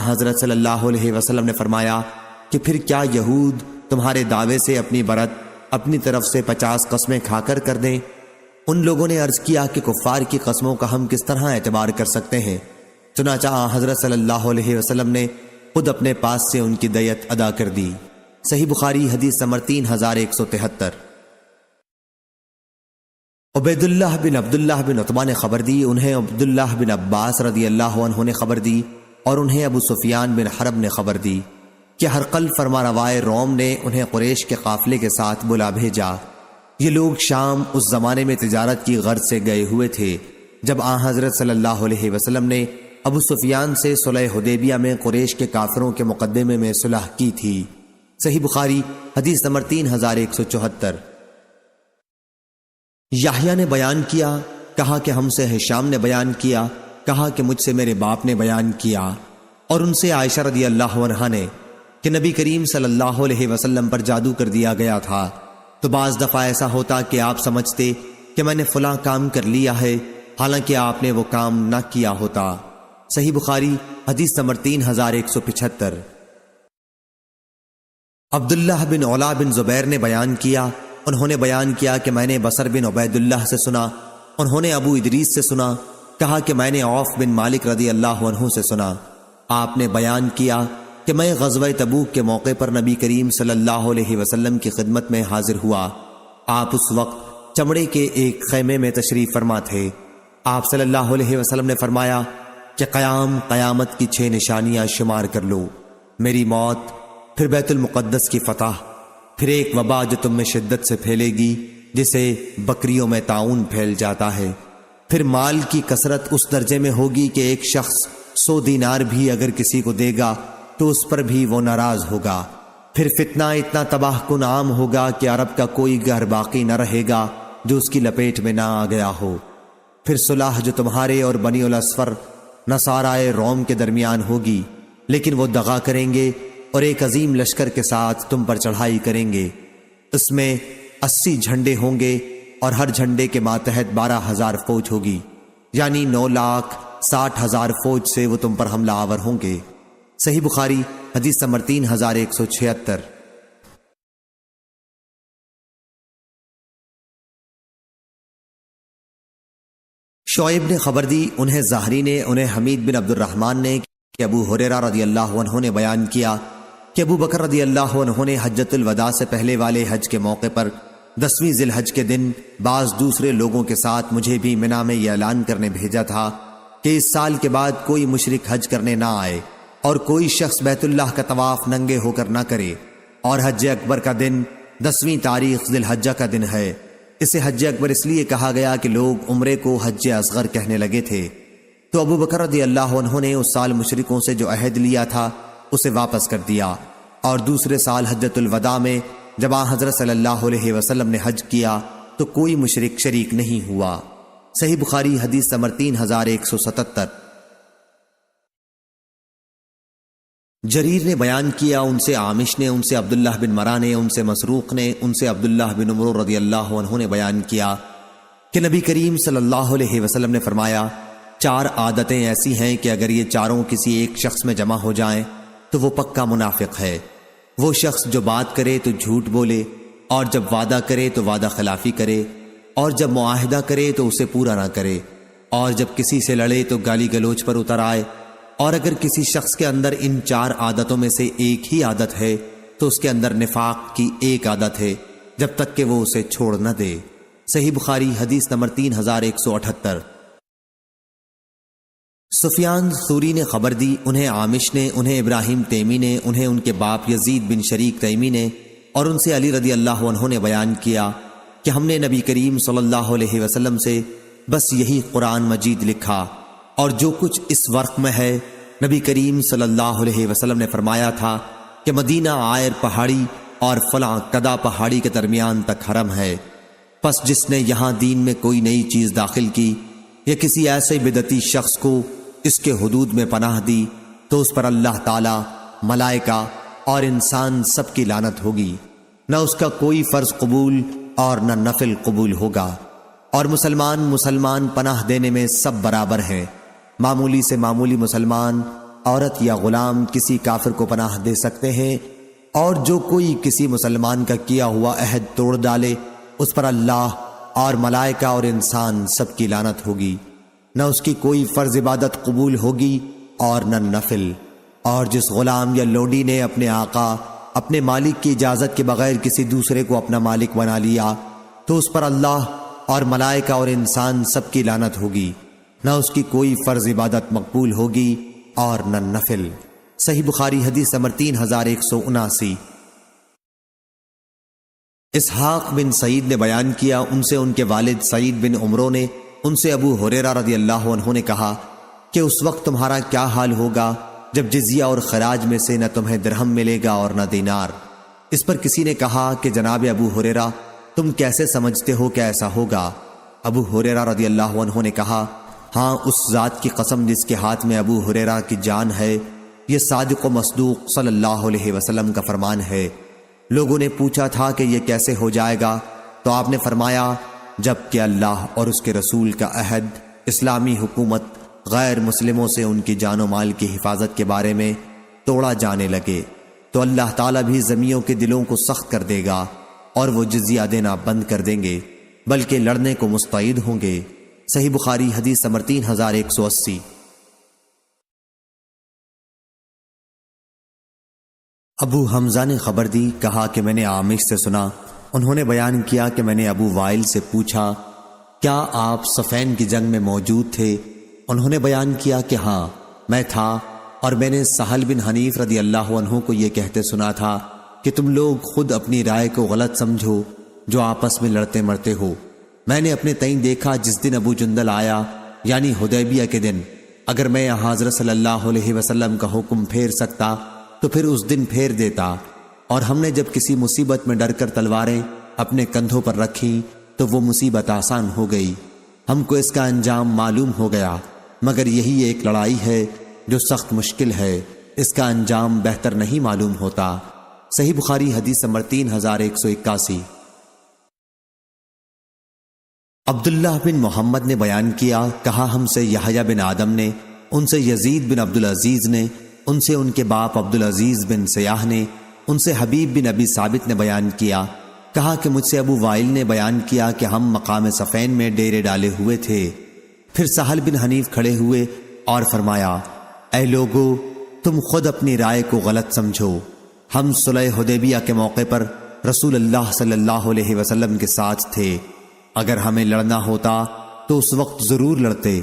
حضرت صلی اللہ علیہ وسلم نے فرمایا کہ پھر کیا یہود تمہارے دعوے سے اپنی برت اپنی طرف سے 50 قسمیں کھا کر دیں؟ ان لوگوں نے عرض کیا کہ کفار کی قسموں کا ہم کس طرح اعتبار کر سکتے ہیں؟ چنانچہ حضرت صلی اللہ علیہ وسلم نے خود اپنے پاس سے ان کی دیت ادا کر دی۔ صحیح بخاری حدیث نمبر 3173۔ عبیداللہ بن عبداللہ بن عتبہ نے خبر دی، انہیں عبداللہ بن عباس رضی اللہ عنہ نے خبر دی اور انہیں ابو سفیان بن حرب نے خبر دی کہ ہرقل فرما روائے روم نے انہیں قریش کے قافلے کے ساتھ بلا بھیجا۔ یہ لوگ شام اس زمانے میں تجارت کی غرض سے گئے ہوئے تھے جب آن حضرت صلی اللہ علیہ وسلم نے ابو سفیان سے صلح حدیبیہ میں قریش کے کافروں کے مقدمے میں صلح کی تھی۔ صحیح بخاری حدیث نمبر 3174۔ یحییٰ نے بیان کیا، کہا کہ ہم سے ہشام نے بیان کیا، کہا کہ مجھ سے میرے باپ نے بیان کیا اور ان سے عائشہ رضی اللہ عنہا نے کہ نبی کریم صلی اللہ علیہ وسلم پر جادو کر دیا گیا تھا تو بعض دفعہ ایسا ہوتا کہ آپ سمجھتے کہ میں نے فلاں کام کر لیا ہے حالانکہ آپ نے وہ کام نہ کیا ہوتا۔ صحیح بخاری حدیث نمبر 3175۔ عبداللہ بن علا بن زبیر نے بیان کیا، انہوں نے بیان کیا کہ میں نے بصر بن عبید اللہ سے سنا، انہوں نے ابو ادریس سے سنا، کہا کہ میں نے عوف بن مالک رضی اللہ عنہ سے سنا۔ آپ نے بیان کیا کہ میں غزوہ تبوک کے موقع پر نبی کریم صلی اللہ علیہ وسلم کی خدمت میں حاضر ہوا۔ آپ اس وقت چمڑے کے ایک خیمے میں تشریف فرما تھے۔ آپ صلی اللہ علیہ وسلم نے فرمایا کہ قیامت کی 6 نشانیاں شمار کر لو، میری موت، پھر بیت المقدس کی فتح، پھر ایک وبا جو تم میں شدت سے پھیلے گی جسے بکریوں میں طاعون پھیل جاتا ہے، پھر مال کی کثرت اس درجے میں ہوگی کہ ایک شخص 100 دینار بھی اگر کسی کو دے گا تو اس پر بھی وہ ناراض ہوگا، پھر فتنہ اتنا تباہ کن عام ہوگا کہ عرب کا کوئی گھر باقی نہ رہے گا جو اس کی لپیٹ میں نہ آ گیا ہو، پھر صلح جو تمہارے اور بنی الاصفر نصارائے روم کے درمیان ہوگی، لیکن وہ دغا کریں گے اور ایک عظیم لشکر کے ساتھ تم پر چڑھائی کریں گے، اس میں 80 جھنڈے ہوں گے اور ہر جھنڈے کے ماتحت 12,000 فوج ہوگی، یعنی 9,60,000 فوج سے وہ تم پر حملہ آور ہوں گے۔ صحیح بخاری حدیث نمبر 3176۔ شعیب نے خبر دی، انہیں زہری نے، انہیں حمید بن عبد الرحمن نے کہ ابو ہریرہ رضی اللہ عنہ نے بیان کیا کہ ابو بکر رضی اللہ عنہ نے حجۃ الوداع سے پہلے والے حج کے موقع پر 10ویں ذی الحج کے دن بعض دوسرے لوگوں کے ساتھ مجھے بھی منی میں یہ اعلان کرنے بھیجا تھا کہ اس سال کے بعد کوئی مشرک حج کرنے نہ آئے اور کوئی شخص بیت اللہ کا طواف ننگے ہو کر نہ کرے، اور حج اکبر کا دن 10ویں تاریخ ذی الحجہ کا دن ہے۔ اسے حج اکبر اس لیے کہا گیا کہ لوگ عمرے کو حج اصغر کہنے لگے تھے، تو ابو بکر رضی اللہ عنہ نے اس سال مشرکوں سے جو عہد لیا تھا اسے واپس کر دیا، اور دوسرے سال حجۃ الوداع میں جب حضرت صلی اللہ علیہ وسلم نے حج کیا تو کوئی مشرک شریک نہیں ہوا۔ صحیح بخاری حدیث نمبر 3177۔ جریر نے بیان کیا، ان سے عامش نے، ان سے عبداللہ بن مرہ نے، ان سے مسروق نے، ان سے عبداللہ بن عمر رضی اللہ عنہ نے بیان کیا کہ نبی کریم صلی اللہ علیہ وسلم نے فرمایا، 4 عادتیں ایسی ہیں کہ اگر یہ چاروں کسی ایک شخص میں جمع ہو جائیں تو وہ پکا منافق ہے۔ وہ شخص جو بات کرے تو جھوٹ بولے، اور جب وعدہ کرے تو وعدہ خلافی کرے، اور جب معاہدہ کرے تو اسے پورا نہ کرے، اور جب کسی سے لڑے تو گالی گلوچ پر اتر آئے۔ اور اگر کسی شخص کے اندر ان 4 عادتوں میں سے ایک ہی عادت ہے تو اس کے اندر نفاق کی ایک عادت ہے، جب تک کہ وہ اسے چھوڑ نہ دے۔ صحیح بخاری حدیث نمبر 3178۔ سفیان ثوری نے خبر دی، انہیں عامش نے، انہیں ابراہیم تیمی نے، انہیں ان کے باپ یزید بن شریک تیمی نے، اور ان سے علی رضی اللہ عنہ نے بیان کیا کہ ہم نے نبی کریم صلی اللہ علیہ وسلم سے بس یہی قرآن مجید لکھا، اور جو کچھ اس ورق میں ہے نبی کریم صلی اللہ علیہ وسلم نے فرمایا تھا کہ مدینہ عائر پہاڑی اور فلاں کدا پہاڑی کے درمیان تک حرم ہے، پس جس نے یہاں دین میں کوئی نئی چیز داخل کی یا کسی ایسے بدعتی شخص کو اس کے حدود میں پناہ دی تو اس پر اللہ تعالی، ملائکہ اور انسان سب کی لعنت ہوگی، نہ اس کا کوئی فرض قبول اور نہ نفل قبول ہوگا۔ اور مسلمان پناہ دینے میں سب برابر ہیں۔ معمولی سے معمولی مسلمان، عورت یا غلام کسی کافر کو پناہ دے سکتے ہیں، اور جو کوئی کسی مسلمان کا کیا ہوا عہد توڑ ڈالے اس پر اللہ اور ملائکہ اور انسان سب کی لعنت ہوگی، نہ اس کی کوئی فرض عبادت قبول ہوگی اور نہ نفل۔ اور جس غلام یا لوڈی نے اپنے آقا، اپنے مالک کی اجازت کے بغیر کسی دوسرے کو اپنا مالک بنا لیا تو اس پر اللہ اور ملائکہ اور انسان سب کی لعنت ہوگی، نہ اس کی کوئی فرض عبادت مقبول ہوگی اور نہ نفل۔ صحیح بخاری حدیث نمبر 3179۔ اسحاق بن سعید نے بیان کیا، ان سے ان کے والد سعید بن عمرو نے، ان سے ابو ہریرہ رضی اللہ عنہ نے کہا کہ اس وقت تمہارا کیا حال ہوگا جب جزیہ اور خراج میں سے نہ تمہیں درہم ملے گا اور نہ دینار۔ اس پر کسی نے کہا کہ جناب ابو ہریرہ، تم کیسے سمجھتے ہو کہ ایسا ہوگا؟ ابو ہریرہ رضی اللہ عنہ نے کہا، ہاں اس ذات کی قسم جس کے ہاتھ میں ابو ہریرہ کی جان ہے، یہ صادق و مصدوق صلی اللہ علیہ وسلم کا فرمان ہے۔ لوگوں نے پوچھا تھا کہ یہ کیسے ہو جائے گا، تو آپ نے فرمایا، جب کہ اللہ اور اس کے رسول کا عہد، اسلامی حکومت غیر مسلموں سے ان کی جان و مال کی حفاظت کے بارے میں توڑا جانے لگے تو اللہ تعالیٰ بھی زمیوں کے دلوں کو سخت کر دے گا اور وہ جزیہ دینا بند کر دیں گے، بلکہ لڑنے کو مستعد ہوں گے۔ صحیح بخاری حدیث نمبر 3180۔ ابو حمزہ نے خبر دی، کہا کہ میں نے عامش سے سنا، انہوں نے بیان کیا کہ میں نے ابو وائل سے پوچھا، کیا آپ صفین کی جنگ میں موجود تھے؟ انہوں نے بیان کیا کہ ہاں میں تھا، اور میں نے سہل بن حنیف رضی اللہ عنہ کو یہ کہتے سنا تھا کہ تم لوگ خود اپنی رائے کو غلط سمجھو جو آپس میں لڑتے مرتے ہو۔ میں نے اپنے تئیں دیکھا جس دن ابو جندل آیا، یعنی حدیبیہ کے دن، اگر میں یہاں حضرت صلی اللہ علیہ وسلم کا حکم پھیر سکتا تو پھر اس دن پھیر دیتا، اور ہم نے جب کسی مصیبت میں ڈر کر تلواریں اپنے کندھوں پر رکھیں تو وہ مصیبت آسان ہو گئی، ہم کو اس کا انجام معلوم ہو گیا، مگر یہی ایک لڑائی ہے جو سخت مشکل ہے، اس کا انجام بہتر نہیں معلوم ہوتا۔ صحیح بخاری حدیث نمبر 3181۔ عبداللہ بن محمد نے بیان کیا، کہا ہم سے یحییٰ بن آدم نے، ان سے یزید بن عبدالعزیز نے، ان سے ان کے باپ عبدالعزیز بن سیاح نے، ان سے حبیب بن ابی ثابت نے بیان کیا، کہا کہ مجھ سے ابو وائل نے بیان کیا کہ ہم مقام صفین میں ڈیرے ڈالے ہوئے تھے، پھر سہل بن حنیف کھڑے ہوئے اور فرمایا، اے لوگو، تم خود اپنی رائے کو غلط سمجھو، ہم صلح حدیبیہ کے موقع پر رسول اللہ صلی اللہ علیہ وسلم کے ساتھ تھے، اگر ہمیں لڑنا ہوتا تو اس وقت ضرور لڑتے۔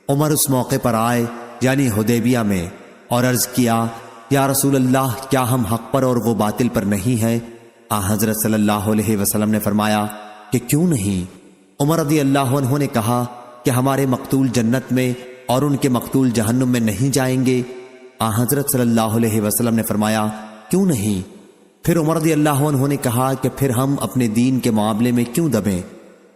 عمر اس موقع پر آئے یعنی حدیبیہ میں اور عرض کیا، یا رسول اللہ، کیا ہم حق پر اور وہ باطل پر نہیں ہیں؟ حضرت صلی اللہ علیہ وسلم نے فرمایا کہ کیوں نہیں؟ عمر رضی اللہ عنہ نے کہا کہ ہمارے مقتول جنت میں اور ان کے مقتول جہنم میں نہیں جائیں گے؟ حضرت صلی اللہ علیہ وسلم نے فرمایا کیوں نہیں؟ پھر عمر رضی اللہ عنہ نے کہا کہ پھر ہم اپنے دین کے معاملے میں کیوں دبیں؟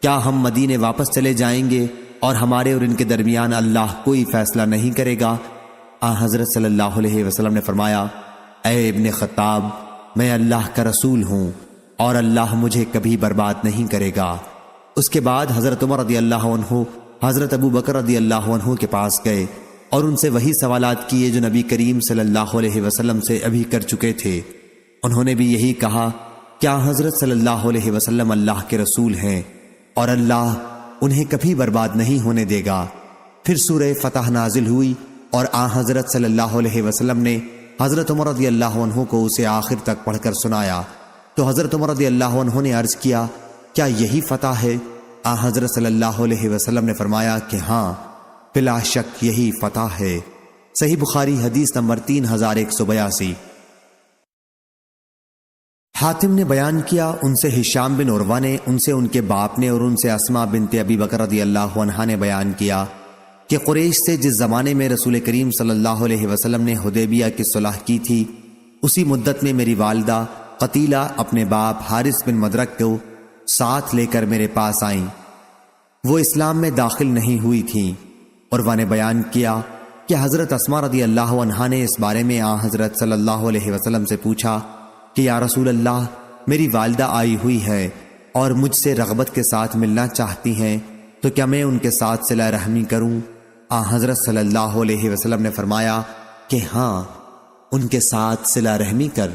کیا ہم مدینے واپس چلے جائیں گے اور ہمارے اور ان کے درمیان اللہ کوئی فیصلہ نہیں کرے گا؟ حضرت صلی اللہ علیہ وسلم نے فرمایا، اے ابن خطاب، میں اللہ کا رسول ہوں اور اللہ مجھے کبھی برباد نہیں کرے گا۔ اس کے بعد حضرت عمر رضی اللہ عنہ حضرت ابو بکر رضی اللہ عنہ کے پاس گئے اور ان سے وہی سوالات کیے جو نبی کریم صلی اللہ علیہ وسلم سے ابھی کر چکے تھے۔ انہوں نے بھی یہی کہا، کیا حضرت صلی اللہ علیہ وسلم اللہ کے رسول ہیں اور اللہ انہیں کبھی برباد نہیں ہونے دے گا؟ پھر سورہ فتح نازل ہوئی اور حضرت صلی اللہ علیہ وسلم نے حضرت عمر رضی اللہ عنہ کو اسے آخر تک پڑھ کر سنایا تو حضرت عمر رضی اللہ عنہ نے عرض کیا، کیا یہی فتح ہے؟ حضرت صلی اللہ علیہ وسلم نے فرمایا کہ ہاں، بلا شک یہی فتح ہے۔ صحیح بخاری حدیث نمبر 3182۔ حاتم نے بیان کیا، ان سے ہشام بن عروہ نے، ان سے ان کے باپ نے اور ان سے اسماء بنت ابی بکر رضی اللہ عنہا نے بیان کیا کہ قریش سے جس زمانے میں رسول کریم صلی اللہ علیہ وسلم نے حدیبیہ کی صلح کی تھی، اسی مدت میں میری والدہ قتیلہ اپنے باپ حارث بن مدرک کو ساتھ لے کر میرے پاس آئیں۔ وہ اسلام میں داخل نہیں ہوئی تھیں۔ عروہ نے بیان کیا کہ حضرت اسماء رضی اللہ عنہا نے اس بارے میں حضرت صلی اللہ علیہ وسلم سے پوچھا کہ یا رسول اللہ، میری والدہ آئی ہوئی ہے اور مجھ سے رغبت کے ساتھ ملنا چاہتی ہیں، تو کیا میں ان کے ساتھ صلہ رحمی کروں؟ حضرت صلی اللہ علیہ وسلم نے فرمایا کہ ہاں، ان کے ساتھ صلہ رحمی کر۔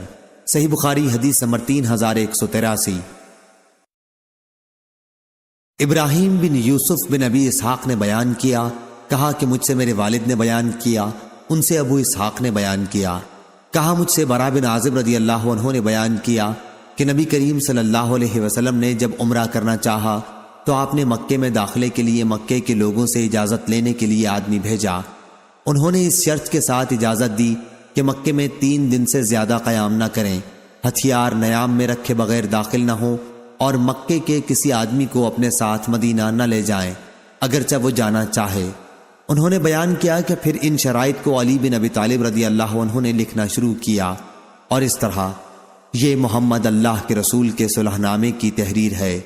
صحیح بخاری حدیث نمبر 3183۔ ابراہیم بن یوسف بن ابی اسحاق نے بیان کیا، کہا کہ مجھ سے میرے والد نے بیان کیا، ان سے ابو اسحاق نے بیان کیا، کہا مجھ سے برا بن عازب رضی اللہ عنہ نے بیان کیا کہ نبی کریم صلی اللہ علیہ وسلم نے جب عمرہ کرنا چاہا تو آپ نے مکے میں داخلے کے لیے مکے کے لوگوں سے اجازت لینے کے لیے آدمی بھیجا۔ انہوں نے اس شرط کے ساتھ اجازت دی کہ مکے میں 3 دن سے زیادہ قیام نہ کریں، ہتھیار نیام میں رکھے بغیر داخل نہ ہوں اور مکے کے کسی آدمی کو اپنے ساتھ مدینہ نہ لے جائیں اگرچہ وہ جانا چاہے۔ انہوں نے بیان کیا کہ پھر ان شرائط کو علی بن ابی طالب رضی اللہ عنہ نے لکھنا شروع کیا، اور اس طرح یہ محمد اللہ کے رسول کے صلح نامے کی تحریر ہے۔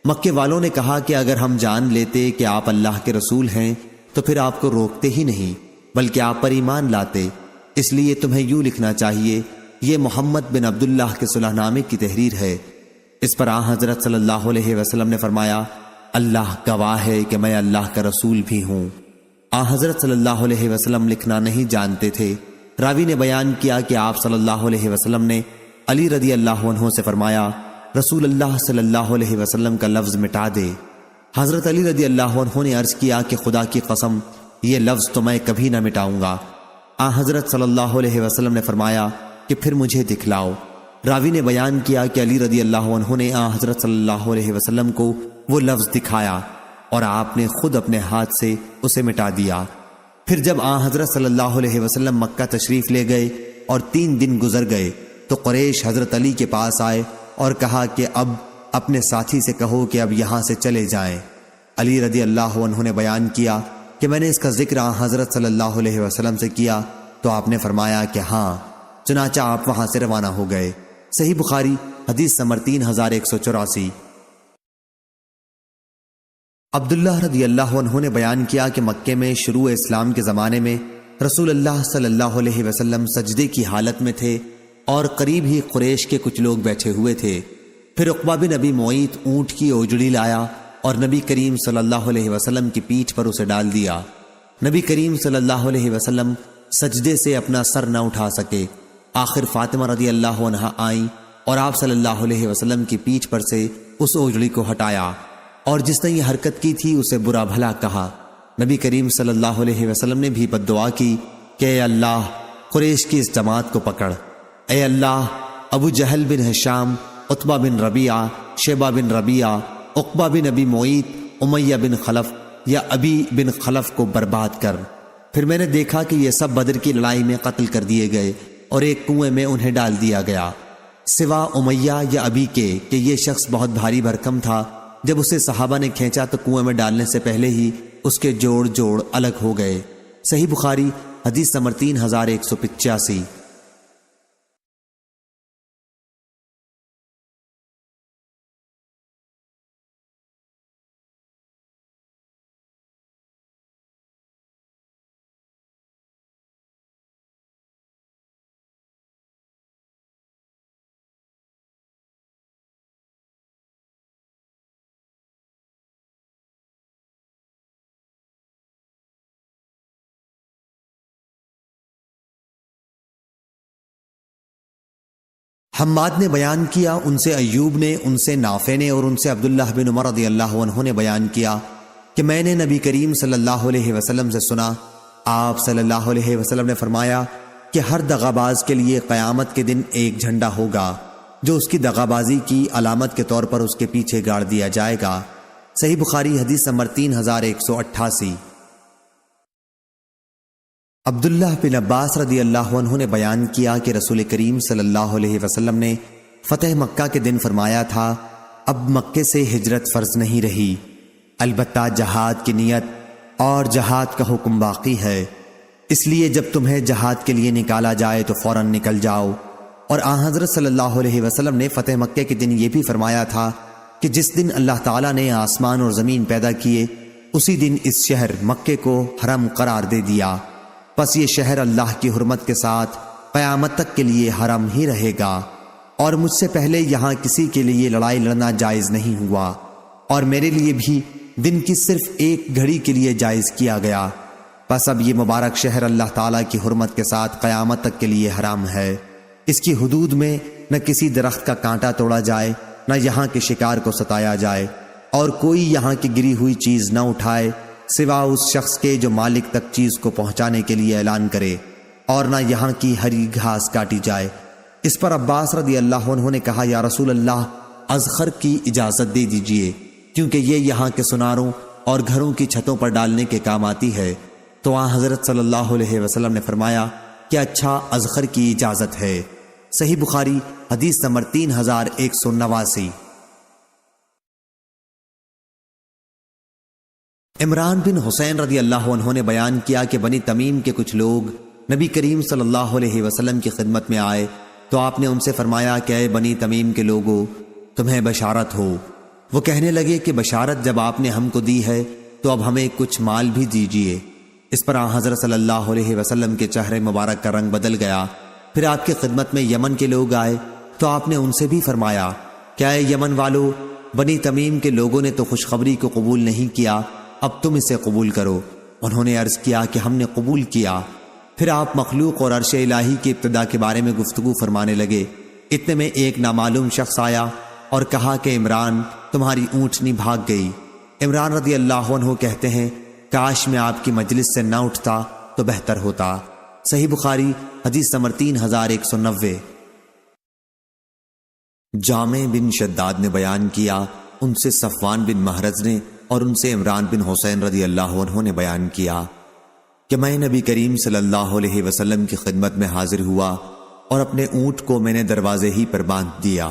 مکے والوں نے کہا کہ اگر ہم جان لیتے کہ آپ اللہ کے رسول ہیں تو پھر آپ کو روکتے ہی نہیں بلکہ آپ پر ایمان لاتے، اس لیے تمہیں یوں لکھنا چاہیے، یہ محمد بن عبداللہ کے صلح نامے کی تحریر ہے۔ اس پر حضرت صلی اللہ علیہ وسلم نے فرمایا، اللہ گواہ ہے کہ میں اللہ کا رسول بھی ہوں۔ حضرت صلی اللہ علیہ وسلم لکھنا نہیں جانتے تھے۔ راوی نے بیان کیا کہ آپ صلی اللہ علیہ وسلم نے علی رضی اللہ عنہ سے فرمایا، رسول اللہ صلی اللہ علیہ وسلم کا لفظ مٹا دے۔ حضرت علی رضی اللہ عنہ نے عرض کیا کہ خدا کی قسم، یہ لفظ تو میں کبھی نہ مٹاؤں گا۔ حضرت صلی اللہ علیہ وسلم نے فرمایا کہ پھر مجھے دکھلاؤ۔ راوی نے بیان کیا کہ علی رضی اللہ عنہ نے حضرت صلی اللہ علیہ وسلم کو وہ لفظ دکھایا اور آپ نے خود اپنے ہاتھ سے اسے مٹا دیا۔ پھر جب حضرت صلی اللہ علیہ وسلم مکہ تشریف لے گئے اور 3 دن گزر گئے تو قریش حضرت علی کے پاس آئے اور کہا کہ اب اپنے ساتھی سے کہو کہ اب یہاں سے چلے جائیں۔ علی رضی اللہ عنہ نے بیان کیا کہ میں نے اس کا ذکر حضرت صلی اللہ علیہ وسلم سے کیا تو آپ نے فرمایا کہ ہاں، چنانچہ آپ وہاں سے روانہ ہو گئے۔ صحیح بخاری حدیث نمبر 3184۔ عبداللہ رضی اللہ عنہ نے بیان کیا کہ مکے میں شروع اسلام کے زمانے میں رسول اللہ صلی اللہ علیہ وسلم سجدے کی حالت میں تھے اور قریب ہی قریش کے کچھ لوگ بیٹھے ہوئے تھے۔ پھر عقبہ بن ابی معیط اونٹ کی اوجڑی لایا اور نبی کریم صلی اللہ علیہ وسلم کی پیٹھ پر اسے ڈال دیا۔ نبی کریم صلی اللہ علیہ وسلم سجدے سے اپنا سر نہ اٹھا سکے۔ آخر فاطمہ رضی اللہ عنہا آئیں اور آپ صلی اللہ علیہ وسلم کی پیٹھ پر سے اس اوجڑی کو ہٹایا، اور جس نے یہ حرکت کی تھی اسے برا بھلا کہا۔ نبی کریم صلی اللہ علیہ وسلم نے بھی بد دعا کی کہ اے اللہ، قریش کی اس جماعت کو پکڑ، اے اللہ، ابو جہل بن ہشام، عتبہ بن ربیعہ، شیبہ بن ربیعہ، عقبہ بن ابی معیط، امیہ بن خلف یا ابی بن خلف کو برباد کر۔ پھر میں نے دیکھا کہ یہ سب بدر کی لڑائی میں قتل کر دیے گئے اور ایک کنویں میں انہیں ڈال دیا گیا، سوا امیہ یا ابی کے کہ یہ شخص بہت بھاری بھرکم تھا۔ جب اسے صحابہ نے کھینچا تو کنویں میں ڈالنے سے پہلے ہی اس کے جوڑ الگ ہو گئے۔ صحیح بخاری حدیث نمبر 3185۔ حماد نے بیان کیا ان سے ایوب نے، ان سے نافع نے اور ان سے عبداللہ بن عمر رضی اللہ عنہ نے بیان کیا کہ میں نے نبی کریم صلی اللہ علیہ وسلم سے سنا، آپ صلی اللہ علیہ وسلم نے فرمایا کہ ہر دغاباز کے لیے قیامت کے دن ایک جھنڈا ہوگا جو اس کی دغابازی کی علامت کے طور پر اس کے پیچھے گاڑ دیا جائے گا۔ صحیح بخاری حدیث نمبر 3188۔ عبداللہ بن عباس رضی اللہ عنہ نے بیان کیا کہ رسول کریم صلی اللہ علیہ وسلم نے فتح مکہ کے دن فرمایا تھا، اب مکے سے ہجرت فرض نہیں رہی، البتہ جہاد کی نیت اور جہاد کا حکم باقی ہے، اس لیے جب تمہیں جہاد کے لیے نکالا جائے تو فوراً نکل جاؤ۔ اور آن حضرت صلی اللہ علیہ وسلم نے فتح مکہ کے دن یہ بھی فرمایا تھا کہ جس دن اللہ تعالیٰ نے آسمان اور زمین پیدا کیے اسی دن اس شہر مکے کو حرم قرار دے دیا، پس یہ شہر اللہ کی حرمت کے ساتھ قیامت تک کے لیے حرم ہی رہے گا، اور مجھ سے پہلے یہاں کسی کے لیے لڑائی لڑنا جائز نہیں ہوا، اور میرے لیے بھی دن کی صرف ایک گھڑی کے لیے جائز کیا گیا، پس اب یہ مبارک شہر اللہ تعالیٰ کی حرمت کے ساتھ قیامت تک کے لیے حرام ہے، اس کی حدود میں نہ کسی درخت کا کانٹا توڑا جائے، نہ یہاں کے شکار کو ستایا جائے، اور کوئی یہاں کی گری ہوئی چیز نہ اٹھائے سوا اس شخص کے جو مالک تک چیز کو پہنچانے کے لیے اعلان کرے، اور نہ یہاں کی ہری گھاس کاٹی جائے۔ اس پر عباس رضی اللہ عنہ نے کہا، یا رسول اللہ، اذخر کی اجازت دے دیجئے، کیونکہ یہ یہاں کے سناروں اور گھروں کی چھتوں پر ڈالنے کے کام آتی ہے۔ تو آن حضرت صلی اللہ علیہ وسلم نے فرمایا کہ اچھا، اذخر کی اجازت ہے۔ صحیح بخاری حدیث نمبر 3189۔ عمران بن حسین رضی اللہ عنہ نے بیان کیا کہ بنی تمیم کے کچھ لوگ نبی کریم صلی اللہ علیہ وسلم کی خدمت میں آئے تو آپ نے ان سے فرمایا کہ اے بنی تمیم کے لوگوں، تمہیں بشارت ہو۔ وہ کہنے لگے کہ بشارت جب آپ نے ہم کو دی ہے تو اب ہمیں کچھ مال بھی دیجیے۔ اس پر آن حضرت صلی اللہ علیہ وسلم کے چہرے مبارک کا رنگ بدل گیا۔ پھر آپ کی خدمت میں یمن کے لوگ آئے تو آپ نے ان سے بھی فرمایا، کیا اے یمن والو، بنی تمیم کے لوگوں نے تو خوشخبری کو قبول نہیں کیا، اب تم اسے قبول کرو۔ انہوں نے عرض کیا کہ ہم نے قبول کیا۔ پھر آپ مخلوق اور عرش الہی کی ابتدا کے بارے میں گفتگو فرمانے لگے۔ اتنے میں ایک نامعلوم شخص آیا اور کہا کہ عمران، تمہاری اونٹنی بھاگ گئی۔ عمران رضی اللہ عنہ کہتے ہیں، کاش میں آپ کی مجلس سے نہ اٹھتا تو بہتر ہوتا۔ صحیح بخاری حدیث نمبر 3190۔ جامع بن شداد نے بیان کیا، ان سے صفوان بن محرز نے اور ان سے عمران بن حسین رضی اللہ عنہ نے بیان کیا کہ میں نبی کریم صلی اللہ علیہ وسلم کی خدمت میں حاضر ہوا اور اپنے اونٹ کو میں نے دروازے ہی پر باندھ دیا۔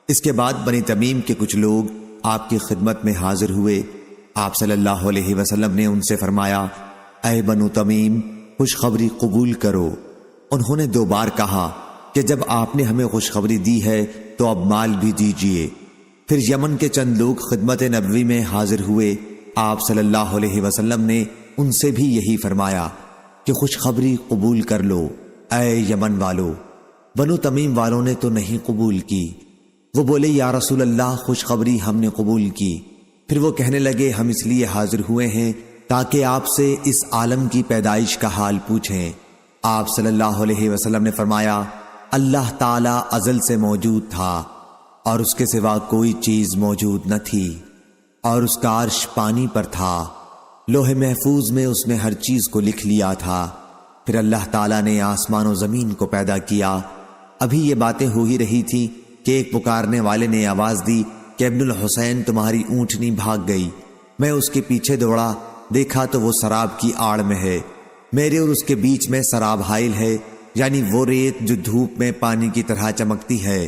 اس کے بعد بنی تمیم کے کچھ لوگ آپ کی خدمت میں حاضر ہوئے۔ آپ صلی اللہ علیہ وسلم نے ان سے فرمایا، اے بنو تمیم، خوشخبری قبول کرو۔ انہوں نے 2 بار کہا کہ جب آپ نے ہمیں خوشخبری دی ہے تو اب مال بھی دیجیے۔ پھر یمن کے چند لوگ خدمت نبوی میں حاضر ہوئے۔ آپ صلی اللہ علیہ وسلم نے ان سے بھی یہی فرمایا کہ خوشخبری قبول کر لو اے یمن والو۔ بنو تمیم والوں نے تو نہیں قبول کی۔ وہ بولے، یا رسول اللہ، خوشخبری ہم نے قبول کی۔ پھر وہ کہنے لگے، ہم اس لیے حاضر ہوئے ہیں تاکہ آپ سے اس عالم کی پیدائش کا حال پوچھیں۔ آپ صلی اللہ علیہ وسلم نے فرمایا، اللہ تعالیٰ ازل سے موجود تھا اور اس کے سوا کوئی چیز موجود نہ تھی، اور اس کا عرش پانی پر تھا، لوح محفوظ میں اس نے ہر چیز کو لکھ لیا تھا۔ پھر اللہ تعالیٰ نے آسمان و زمین کو پیدا کیا۔ ابھی یہ باتیں ہو ہی رہی تھی کہ ایک پکارنے والے نے آواز دی کہ ابن الحسین، تمہاری اونٹنی بھاگ گئی۔ میں اس کے پیچھے دوڑا، دیکھا تو وہ سراب کی آڑ میں ہے، میرے اور اس کے بیچ میں سراب حائل ہے، یعنی وہ ریت جو دھوپ میں پانی کی طرح چمکتی ہے۔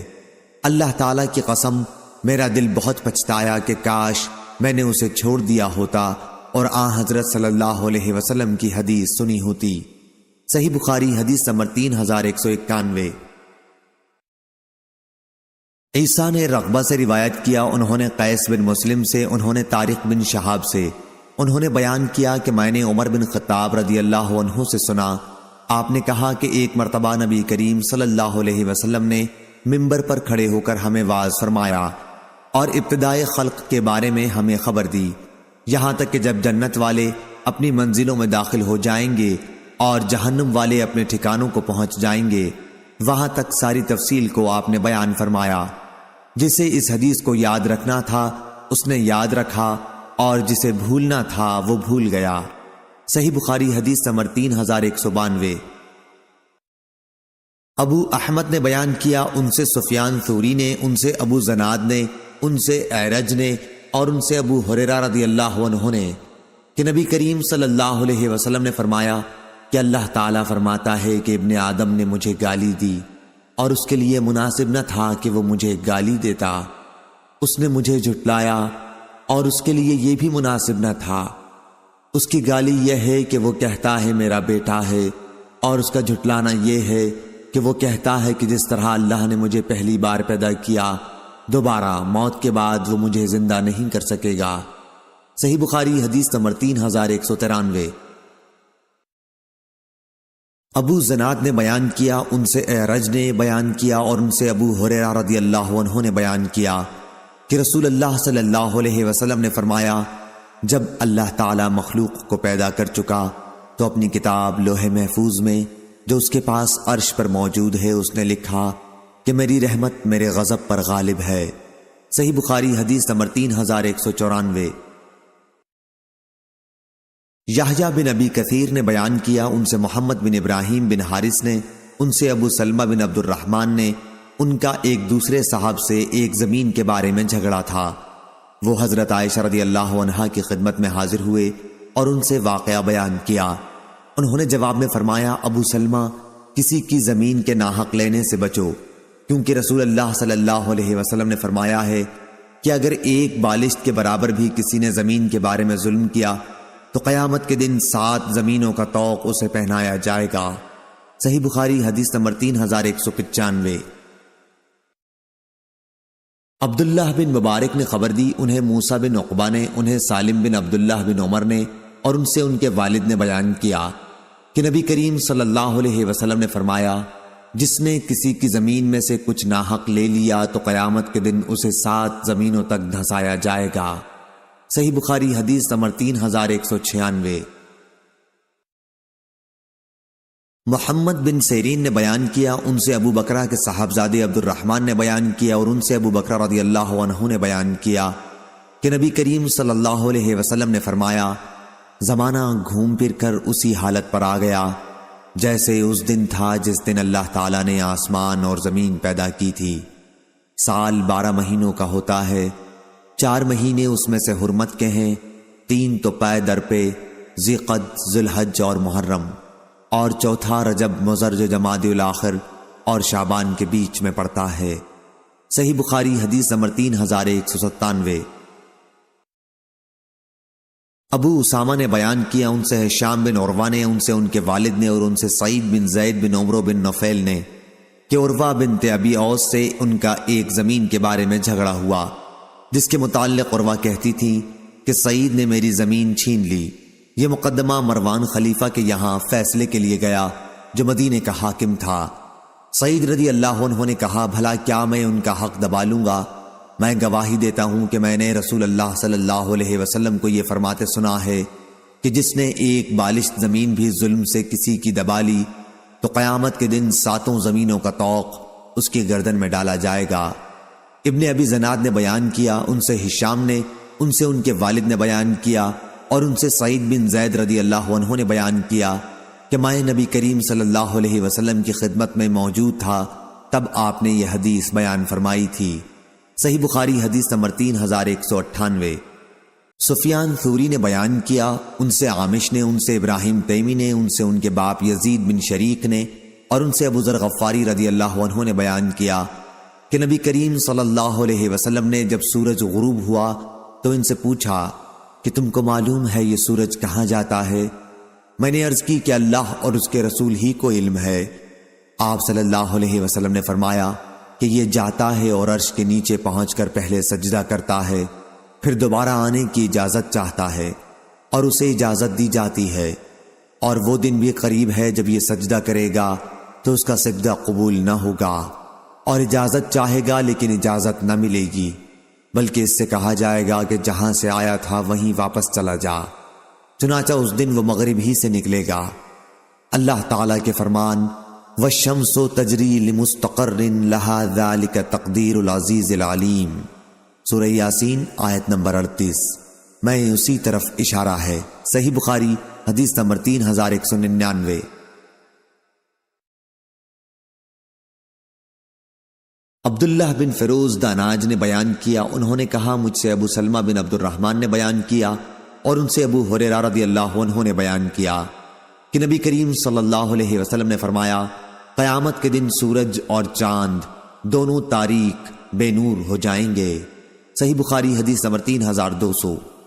اللہ تعالیٰ کی قسم، میرا دل بہت پچھتایا کہ کاش میں نے اسے چھوڑ دیا ہوتا اور آن حضرت صلی اللہ علیہ وسلم کی حدیث سنی ہوتی۔ صحیح بخاری حدیث نمبر 3191۔ عیسیٰ نے رغبہ سے روایت کیا، انہوں نے قیس بن مسلم سے، انہوں نے طارق بن شہاب سے، انہوں نے بیان کیا کہ میں نے عمر بن خطاب رضی اللہ عنہ سے سنا، آپ نے کہا کہ ایک مرتبہ نبی کریم صلی اللہ علیہ وسلم نے منبر پر کھڑے ہو کر ہمیں واعظ فرمایا اور ابتدائے خلق کے بارے میں ہمیں خبر دی، یہاں تک کہ جب جنت والے اپنی منزلوں میں داخل ہو جائیں گے اور جہنم والے اپنے ٹھکانوں کو پہنچ جائیں گے وہاں تک ساری تفصیل کو آپ نے بیان فرمایا۔ جسے اس حدیث کو یاد رکھنا تھا اس نے یاد رکھا، اور جسے بھولنا تھا وہ بھول گیا۔ صحیح بخاری حدیث نمبر 3192۔ ابو احمد نے بیان کیا، ان سے سفیان ثوری نے، ان سے ابو زناد نے، ان سے اعرج نے، اور ان سے ابو ہریرہ رضی اللہ عنہ نے کہ نبی کریم صلی اللہ علیہ وسلم نے فرمایا کہ اللہ تعالیٰ فرماتا ہے کہ ابن آدم نے مجھے گالی دی، اور اس کے لیے مناسب نہ تھا کہ وہ مجھے گالی دیتا۔ اس نے مجھے جھٹلایا، اور اس کے لیے یہ بھی مناسب نہ تھا۔ اس کی گالی یہ ہے کہ وہ کہتا ہے میرا بیٹا ہے، اور اس کا جھٹلانا یہ ہے کہ وہ کہتا ہے کہ جس طرح اللہ نے مجھے پہلی بار پیدا کیا، دوبارہ موت کے بعد وہ مجھے زندہ نہیں کر سکے گا۔ صحیح بخاری حدیث نمبر 3193۔ ابو زناد نے بیان کیا، ان سے اعرج نے بیان کیا، اور ان سے ابو ہریرہ رضی اللہ عنہ نے بیان کیا کہ رسول اللہ صلی اللہ علیہ وسلم نے فرمایا، جب اللہ تعالیٰ مخلوق کو پیدا کر چکا تو اپنی کتاب لوح محفوظ میں جو اس کے پاس عرش پر موجود ہے اس نے لکھا کہ میری رحمت میرے غضب پر غالب ہے۔ صحیح بخاری حدیث نمبر 3194۔ یحییٰ بن ابی کثیر نے بیان کیا، ان سے محمد بن ابراہیم بن حارث نے، ان سے ابو سلمہ بن عبد الرحمن نے، ان کا ایک دوسرے صاحب سے ایک زمین کے بارے میں جھگڑا تھا۔ وہ حضرت عائشہ رضی اللہ عنہا کی خدمت میں حاضر ہوئے اور ان سے واقعہ بیان کیا۔ انہوں نے جواب میں فرمایا، ابو سلمہ، کسی کی زمین کے ناحق لینے سے بچو، کیونکہ رسول اللہ صلی اللہ علیہ وسلم نے فرمایا ہے کہ اگر ایک بالشت کے برابر بھی کسی نے زمین کے بارے میں ظلم کیا تو قیامت کے دن 7 زمینوں کا طوق اسے پہنایا جائے گا۔ صحیح بخاری حدیث نمبر 3195۔ عبداللہ بن مبارک نے خبر دی، انہیں موسیٰ بن عقبہ نے، انہیں سالم بن عبداللہ بن عمر نے، اور ان سے ان کے والد نے بیان کیا کہ نبی کریم صلی اللہ علیہ وسلم نے فرمایا، جس نے کسی کی زمین میں سے کچھ ناحق لے لیا تو قیامت کے دن اسے 7 زمینوں تک دھسایا جائے گا۔ صحیح بخاری حدیث نمبر 3196۔ محمد بن سیرین نے بیان کیا، ان سے ابو بکرہ کے صاحبزادے عبد الرحمن نے بیان کیا، اور ان سے ابو بکرہ رضی اللہ عنہ نے بیان کیا کہ نبی کریم صلی اللہ علیہ وسلم نے فرمایا، زمانہ گھوم پھر کر اسی حالت پر آ گیا جیسے اس دن تھا جس دن اللہ تعالیٰ نے آسمان اور زمین پیدا کی تھی۔ سال 12 مہینوں کا ہوتا ہے، 4 مہینے اس میں سے حرمت کے ہیں، 3 تو پے در پہ، ذیقعد، ذوالحج اور محرم، اور چوتھا رجب، مضر جو جمادی الاخر اور شعبان کے بیچ میں پڑتا ہے۔ صحیح بخاری حدیث نمبر 3197۔ ابو اسامہ نے بیان کیا، ان سے ہشام بن عروہ نے، ان سے ان کے والد نے، اور ان سے سعید بن زید بن عمرو بن نفیل نے کہ عروہ بنت ابی اوس سے ان کا ایک زمین کے بارے میں جھگڑا ہوا، جس کے متعلق عروہ کہتی تھی کہ سعید نے میری زمین چھین لی۔ یہ مقدمہ مروان خلیفہ کے یہاں فیصلے کے لیے گیا جو مدینے کا حاکم تھا۔ سعید رضی اللہ عنہ نے کہا، بھلا کیا میں ان کا حق دبا لوں گا؟ میں گواہی دیتا ہوں کہ میں نے رسول اللہ صلی اللہ علیہ وسلم کو یہ فرماتے سنا ہے کہ جس نے ایک بالشت زمین بھی ظلم سے کسی کی دبا لی تو قیامت کے دن 7 زمینوں کا طوق اس کی گردن میں ڈالا جائے گا۔ ابن ابی زناد نے بیان کیا، ان سے ہشام نے، ان سے ان کے والد نے بیان کیا، اور ان سے سعید بن زید رضی اللہ عنہ نے بیان کیا کہ میں نبی کریم صلی اللہ علیہ وسلم کی خدمت میں موجود تھا، تب آپ نے یہ حدیث بیان فرمائی تھی۔ صحیح بخاری حدیث نمبر 3198۔ سفیان ثوری نے بیان کیا، ان سے عامش نے، ان سے ابراہیم تیمی نے، ان سے ان کے باپ یزید بن شریک نے، اور ان سے ابو ذر غفاری رضی اللہ عنہ نے بیان کیا کہ نبی کریم صلی اللہ علیہ وسلم نے جب سورج غروب ہوا تو ان سے پوچھا کہ تم کو معلوم ہے یہ سورج کہاں جاتا ہے؟ میں نے عرض کی کہ اللہ اور اس کے رسول ہی کو علم ہے۔ آپ صلی اللہ علیہ وسلم نے فرمایا کہ یہ جاتا ہے اور عرش کے نیچے پہنچ کر پہلے سجدہ کرتا ہے، پھر دوبارہ آنے کی اجازت چاہتا ہے اور اسے اجازت دی جاتی ہے، اور وہ دن بھی قریب ہے جب یہ سجدہ کرے گا تو اس کا سجدہ قبول نہ ہوگا، اور اجازت چاہے گا لیکن اجازت نہ ملے گی، بلکہ اس سے کہا جائے گا کہ جہاں سے آیا تھا وہیں واپس چلا جا، چنانچہ اس دن وہ مغرب ہی سے نکلے گا۔ اللہ تعالیٰ کے فرمان، والشمس تجری لمستقر لہا ذالک تقدیر العزیز العلیم۔ سورہ یاسین آیت نمبر 38۔ میں اسی طرف اشارہ ہے۔ صحیح بخاری حدیث نمبر 3199۔ عبداللہ بن فیروز داناج نے بیان کیا، انہوں نے کہا مجھ سے ابو سلمہ بن عبد الرحمن نے بیان کیا اور ان سے ابو ہریرہ رضی اللہ عنہ نے بیان کیا کہ نبی کریم صلی اللہ علیہ وسلم نے فرمایا، قیامت کے دن سورج اور چاند دونوں تاریک بے نور ہو جائیں گے۔ صحیح بخاری حدیث نمبر 3200۔